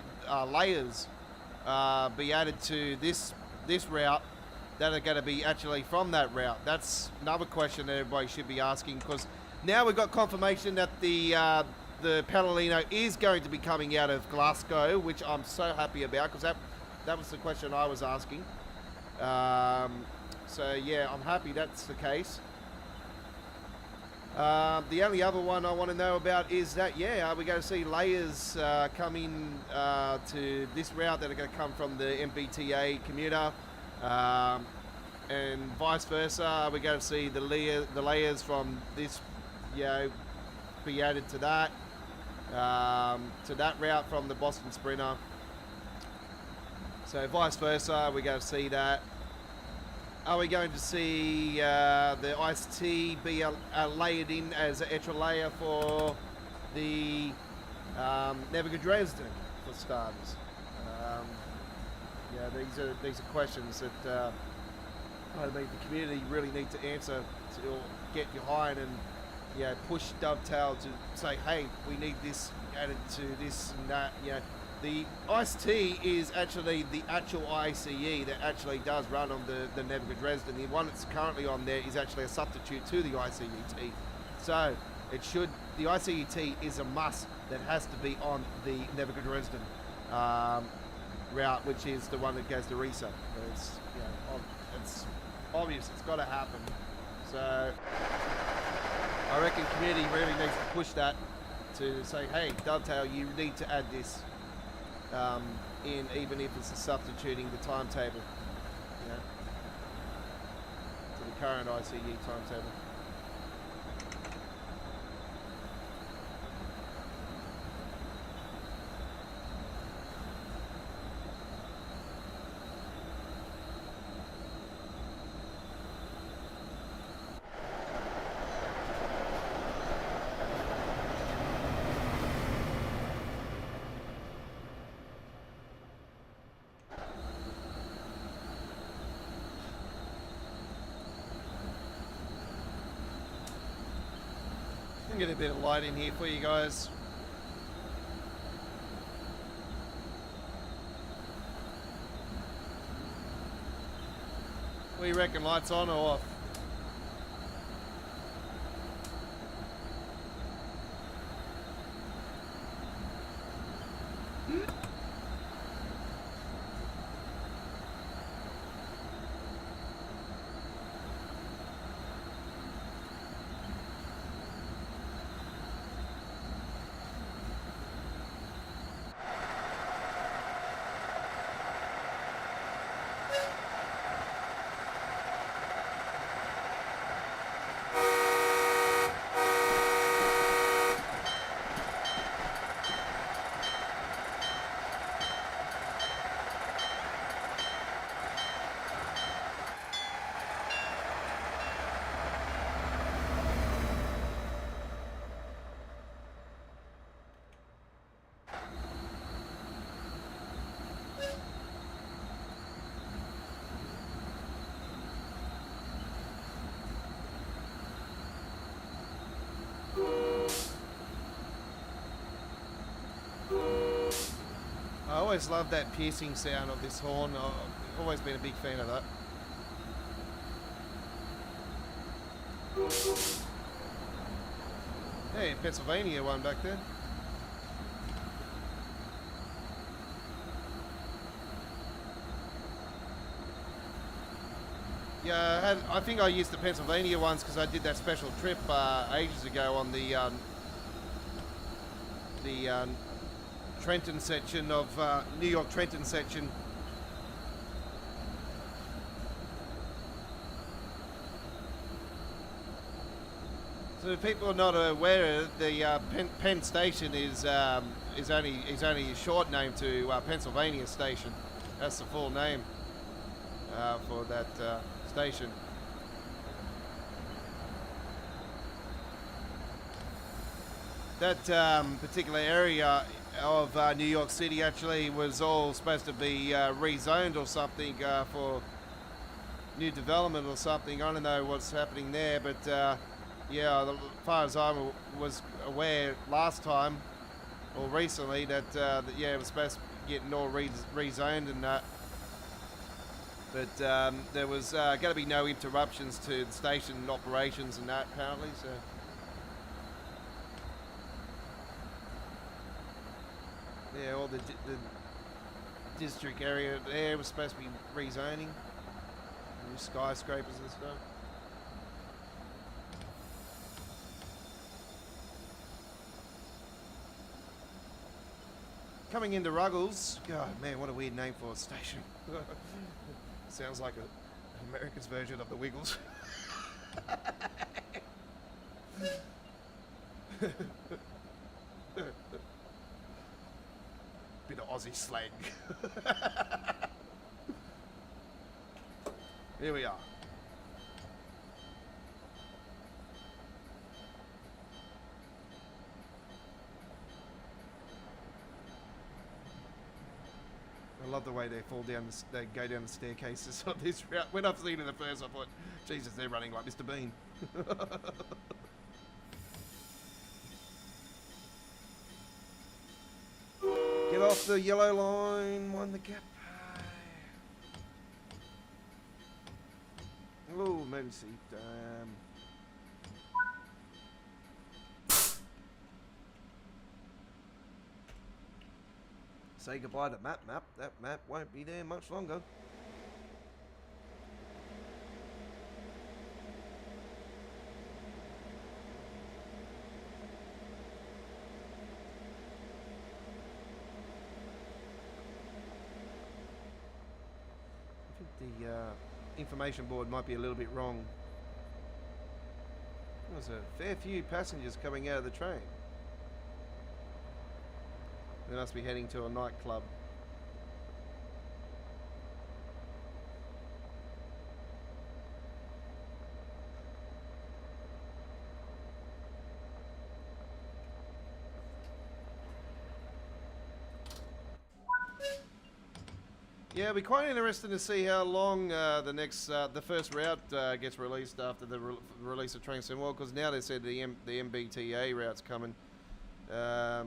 layers be added to this route that are going to be actually from that route? That's another question that everybody should be asking, because now we've got confirmation that the Palomino is going to be coming out of Glasgow, which I'm so happy about, because that was the question I was asking. So yeah, I'm happy that's the case. The only other one I want to know about is that, are we going to see layers coming to this route that are going to come from the MBTA commuter? And vice versa, we're going to see the layers from this, be added to that route from the Boston Sprinter. So vice versa, we're going to see that. Are we going to see the iced tea be layered in as an extra layer for the Neviga Dresden, for starters? These are questions that the community really need to answer to get behind and push Dovetail to say, hey, we need this added to this and that. The iced tea is actually the actual ICE that actually does run on the Neviga Dresden. The one that's currently on there is actually a substitute to the ICE tea. So the ICE tea is a must that has to be on the Neviga Dresden route, which is the one that goes to Risa. It's obvious, it's got to happen. So I reckon community really needs to push that to say, hey, Dovetail, you need to add this in, even if it's substituting the timetable, to the current ICE timetable. Get a bit of light in here for you guys. What do you reckon, lights on or off? I always love that piercing sound of this horn. I've always been a big fan of that. Hey, Pennsylvania one back there. Yeah, I think I used the Pennsylvania ones because I did that special trip ages ago on the Trenton section of New York Trenton section. So if people are not aware, the Penn Station is only a short name to Pennsylvania Station. That's the full name for that station. That particular area of New York City actually was all supposed to be rezoned or something for new development or something. I don't know what's happening there, but yeah, as far as I was aware last time or recently, that yeah, it was supposed to be getting all rezoned and that. But there was going to be no interruptions to the station operations and that apparently. So. Yeah, all the district area there was supposed to be rezoning, new skyscrapers and stuff. Coming into Ruggles, God man, what a weird name for a station. Sounds like an American's version of the Wiggles. Bit of Aussie slang. Here we are. I love the way they fall down. They go down the staircases on this route. When I've seen it at first, I thought, Jesus, they're running like Mr. Bean. Get off the yellow line, wind the gap. Oh, emergency. Say goodbye to map. That map won't be there much longer. The information board might be a little bit wrong. There's a fair few passengers coming out of the train. They must be heading to a nightclub. Yeah, it'll be quite interesting to see how long the first route gets released after the release of Train Sim World, because now they said the MBTA route's coming. I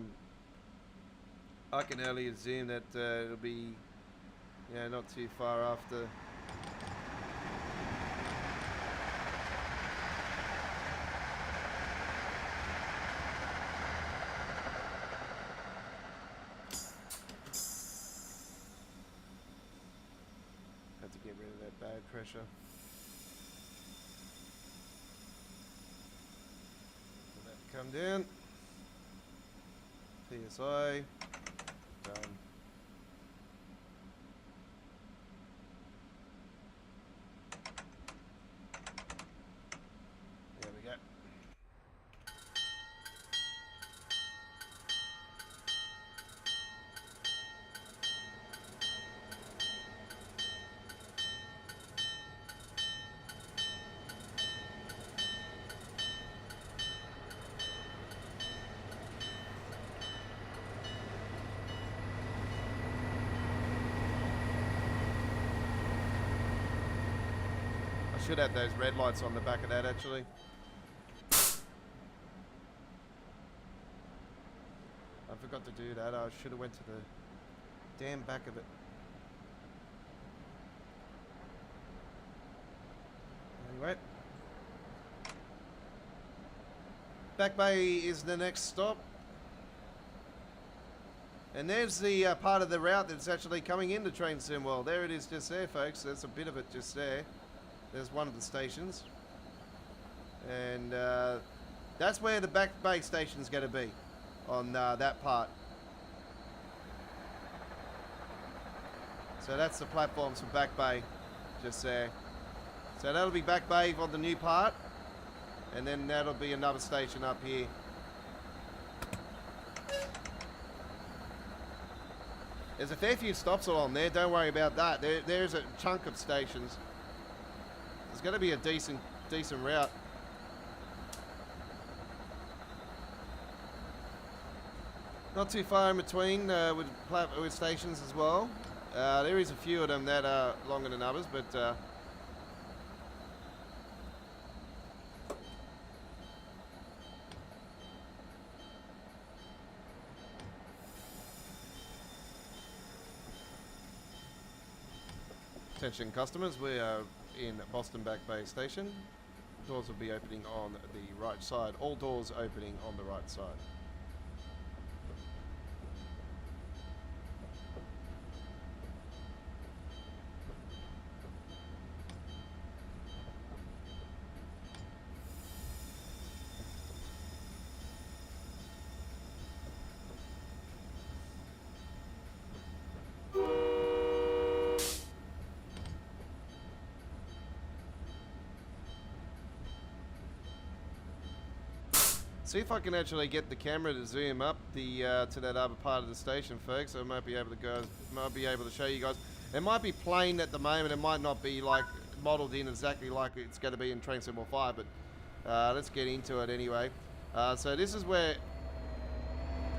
can only assume that it'll be, not too far after. Have to get rid of that bad pressure. Let that come down. PSI. Done. There we go. Should have those red lights on the back of that actually. I forgot to do that. I should have went to the damn back of it. Anyway. Back Bay is the next stop. And there's the part of the route that's actually coming into Train Sim World. There it is just there, folks. There's a bit of it just there. There's one of the stations, and that's where the Back Bay station's going to be, on that part. So that's the platforms for Back Bay, just there. So that'll be Back Bay on the new part, and then that'll be another station up here. There's a fair few stops along there, don't worry about that. There's a chunk of stations. It's going to be a decent route. Not too far in between with stations as well. There is a few of them that are longer than others, but attention customers, we are in Boston Back Bay Station. Doors will be opening on the right side. All doors opening on the right side. See if I can actually get the camera to zoom up the to that other part of the station, folks. I might be able to show you guys. It might be plain at the moment. It might not be like modelled in exactly like it's going to be in Train Sim 5, but let's get into it anyway. So this is where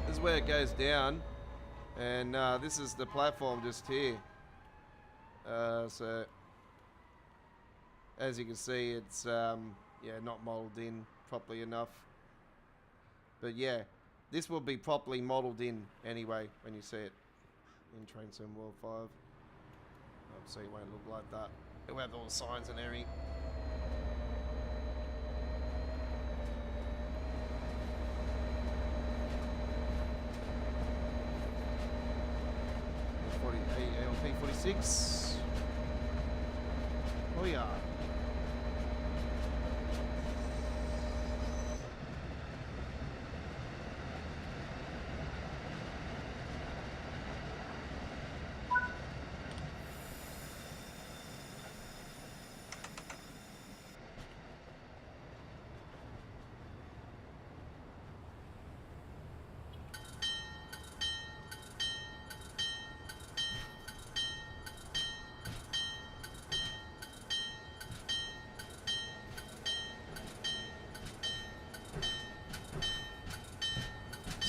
it goes down, and this is the platform just here. So as you can see, it's not modelled in properly enough. But yeah, this will be properly modelled in anyway when you see it in Train Sim World 5. Obviously it won't look like that. It'll have all the signs and everything. LP 46. Oh yeah.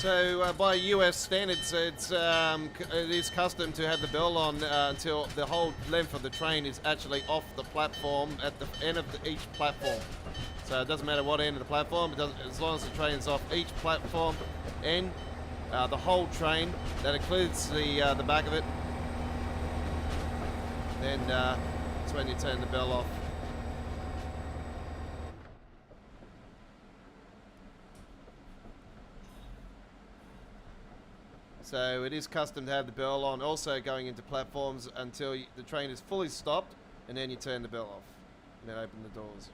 So by US standards, it is custom to have the bell on until the whole length of the train is actually off the platform at the end of each platform. So it doesn't matter what end of the platform, as long as the train is off each platform end, the whole train, that includes the back of it, then that's when you turn the bell off. So it is custom to have the bell on, also going into platforms until the train is fully stopped, and then you turn the bell off, and then open the doors.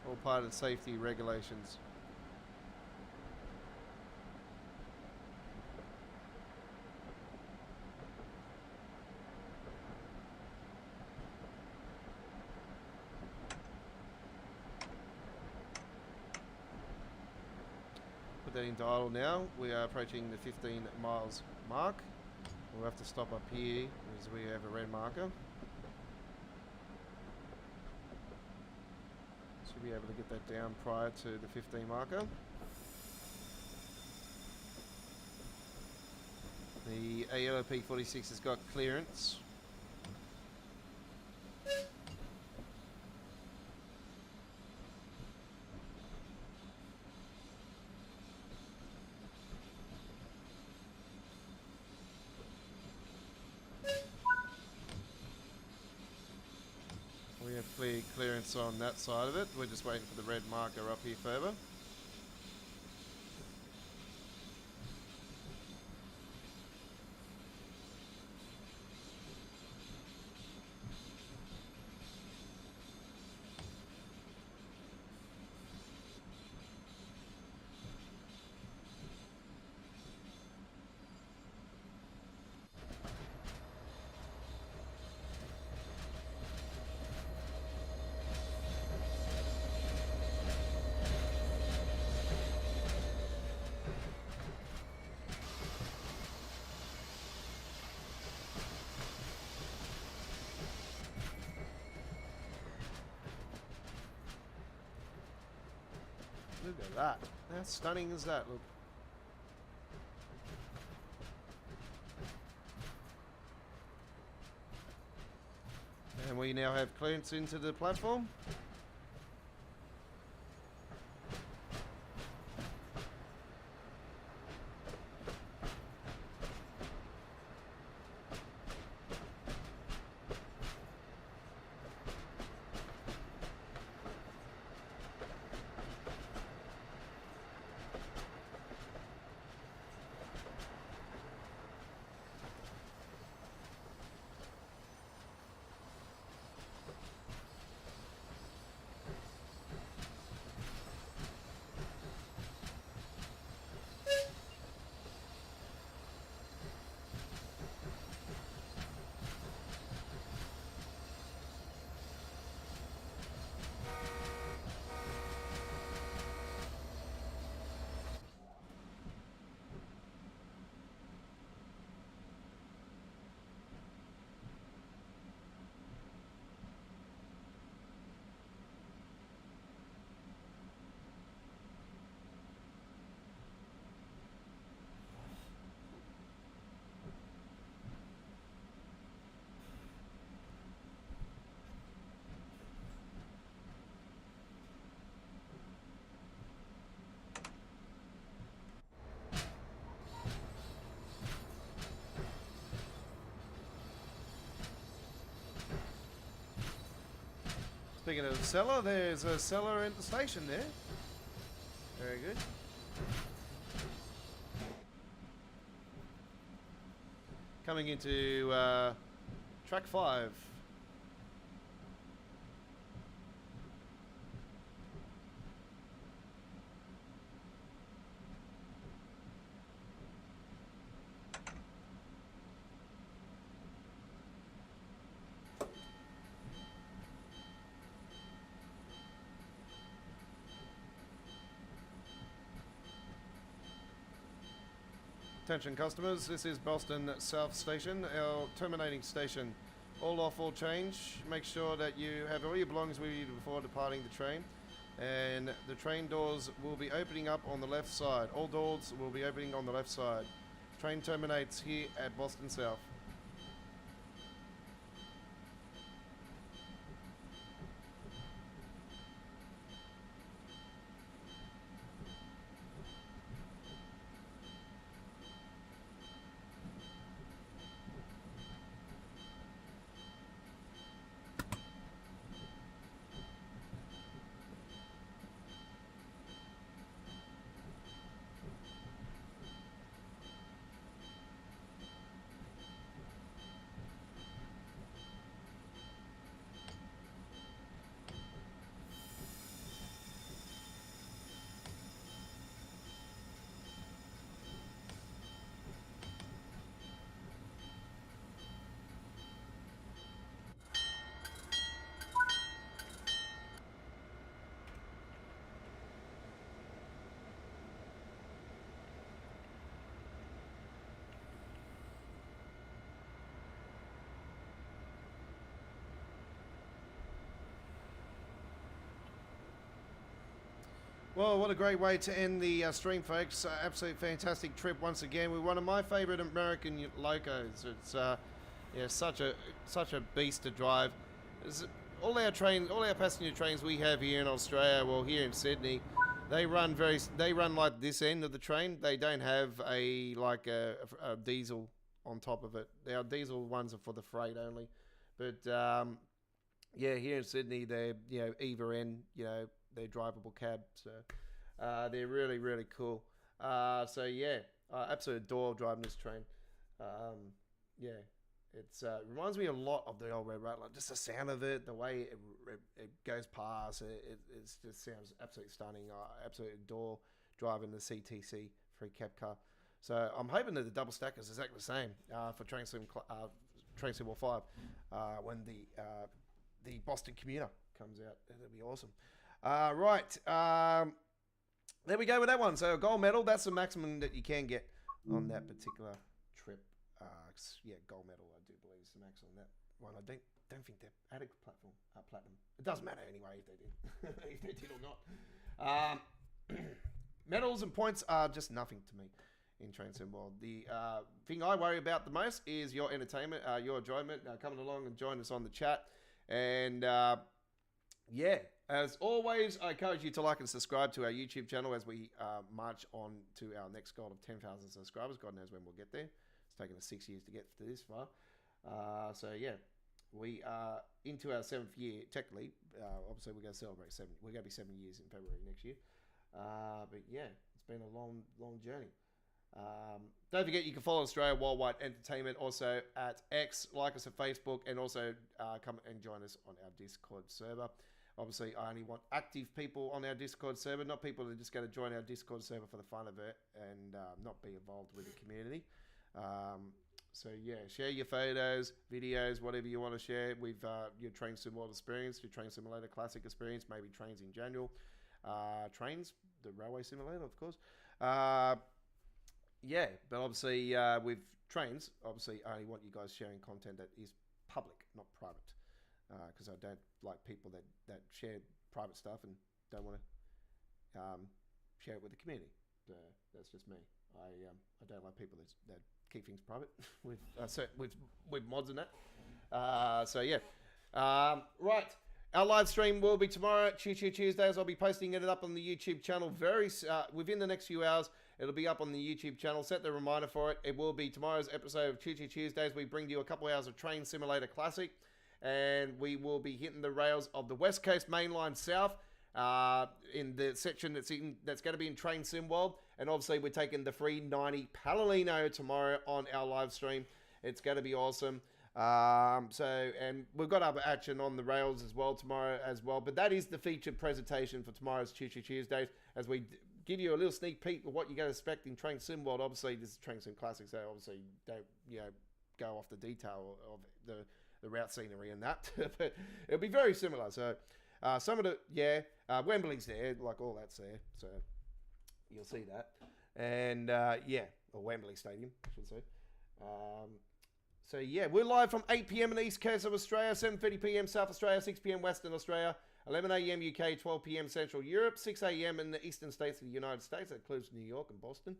All part of the safety regulations. Put that into idle now. We are approaching the 15 miles mark. We'll have to stop up here as we have a red marker. Should be able to get that down prior to the 15 marker. The ALP 46 has got clearance. We have clear clearance on that side of it. We're just waiting for the red marker up here further. Look at that. How stunning is that? Look. And we now have clearance into the platform. Speaking of the cellar, there's a cellar at the station there. Very good. Coming into track 5. Attention customers, this is Boston South Station. Our terminating station All off, all change. Make sure that you have all your belongings with you before departing the train. And the train doors will be opening up on the left side. All doors will be opening on the left side. Train terminates here at Boston South. Well, what a great way to end the stream, folks. Absolute fantastic trip once again with one of my favourite American locos. It's yeah, such a beast to drive. All our passenger trains we have here in Australia, well, here in Sydney, they run like this end of the train. They don't have a diesel on top of it. Our diesel ones are for the freight only, but yeah, here in Sydney, they're either end, they're drivable cab, so they're really, really cool. So yeah, I absolutely adore driving this train. Yeah, it's reminds me a lot of the old Red Rattler. Just the sound of it, the way it goes past, it just sounds absolutely stunning. I absolutely adore driving the CTC free cab car. So I'm hoping that the double stackers is exactly the same for Train Sim 5 when the Boston Commuter comes out. It'll be awesome. Right, there we go with that one. So a gold medal, that's the maximum that you can get on that particular trip. Yeah, gold medal, I do believe is the max on that one. I don't think they've added platinum. It doesn't matter anyway if they did, if they did or not. Medals and points are just nothing to me in Train Sim World. The thing I worry about the most is your entertainment, your enjoyment, coming along and join us on the chat. And yeah, as always, I encourage you to like and subscribe to our YouTube channel as we march on to our next goal of 10,000 subscribers. God knows when we'll get there. It's taken us 6 years to get to this far. So yeah, we are into our 7th year, technically. Obviously, we're going to celebrate 7. We're going to be 7 years in February next year. But yeah, it's been a long, long journey. Don't forget you can follow Australia Worldwide Entertainment also at X, like us at Facebook, and also come and join us on our Discord server. Obviously, I only want active people on our Discord server, not people that are just going to join our Discord server for the fun of it and not be involved with the community. So yeah, share your photos, videos, whatever you want to share with your Train Sim World experience, your Train Simulator Classic experience, maybe trains in general, trains, the railway simulator, of course. Yeah, but obviously with trains, obviously I only want you guys sharing content that is public, not private, because I don't like people that share private stuff and don't want to share it with the community. That's just me. I don't like people that keep things private with mods and that. So yeah, right. Our live stream will be tomorrow, Choo Choo Tuesdays. I'll be posting it up on the YouTube channel within the next few hours. It'll be up on the YouTube channel. Set the reminder for it. It will be tomorrow's episode of Choo Choo Tuesdays. We bring you a couple hours of Train Simulator Classic, and we will be hitting the rails of the West Coast Mainline South in the section that's going to be in Train Sim World. And obviously, we're taking the 390 Palomino tomorrow on our live stream. It's going to be awesome. And we've got other action on the rails as well tomorrow as well. But that is the featured presentation for tomorrow's Choo Choo Tuesdays, as we give you a little sneak peek of what you're going to expect in Train Sim World. Obviously, this is Train Sim Classic, so obviously don't go off the detail of the route scenery and that. But it'll be very similar. So some of Wembley's there, like all that's there. So you'll see that. And or Wembley Stadium, I should say. So yeah, we're live from 8 p.m. on the east coast of Australia, 7:30 p.m. South Australia, 6 p.m. Western Australia, 11 a.m. UK, 12 p.m. Central Europe, 6 a.m. in the eastern states of the United States. That includes New York and Boston,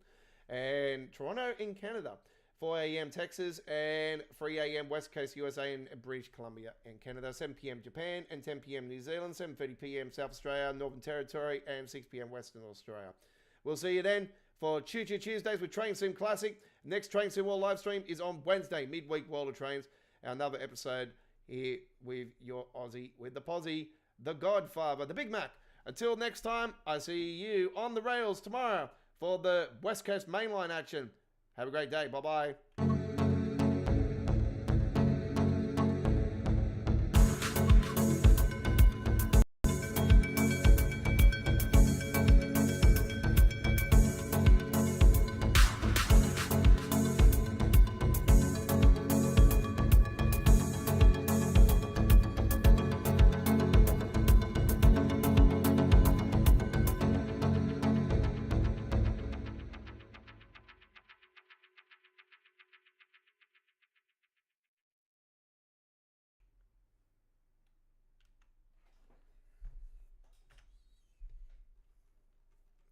and Toronto in Canada. 4 a.m. Texas, and 3 a.m. West Coast USA and British Columbia and Canada. 7 p.m. Japan, and 10 p.m. New Zealand. 7:30 p.m. South Australia, Northern Territory, and 6 p.m. Western Australia. We'll see you then for Choo Choo Tuesdays with Train Sim Classic. Next Train Sim World live stream is on Wednesday, midweek World of Trains. Another episode here with your Aussie, with the Posse, the Godfather, the Big Mac. Until next time, I see you on the rails tomorrow for the West Coast Mainline action. Have a great day. Bye-bye.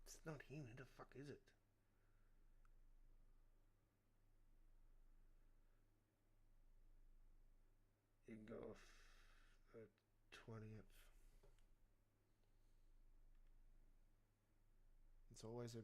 It's not him. Who the fuck is it? You can go off the 20th. It's always a